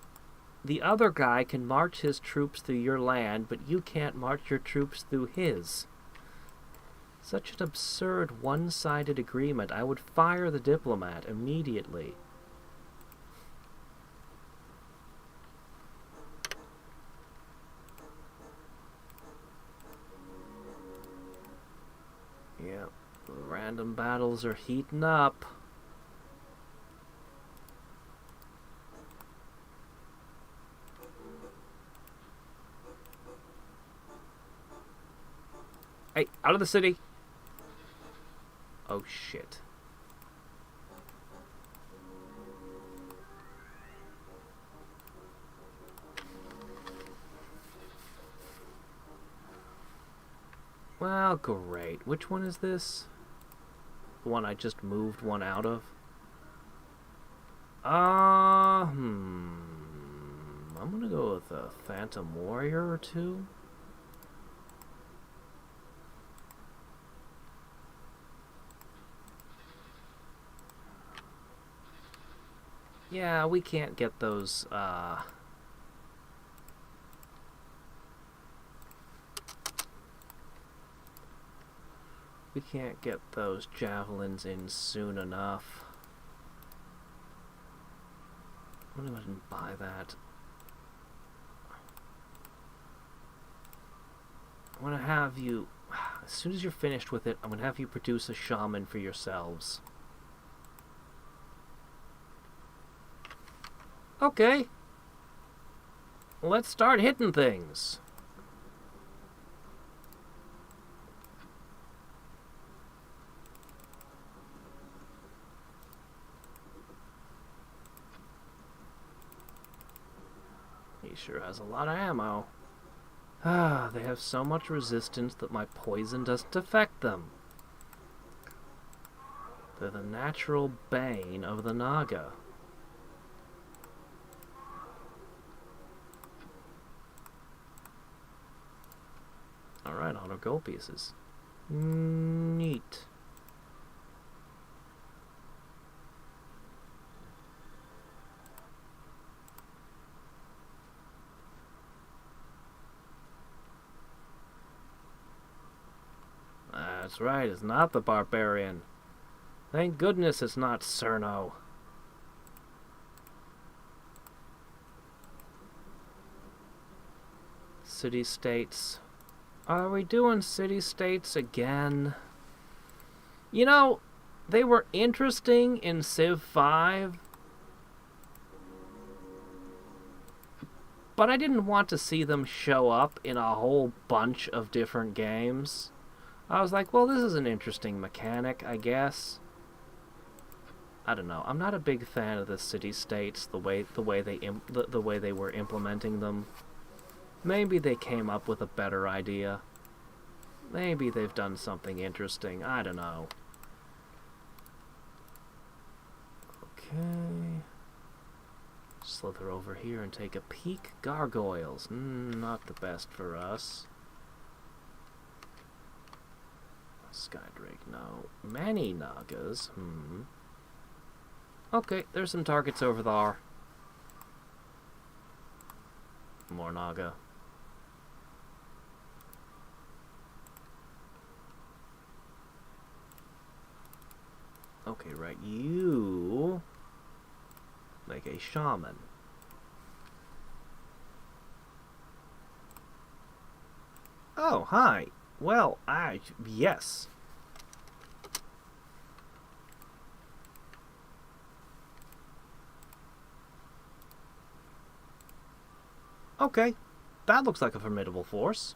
the other guy can march his troops through your land, but you can't march your troops through his. Such an absurd, one-sided agreement. I would fire the diplomat immediately. Yeah, the random battles are heating up. Hey, out of the city! Oh shit. Well, great. Which one is this? The one I just moved one out of? I'm gonna go with a Phantom Warrior or two. Yeah, we can't get those, we can't get those javelins in soon enough. I'm gonna go ahead and buy that. I'm gonna have you, as soon as you're finished with it, I'm gonna have you produce a shaman for yourselves. Okay. Let's start hitting things. He sure has a lot of ammo. Ah, they have so much resistance that my poison doesn't affect them. They're the natural bane of the Naga. Alright, 100 gold pieces. Neat. That's right, it's not the barbarian. Thank goodness it's not Cerno. City-states. Are we doing city-states again? You know, they were interesting in Civ 5, but I didn't want to see them show up in a whole bunch of different games. I was like, well, this is an interesting mechanic, I guess. I don't know. I'm not a big fan of the city-states, the way they were implementing them. Maybe they came up with a better idea. Maybe they've done something interesting. I don't know. Okay. Slither over here and take a peek. Gargoyles. Not the best for us. Skydrake, no. Many Nagas. Okay, there's some targets over there. More Naga. Okay, right, you make a shaman. Oh, hi. Well, yes. Okay, that looks like a formidable force.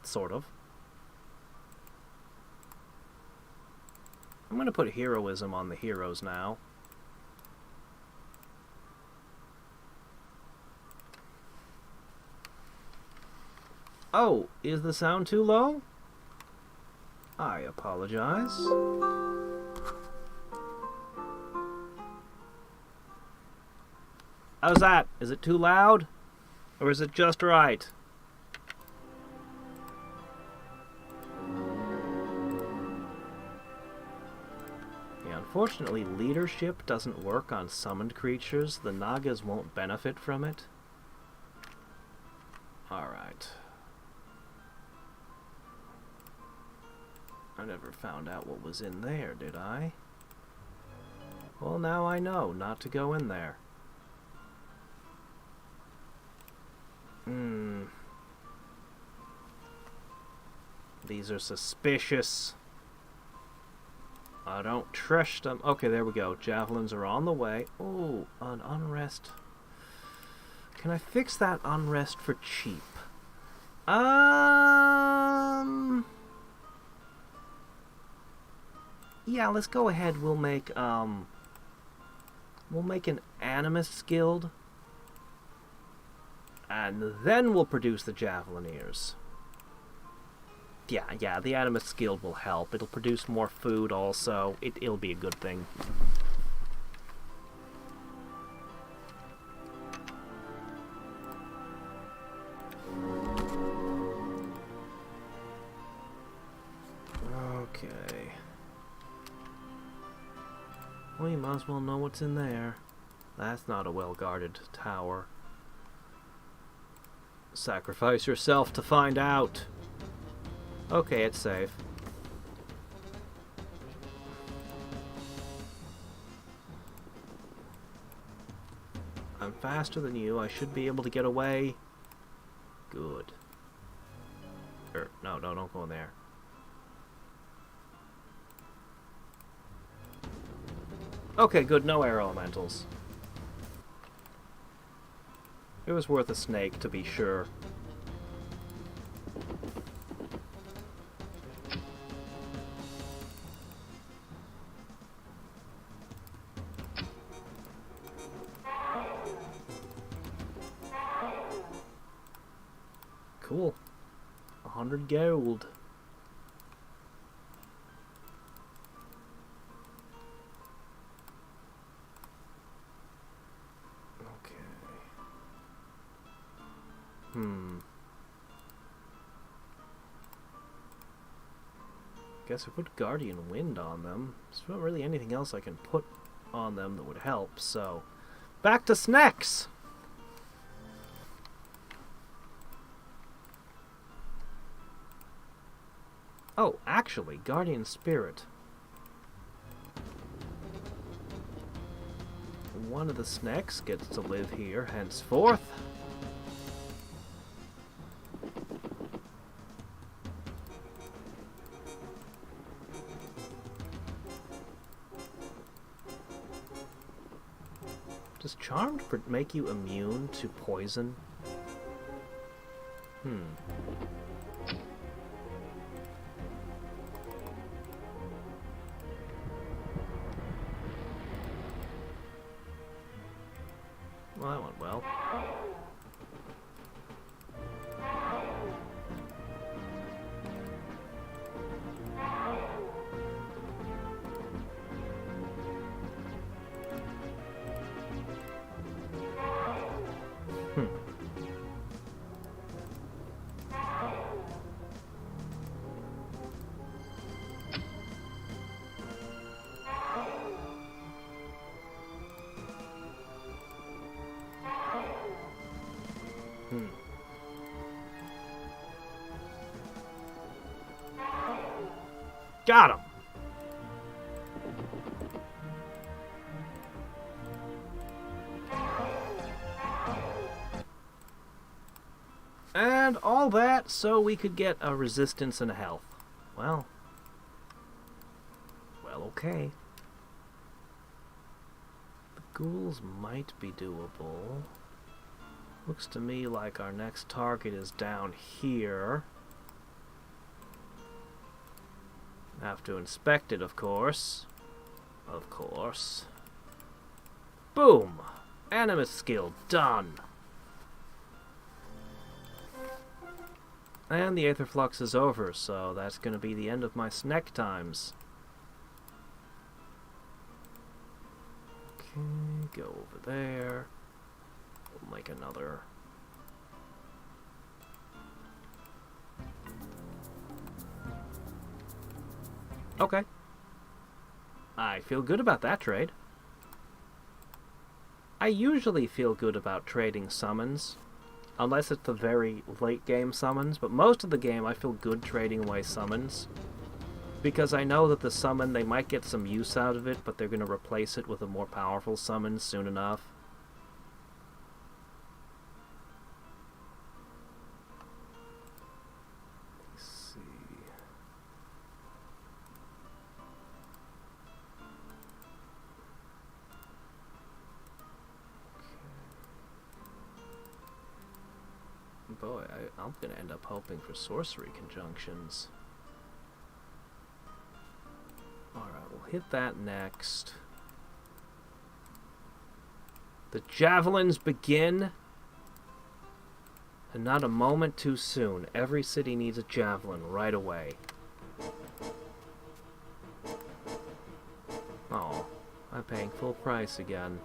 Sort of. I'm going to put heroism on the heroes now. Oh, is the sound too low? I apologize. How's that? Is it too loud? Or is it just right? Yeah, unfortunately, leadership doesn't work on summoned creatures. The Nagas won't benefit from it. Alright. I never found out what was in there, did I? Well, now I know not to go in there. These are suspicious. I don't trust them. Okay, there we go. Javelins are on the way. Oh, an unrest. Can I fix that unrest for cheap? Yeah, let's go ahead. We'll make an Animist guild. And then we'll produce the Javelineers. Yeah, the Animus skill will help. It'll produce more food also. It'll be a good thing. Okay. Well, you might as well know what's in there. That's not a well-guarded tower. Sacrifice yourself to find out. Okay, it's safe. I'm faster than you. I should be able to get away. Good. No, don't go in there. Okay, good. No air elementals. It was worth a snake, to be sure. Cool. 100 gold. Guess I put Guardian Wind on them. There's not really anything else I can put on them that would help, so... Back to snacks! Oh, actually, Guardian Spirit. One of the snacks gets to live here henceforth. Does Charmed make you immune to poison? Well, that went well. Got him! And all that so we could get a resistance and a health. Well, okay. The ghouls might be doable. Looks to me like our next target is down here. Have to inspect it, of course. Of course. Boom! Animus skill done! And the Aether Flux is over, so that's going to be the end of my snack times. Okay, go over there. We'll make another. Okay. I feel good about that trade. I usually feel good about trading summons, unless it's the very late game summons, but most of the game I feel good trading away summons, because I know that the summon, they might get some use out of it, but they're going to replace it with a more powerful summon soon enough. Boy, I'm going to end up hoping for sorcery conjunctions. Alright, we'll hit that next. The javelins begin. And not a moment too soon. Every city needs a javelin right away. Oh, I'm paying full price again.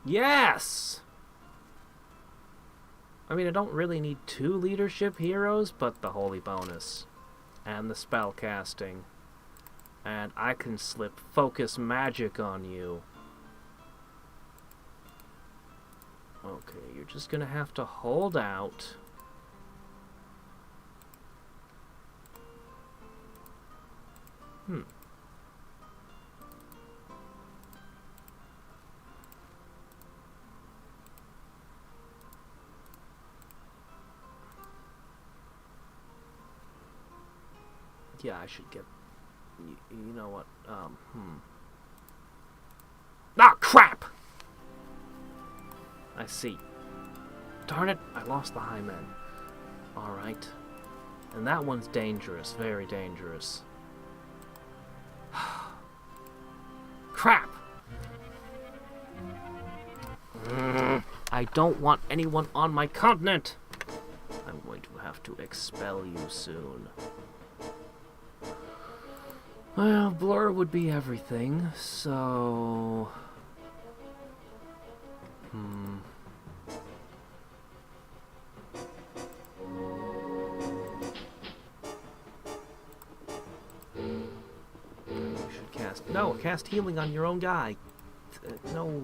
Yes! I mean, I don't really need 2 leadership heroes, but the holy bonus. And the spell casting. And I can slip focus magic on you. Okay, you're just gonna have to hold out. Yeah, I should get... You know what? Ah, crap! I see. Darn it, I lost the high men. Alright. And that one's dangerous, very dangerous. Crap! I don't want anyone on my continent! I'm going to have to expel you soon. Well, Blur would be everything, so... You should cast... No, cast healing on your own guy. No...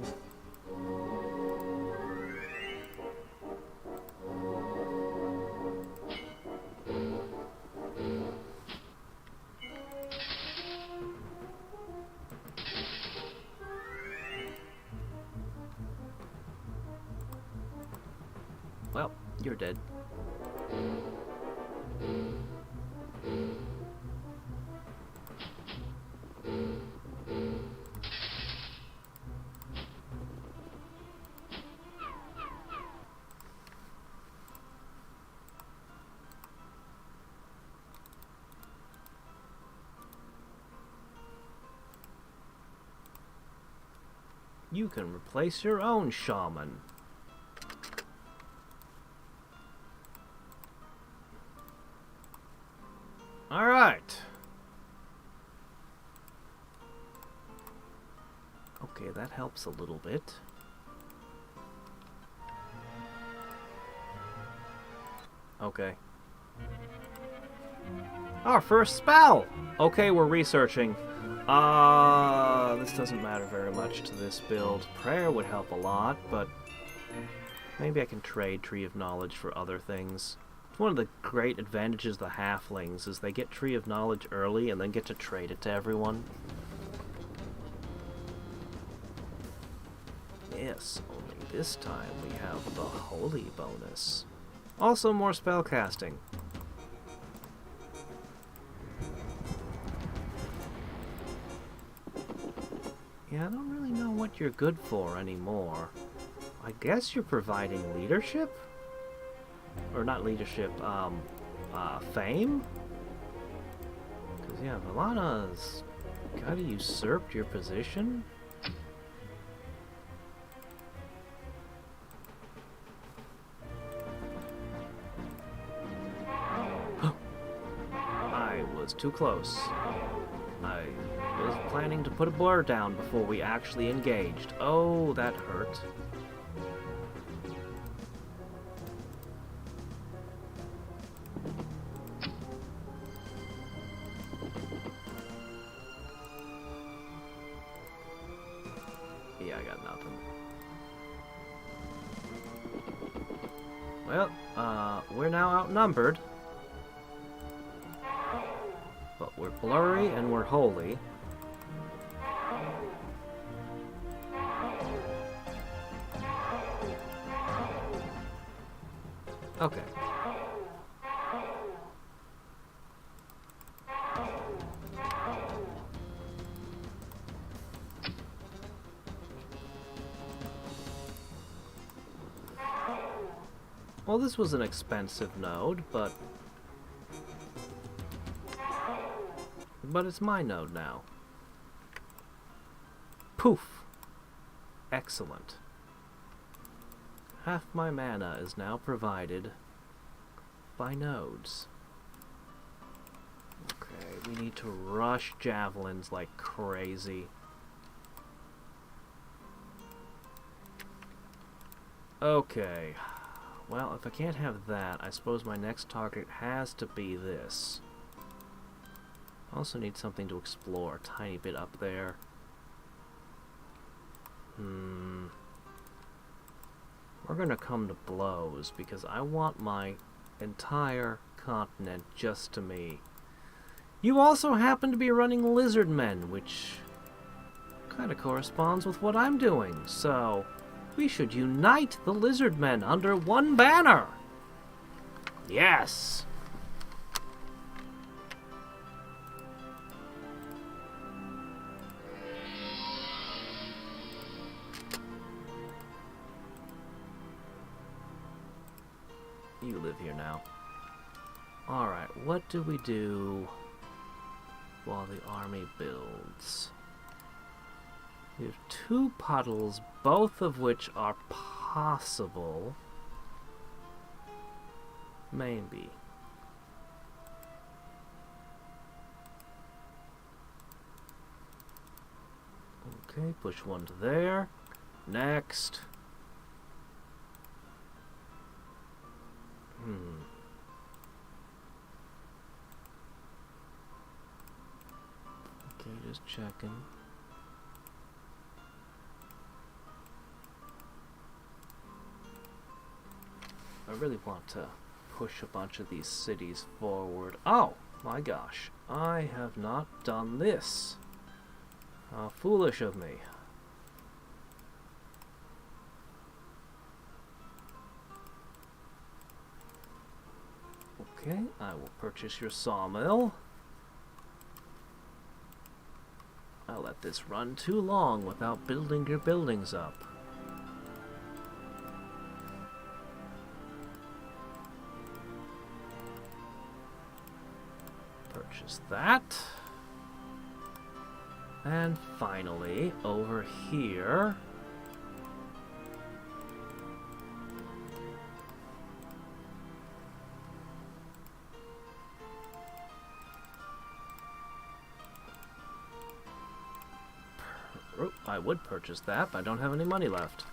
Well, you're dead. You can replace your own shaman. Alright. Okay, that helps a little bit. Okay. Our first spell! Okay, we're researching. This doesn't matter very much to this build. Prayer would help a lot, but maybe I can trade Tree of Knowledge for other things. It's one of the great advantages of the halflings is they get Tree of Knowledge early and then get to trade it to everyone. Yes, only this time we have the Holy bonus. Also more spell casting. Yeah, I don't really know what you're good for anymore. I guess you're providing leadership? Or not leadership, fame? Because, yeah, Valana's kind of usurped your position. I was too close. I was planning to put a blur down before we actually engaged. Oh, that hurt. Yeah, I got nothing. Well, we're now outnumbered. But we're blurry and we're holy. Okay. Well, this was an expensive node, but it's my node now. Poof! Excellent. Half my mana is now provided by nodes. Okay, we need to rush javelins like crazy. Okay. Well, if I can't have that, I suppose my next target has to be this. I also need something to explore a tiny bit up there. We're gonna come to blows because I want my entire continent just to me. You also happen to be running lizardmen, which kind of corresponds with what I'm doing, so we should unite the lizardmen under one banner. Yes! You live here now. Alright, what do we do while the army builds? We have 2 puddles, both of which are possible. Maybe. Okay, push one to there. Next. Okay, just checking. I really want to push a bunch of these cities forward. Oh, my gosh. I have not done this. How foolish of me. Okay, I will purchase your sawmill. I'll let this run too long without building your buildings up. Purchase that. And finally, over here... I would purchase that, but I don't have any money left.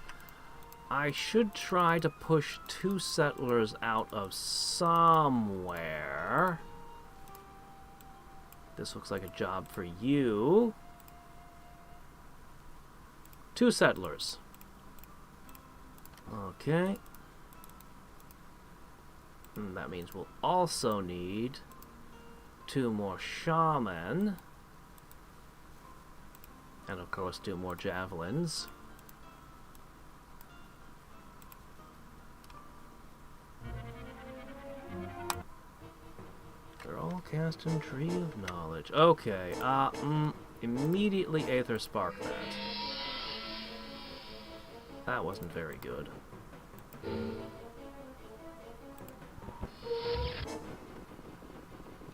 I should try to push 2 settlers out of somewhere. This looks like a job for you. 2 settlers. Okay. And that means we'll also need 2 more shaman. And of course 2 more javelins. They're all cast in Tree of Knowledge. Okay, immediately Aether Spark that. That wasn't very good.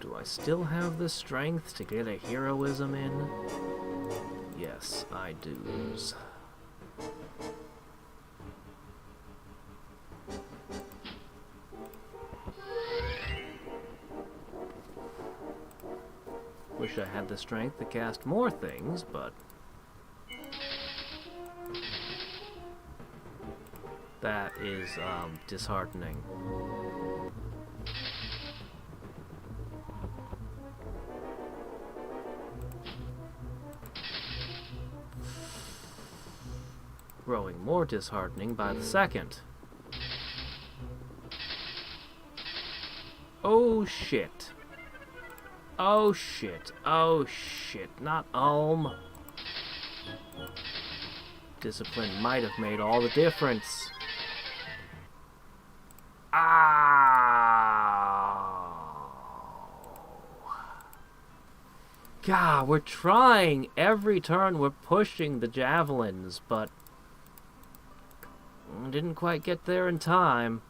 Do I still have the strength to get a heroism in? Yes, I do. Wish I had the strength to cast more things, but that is disheartening. Growing more disheartening by the second. Oh shit. Oh shit. Oh shit. Not Ulm. Discipline might have made all the difference. God, we're trying. Every turn we're pushing the javelins, but didn't quite get there in time.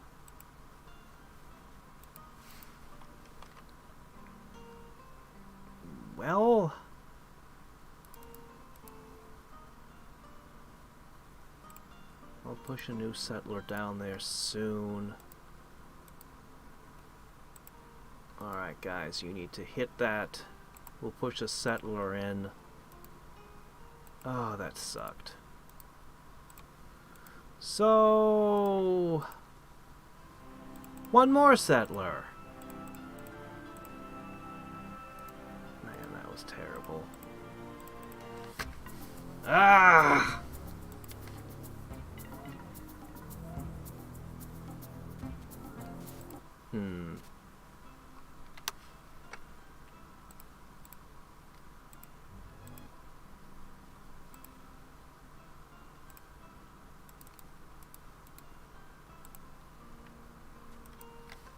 push a new settler down there soon. Alright guys, you need to hit that. We'll push a settler in. Oh, that sucked. So... one more settler. Man, that was terrible. Ah!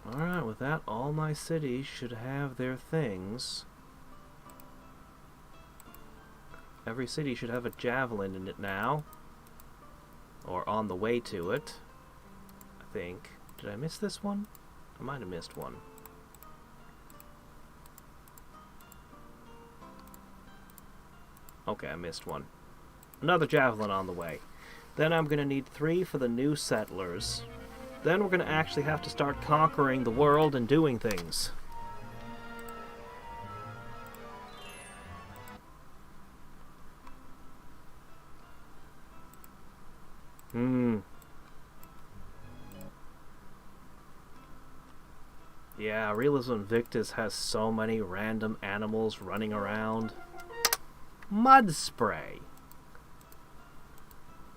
Alright, with that, all my cities should have their things. Every city should have a javelin in it now. Or on the way to it. I think. Did I miss this one? I might have missed one. Okay, I missed one. Another javelin on the way. Then I'm going to need 3 for the new settlers. Then we're going to actually have to start conquering the world and doing things. Yeah, Realism Invictus has so many random animals running around. Mud Spray.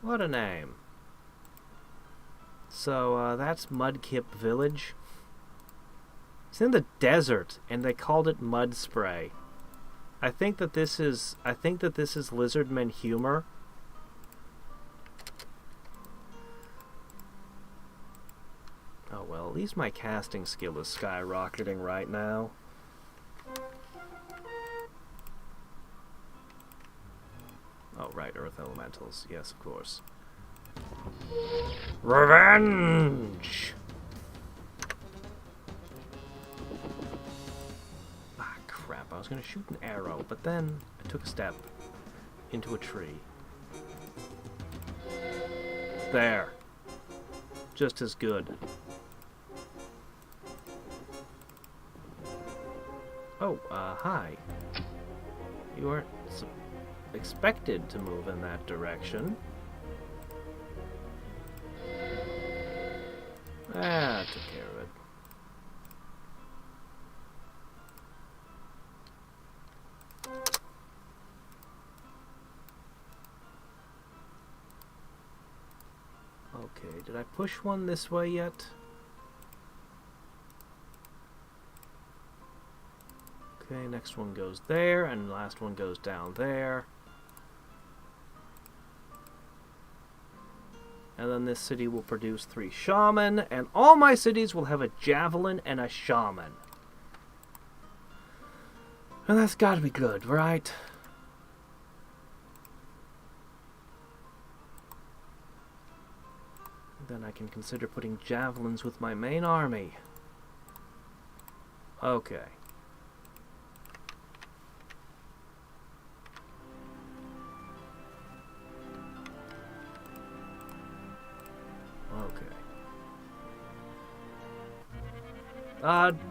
What a name. So, that's Mudkip Village. It's in the desert, and they called it Mud Spray. I think that this is lizardmen humor. Oh well, at least my casting skill is skyrocketing right now. Oh right, Earth Elementals. Yes, of course. Revenge! Ah, crap. I was going to shoot an arrow, but then I took a step into a tree. There. Just as good. Oh, hi. You weren't expected to move in that direction. Ah, took care of it. Okay, did I push one this way yet? Okay, next one goes there, and the last one goes down there. And then this city will produce 3 shaman, and all my cities will have a javelin and a shaman. And that's gotta be good, right? Then I can consider putting javelins with my main army. Okay.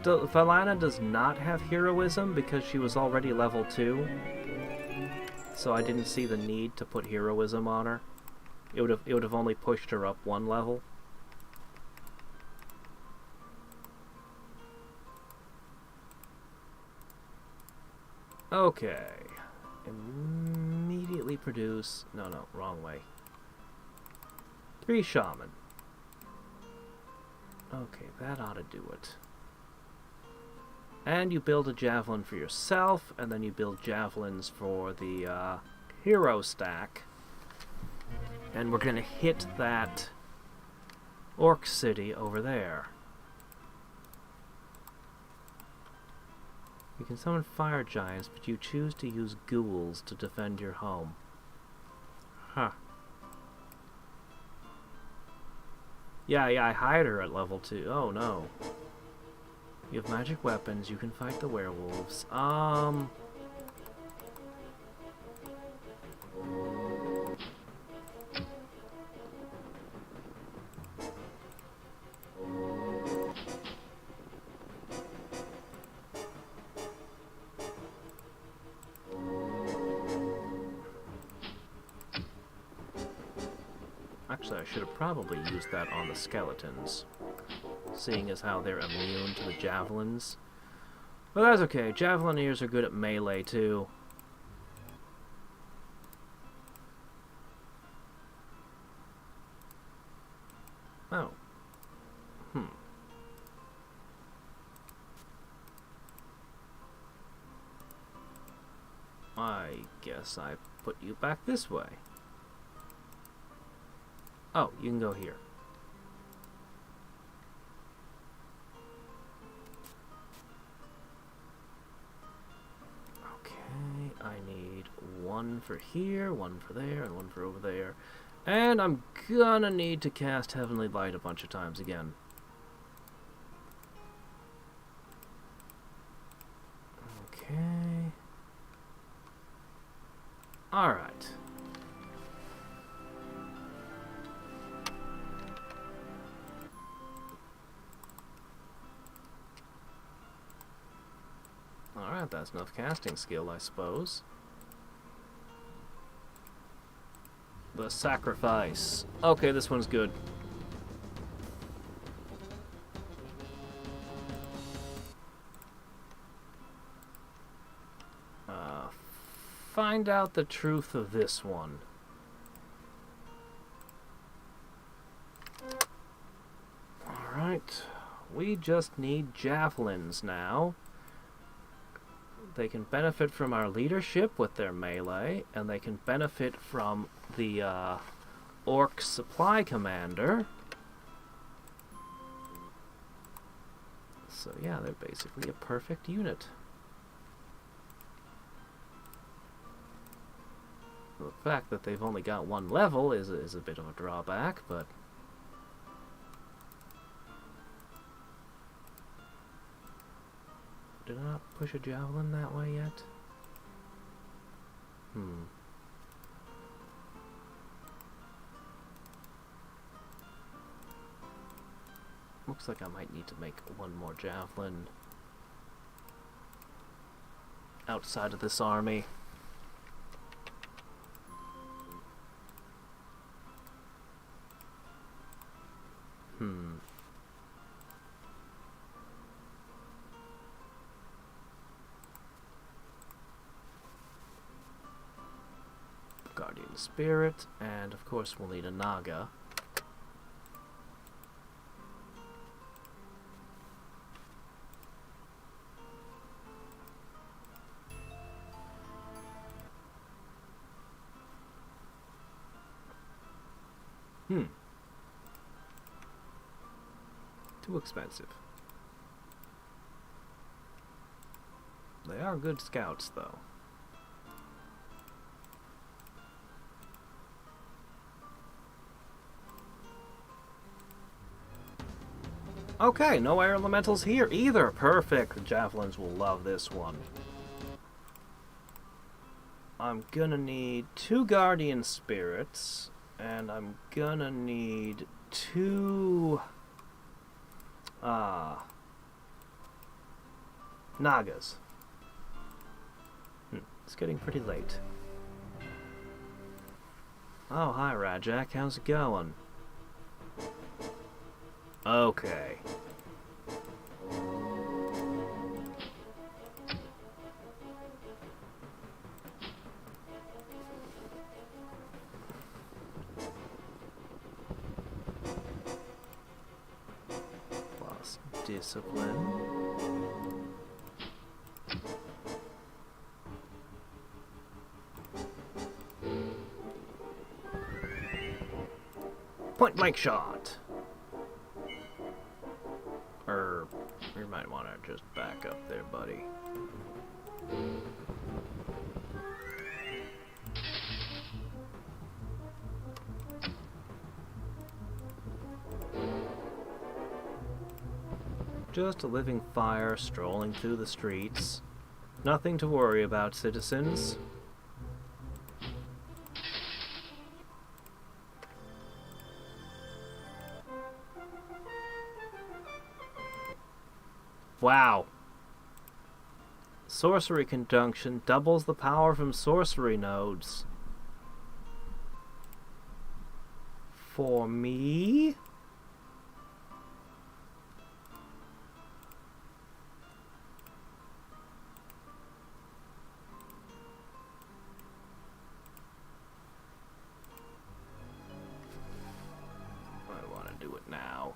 Valana does not have heroism because she was already level 2. So I didn't see the need to put heroism on her. It would have only pushed her up 1 level. Okay. Immediately produce... No, wrong way. 3 shaman. Okay, that ought to do it. And you build a javelin for yourself, and then you build javelins for the hero stack. And we're gonna hit that orc city over there. You can summon fire giants, but you choose to use ghouls to defend your home. Huh. Yeah, I hired her at level 2. Oh no. You have magic weapons, you can fight the werewolves. Actually, I should have probably used that on the skeletons, seeing as how they're immune to the javelins. But that's okay. Javelineers are good at melee, too. Oh. I guess I put you back this way. Oh, you can go here. Okay, I need one for here, one for there, and one for over there. And I'm gonna need to cast Heavenly Light a bunch of times again. Okay. Alright. Alright, that's enough casting skill, I suppose. The sacrifice. Okay, this one's good. Find out the truth of this one. Alright, we just need javelins now. They can benefit from our leadership with their melee, and they can benefit from the orc supply commander. So yeah, they're basically a perfect unit. The fact that they've only got one level is a bit of a drawback, but... Did I not push a javelin that way yet? Looks like I might need to make one more javelin outside of this army. Guardian Spirit, and of course we'll need a Naga. Too expensive. They are good scouts, though. Okay, no air elementals here either. Perfect. The javelins will love this one. I'm gonna need 2 guardian spirits, and I'm gonna need 2 Nagas. It's getting pretty late. Oh, hi Rajak, how's it going? Okay. Plus discipline. Point blank shot. Or you might want to just back up there, buddy. Just a living fire strolling through the streets. Nothing to worry about, citizens. Wow. Sorcery Conjunction doubles the power from sorcery nodes. for me. I want to do it now,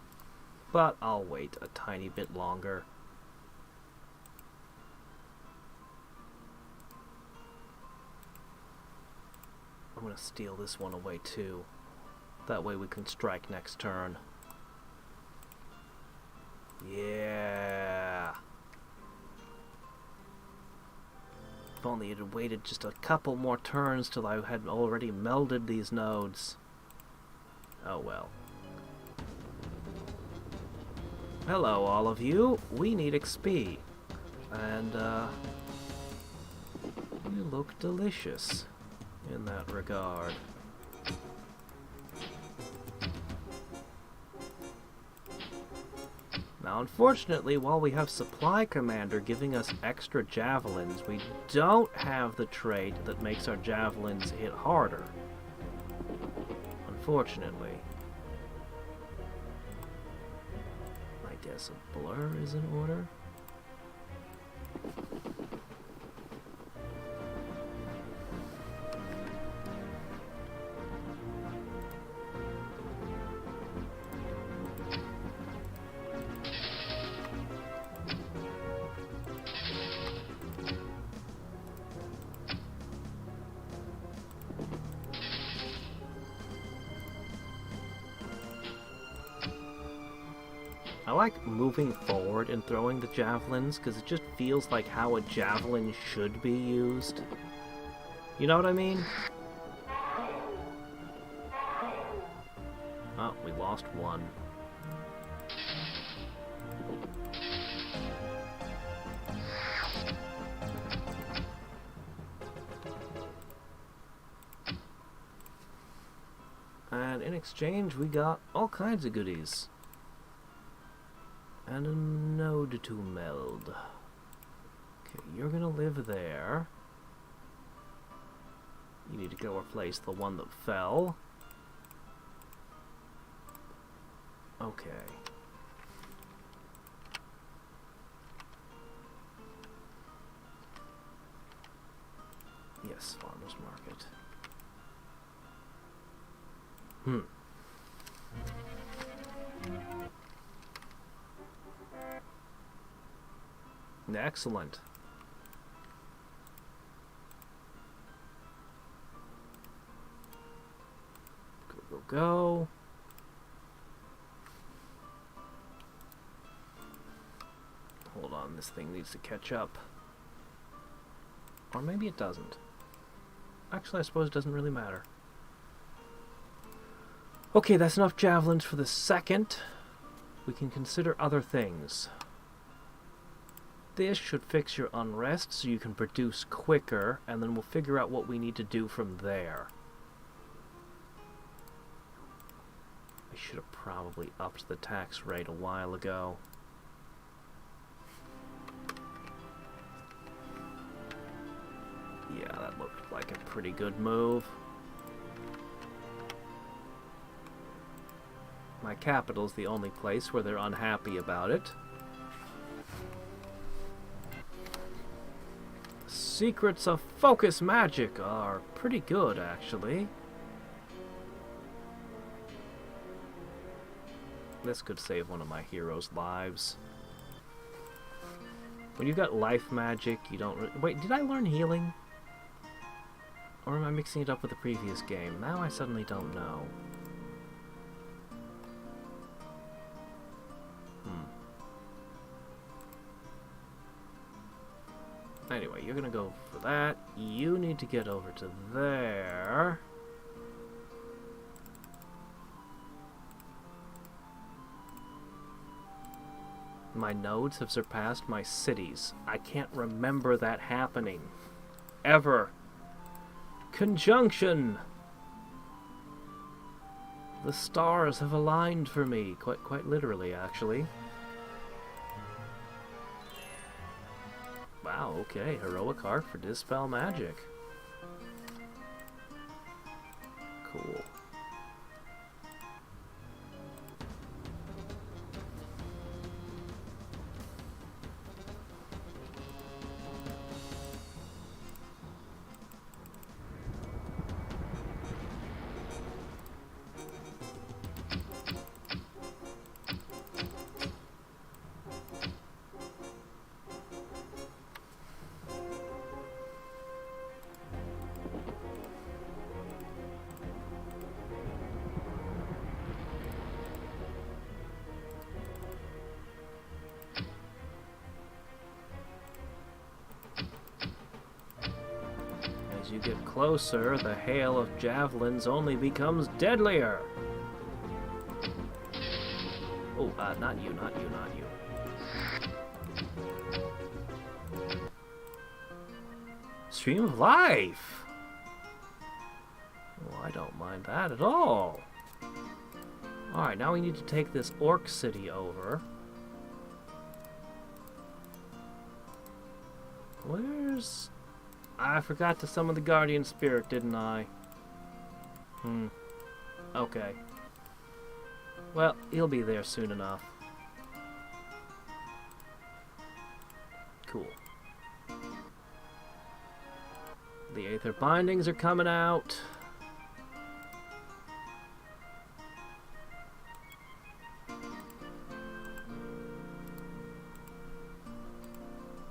but I'll wait a tiny bit longer. I'm going to steal this one away too. That way we can strike next turn. Yeah. If only it had waited just a couple more turns till I had already melded these nodes. Oh well. Hello all of you. We need XP. And you look delicious in that regard. Now, unfortunately, while we have Supply Commander giving us extra javelins, we don't have the trait that makes our javelins hit harder. Unfortunately. I guess a blur is in order. I like moving forward and throwing the javelins because it just feels like how a javelin should be used. You know what I mean? Oh, we lost one. And in exchange, we got all kinds of goodies. And a node to meld. Okay, you're gonna live there. You need to go replace the one that fell. Okay. Yes, farmer's market. Excellent. Go, go, go. Hold on, this thing needs to catch up. Or maybe it doesn't. Actually, I suppose it doesn't really matter. Okay, that's enough javelins for the second. We can consider other things. This should fix your unrest so you can produce quicker, and then we'll figure out what we need to do from there. I should have probably upped the tax rate a while ago. Yeah, that looked like a pretty good move. My capital's the only place where they're unhappy about it. Secrets of focus magic are pretty good, actually. This could save one of my heroes' lives. When you've got life magic, you don't... Wait, did I learn healing? Or am I mixing it up with the previous game? Now I suddenly don't know. Anyway, you're gonna go for that. You need to get over to there. My nodes have surpassed my cities. I can't remember that happening. Ever. Conjunction! The stars have aligned for me. Quite literally, actually. Wow, okay. Heroic Art for Dispel Magic. Cool. As you get closer, the hail of javelins only becomes deadlier. Oh, not you, not you, not you. Stream of life! Oh, I don't mind that at all. Alright, now we need to take this orc city over. Where's... I forgot to summon the guardian spirit, didn't I? Okay. Well, he'll be there soon enough. Cool. The Aether Bindings are coming out.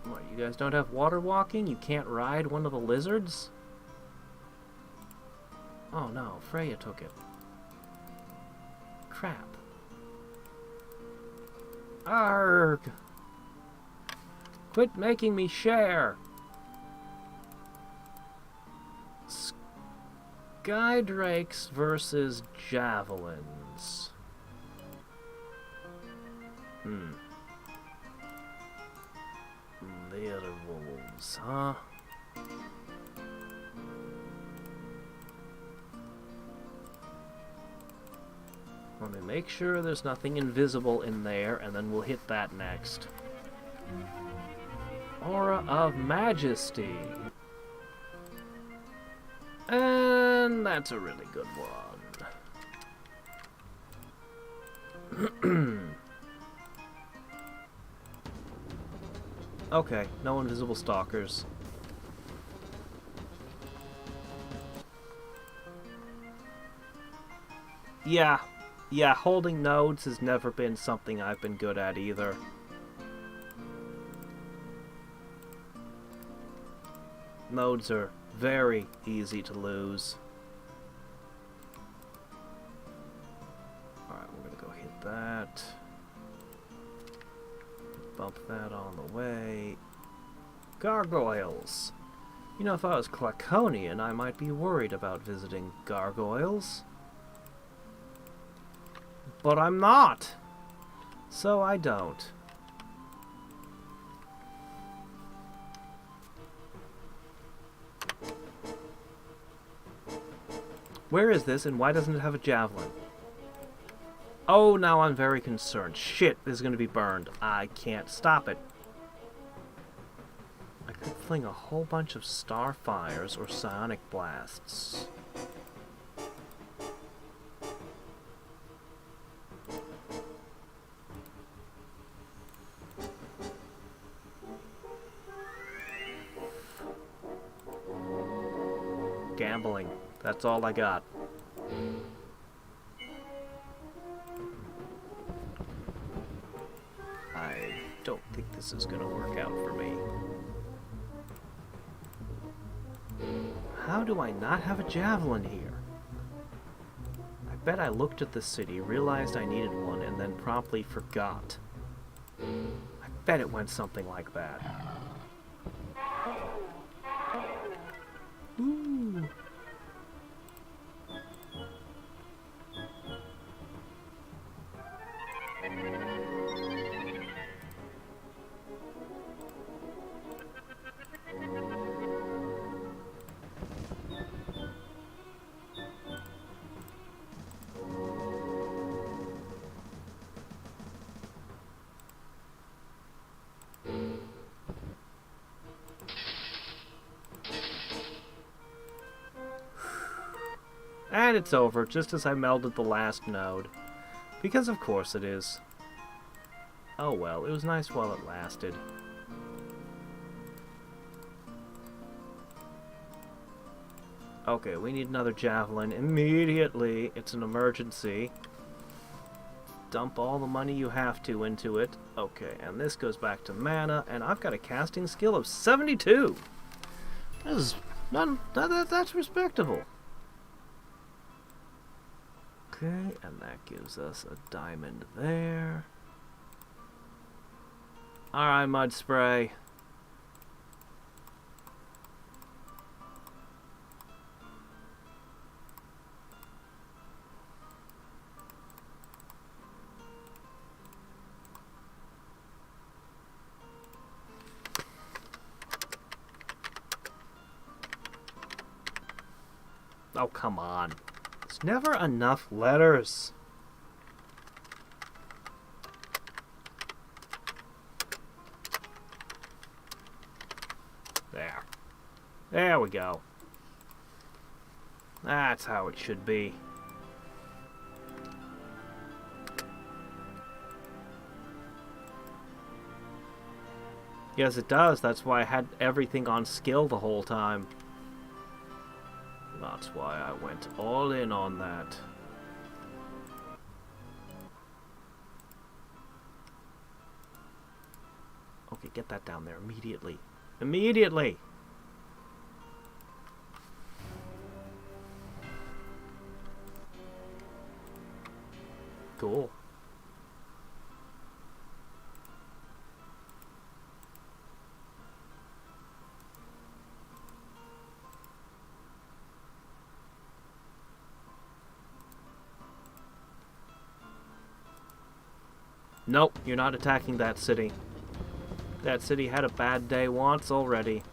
What, you guys don't have water walking? You can't ride one of the lizards? Oh no, Freya took it. Crap. Arrgh! Quit making me share! Hadriex versus javelins. Werewolves, huh? Let me make sure there's nothing invisible in there, and then we'll hit that next. Aura of Majesty. And that's a really good one. Okay, no invisible stalkers. Yeah, holding nodes has never been something I've been good at either. Nodes are very easy to lose. Alright, we're gonna go hit that. Bump that on the way. Gargoyles! You know, if I was Klackonian, I might be worried about visiting gargoyles. But I'm not! So I don't. Where is this, and why doesn't it have a javelin? Oh, now I'm very concerned. Shit, this is going to be burned. I can't stop it. I could fling a whole bunch of starfires or psionic blasts. Gambling. That's all I got. I don't think this is gonna work out for me. How do I not have a javelin here? I bet I looked at the city, realized I needed one, and then promptly forgot. I bet it went something like that. Ooh. And it's over, just as I melded the last node. Because of course it is. Oh well, it was nice while it lasted. Okay, we need another javelin immediately. It's an emergency. Dump all the money you have to into it. Okay, and this goes back to mana, and I've got a casting skill of 72. That's respectable. Okay, and that gives us a diamond there. Alright, Mud Spray. Oh, come on. There's never enough letters. There. There we go. That's how it should be. Yes, it does. That's why I had everything on skill the whole time. That's why I went all in on that. Okay, get that down there immediately. Immediately! Cool. Nope, you're not attacking that city. That city had a bad day once already.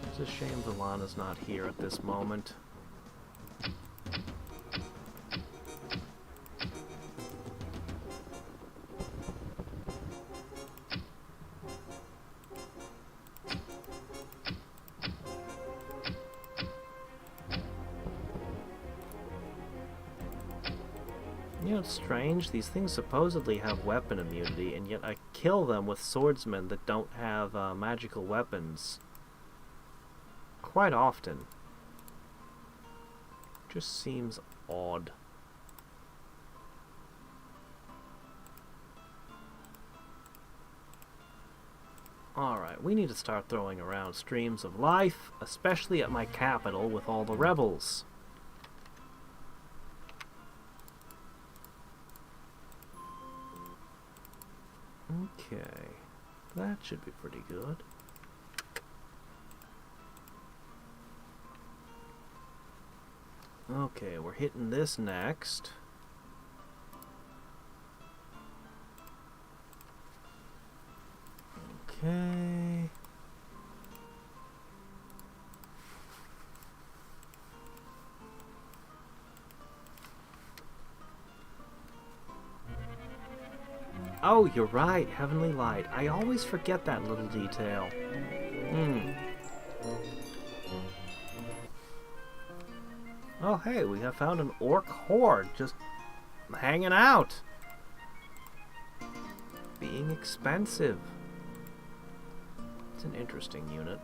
It's a shame Villana's not here at this moment. You know, it's strange. These things supposedly have weapon immunity, and yet I kill them with swordsmen that don't have magical weapons quite often. Just seems odd. Alright, we need to start throwing around streams of life, especially at my capital with all the rebels. Okay, that should be pretty good. Okay, we're hitting this next. Okay. Oh, you're right, Heavenly Light. I always forget that little detail. Oh, hey, we have found an orc horde just hanging out. Being expensive. It's an interesting unit.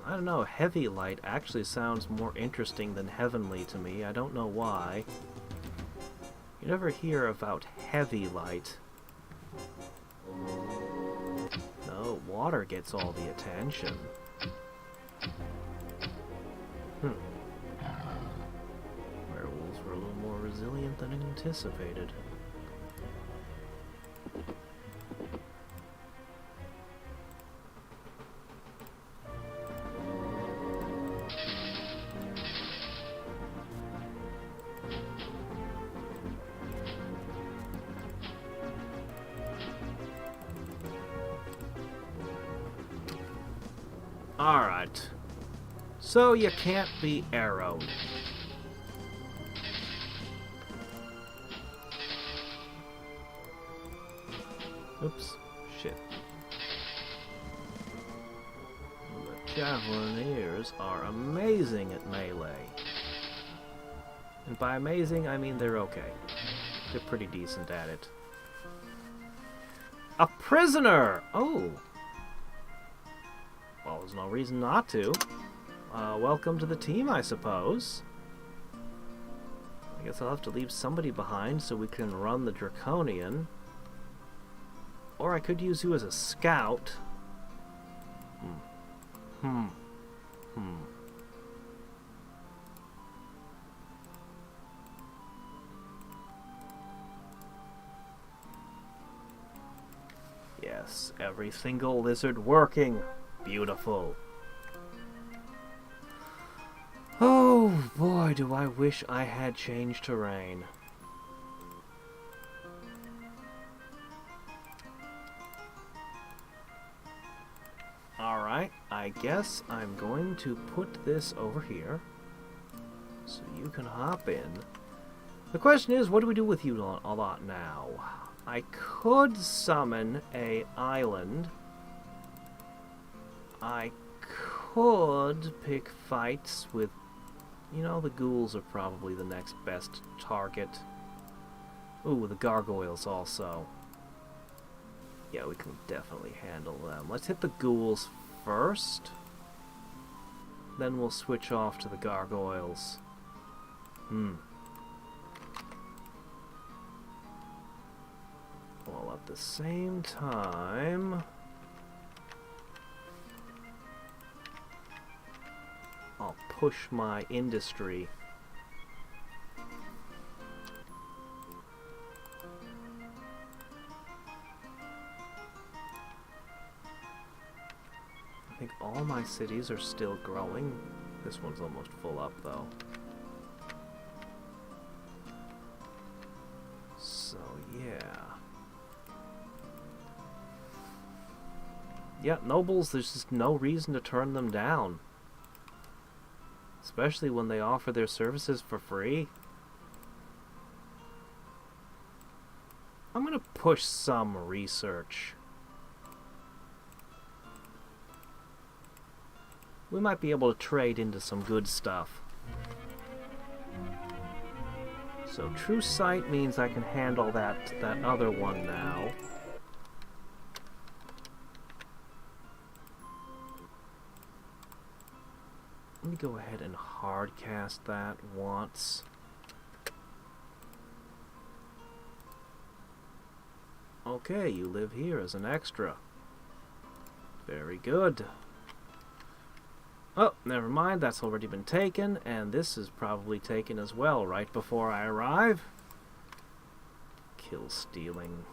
I don't know, Heavy Light actually sounds more interesting than Heavenly to me. I don't know why. You never hear about Heavy Light. No, water gets all the attention. Werewolves were a little more resilient than anticipated. Alright. So you can't be arrowed. Oops. Shit. The Javelineers are amazing at melee. And by amazing, I mean they're okay. They're pretty decent at it. A prisoner! Oh! Well, there's no reason not to. Welcome to the team, I suppose. I guess I'll have to leave somebody behind so we can run the Draconian. Or I could use you as a scout. Yes, every single lizard working. Beautiful. Oh boy, do I wish I had changed terrain. Alright, I guess I'm going to put this over here so you can hop in. The question is, what do we do with you a lot now? I could summon a island. I could pick fights with... You know, the ghouls are probably the next best target. Ooh, the gargoyles also. Yeah, we can definitely handle them. Let's hit the ghouls first. Then we'll switch off to the gargoyles. Well, at the same time... I'll push my industry. I think all my cities are still growing. This one's almost full up, though. So, yeah. Yeah, nobles, there's just no reason to turn them down. Especially when they offer their services for free. I'm gonna push some research. We might be able to trade into some good stuff. So true sight means I can handle that other one now. Let me go ahead and hard cast that once. Okay, you live here as an extra. Very good. Oh, never mind, that's already been taken, and this is probably taken as well right before I arrive. Kill stealing.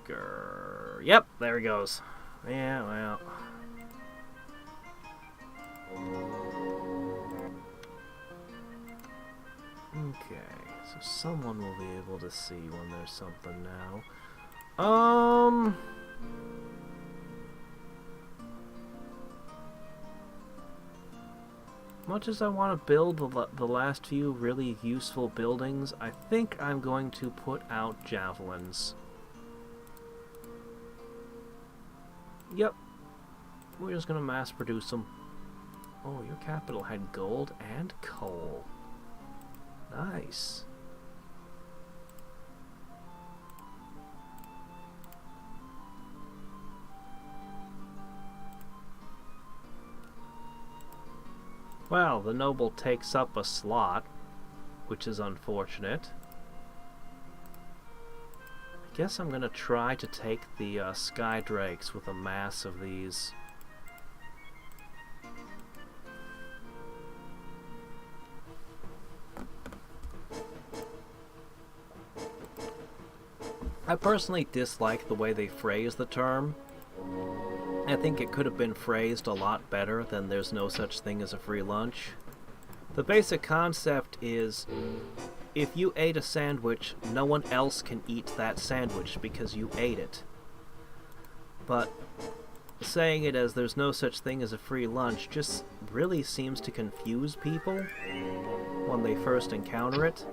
Grrr. Yep, there he goes. Yeah, well... Okay, so someone will be able to see when there's something now. Much as I want to build the last few really useful buildings, I think I'm going to put out javelins. Yep, we're just going to mass produce them. Oh, your capital had gold and coal. Nice. Well, the noble takes up a slot, which is unfortunate. I guess I'm gonna try to take the sky drakes with a mass of these. I personally dislike the way they phrase the term. I think it could have been phrased a lot better than there's no such thing as a free lunch. The basic concept is, if you ate a sandwich, no one else can eat that sandwich because you ate it. But saying it as there's no such thing as a free lunch just really seems to confuse people when they first encounter it.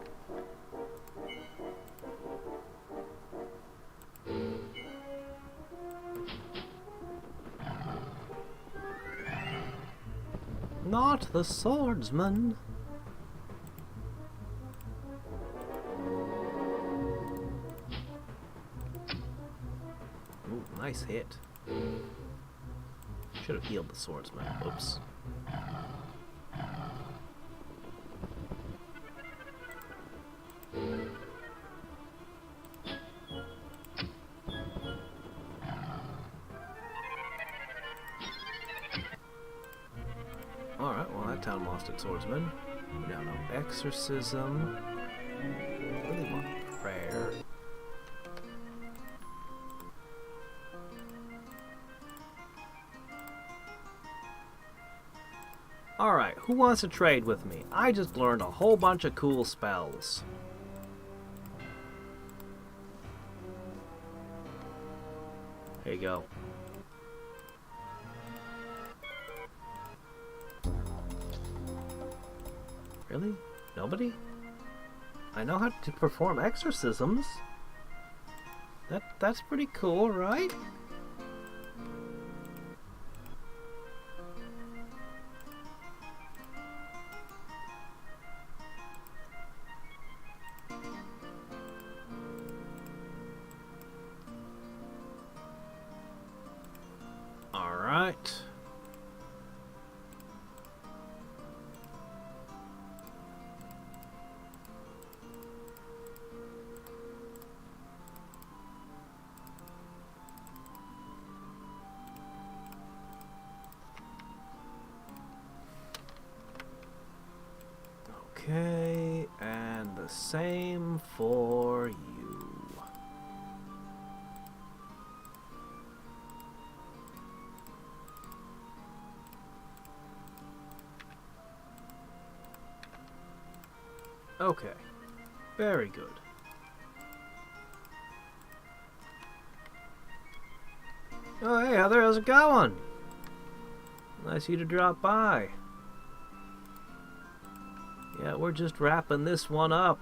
Not the swordsman. Ooh, nice hit. Should have healed the swordsman. Oops. Alright, well that town lost its swordsman. We now know exorcism. Really want prayer. Alright, who wants to trade with me? I just learned a whole bunch of cool spells. There you go. Really? Nobody? I know how to perform exorcisms. That's pretty cool, right? All right. Okay, and the same for you. Okay, very good. Oh hey, how's it going? Nice of you to drop by. Yeah, we're just wrapping this one up.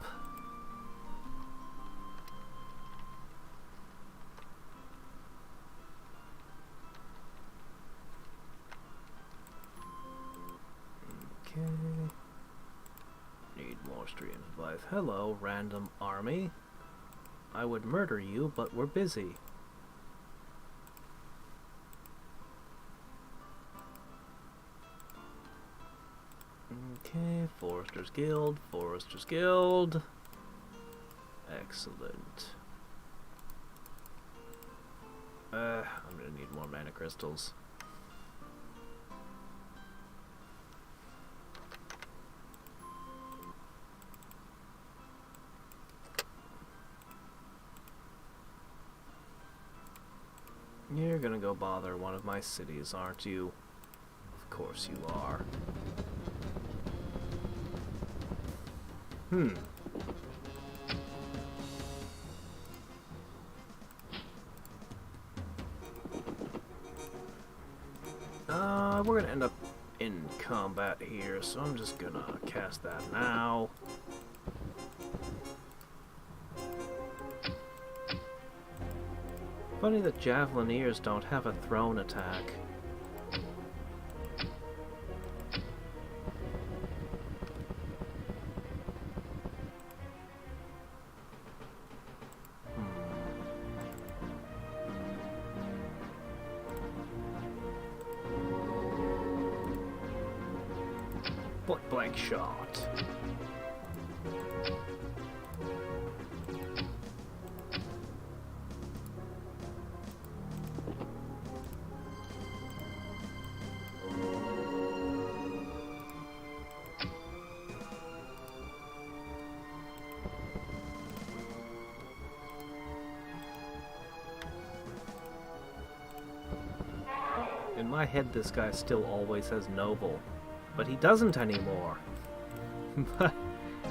Okay. Need more streams of life. Hello, random army. I would murder you, but we're busy. Okay, Foresters Guild, Foresters Guild. Excellent. I'm gonna need more mana crystals. You're gonna go bother one of my cities, aren't you? Of course you are. We're gonna end up in combat here, so I'm just gonna cast that now. Funny that Javelineers don't have a thrown attack. Point blank shot. In my head, this guy still always has noble, but he doesn't anymore. But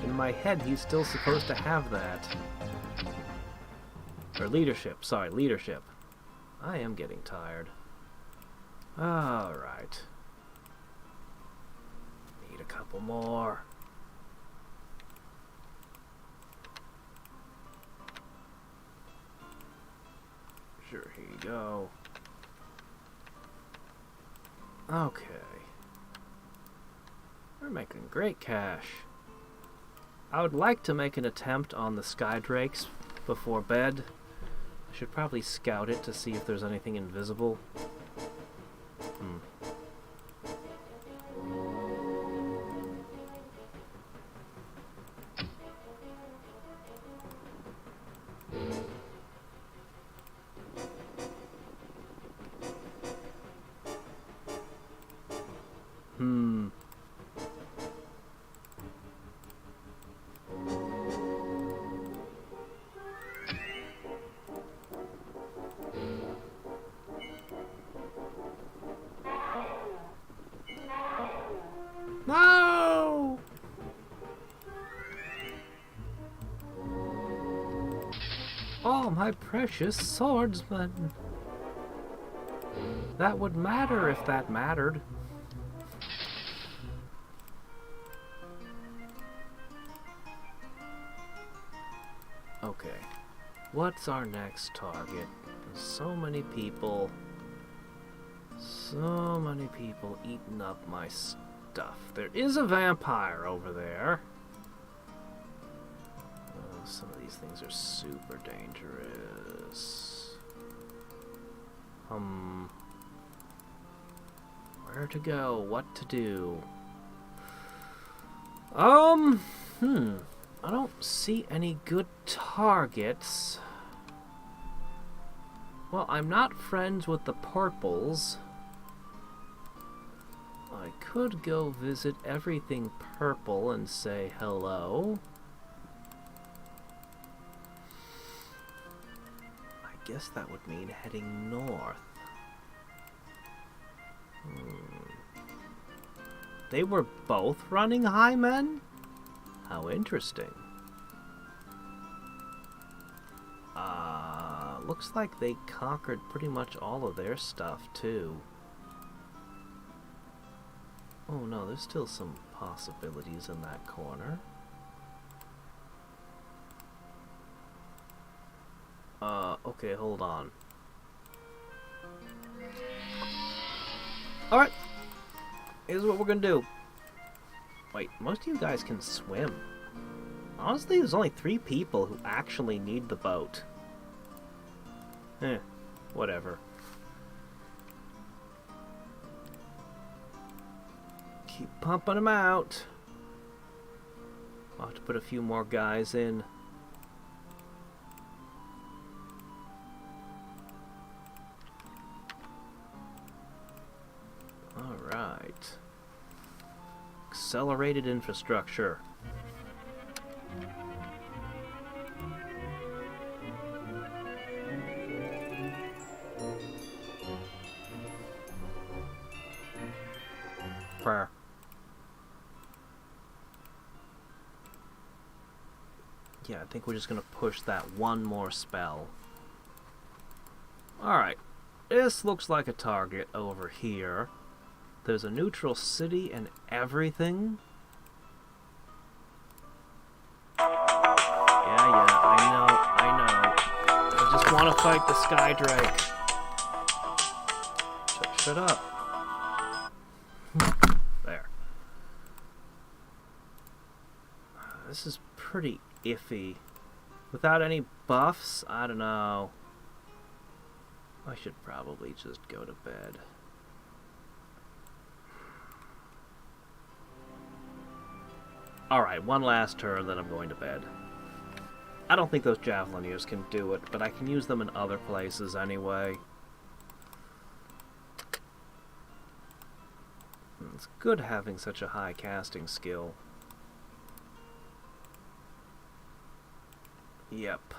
in my head, he's still supposed to have that. Or leadership, sorry, leadership. I am getting tired. Alright. Need a couple more. Sure, here you go. Okay. We're making great cash. I would like to make an attempt on the Sky Drakes before bed. I should probably scout it to see if there's anything invisible. No! Oh, my precious swordsman. That would matter if that mattered. Okay. What's our next target? So many people eating up my stuff. There is a vampire over there. Oh, some of these things are super dangerous. Where to go? What to do? I don't see any good targets. Well, I'm not friends with the purples. I could go visit everything purple and say hello. I guess that would mean heading north. They were both running high men? How interesting. Looks like they conquered pretty much all of their stuff, too. Oh no, there's still some possibilities in that corner. Okay, hold on. Alright. Here's what we're gonna do. Wait, most of you guys can swim. Honestly, there's only 3 people who actually need the boat. Whatever. Keep pumping them out. I'll have to put a few more guys in. Alright. Accelerated infrastructure. Fair. Yeah, I think we're just gonna push that one more spell. Alright. This looks like a target over here. There's a neutral city and everything. Yeah, I know. I just want to fight the Sky Drake. Shut up. There. This is pretty iffy. Without any buffs, I don't know. I should probably just go to bed. Alright, one last turn, then I'm going to bed. I don't think those Javelineers can do it, but I can use them in other places anyway. It's good having such a high casting skill. Yep.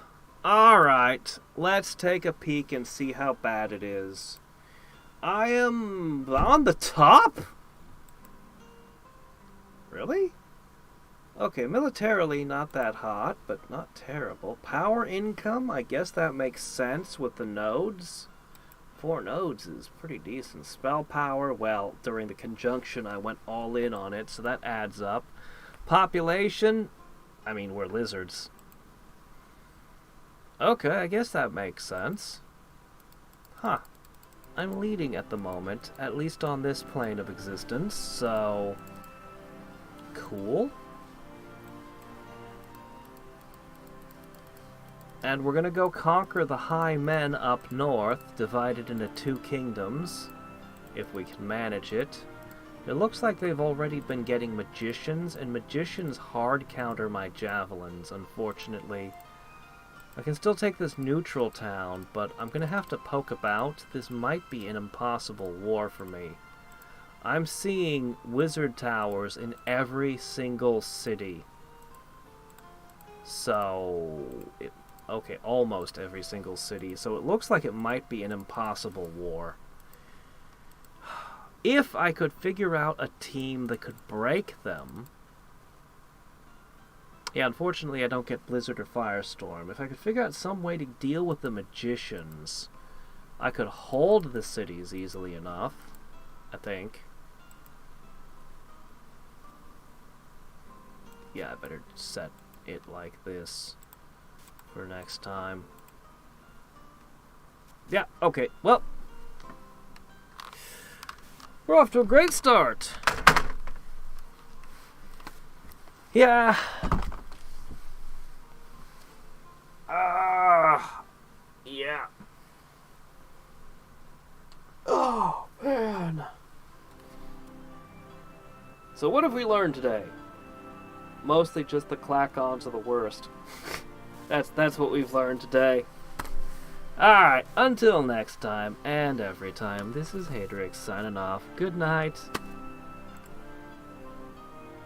Alright, let's take a peek and see how bad it is. I am on the top? Really? Okay, militarily not that hot, but not terrible. Power income, I guess that makes sense with the nodes. 4 nodes is pretty decent. Spell power, well, during the conjunction I went all in on it, so that adds up. Population, I mean, we're lizards. Okay, I guess that makes sense. Huh. I'm leading at the moment, at least on this plane of existence, so... cool. And we're gonna go conquer the High Men up north, divided into 2 kingdoms, if we can manage it. It looks like they've already been getting magicians, and magicians hard counter my javelins, unfortunately. I can still take this neutral town, but I'm gonna have to poke about. This might be an impossible war for me. I'm seeing wizard towers in every single city. So... okay, almost every single city. So it looks like it might be an impossible war. If I could figure out a team that could break them... yeah, unfortunately I don't get Blizzard or Firestorm. If I could figure out some way to deal with the magicians, I could hold the cities easily enough, I think. Yeah, I better set it like this for next time. Yeah, okay, well, we're off to a great start. Yeah. Yeah. Oh, man. So what have we learned today? Mostly just the clack-ons are the worst. That's what we've learned today. Alright, until next time, and every time, this is Hadriex signing off. Good night.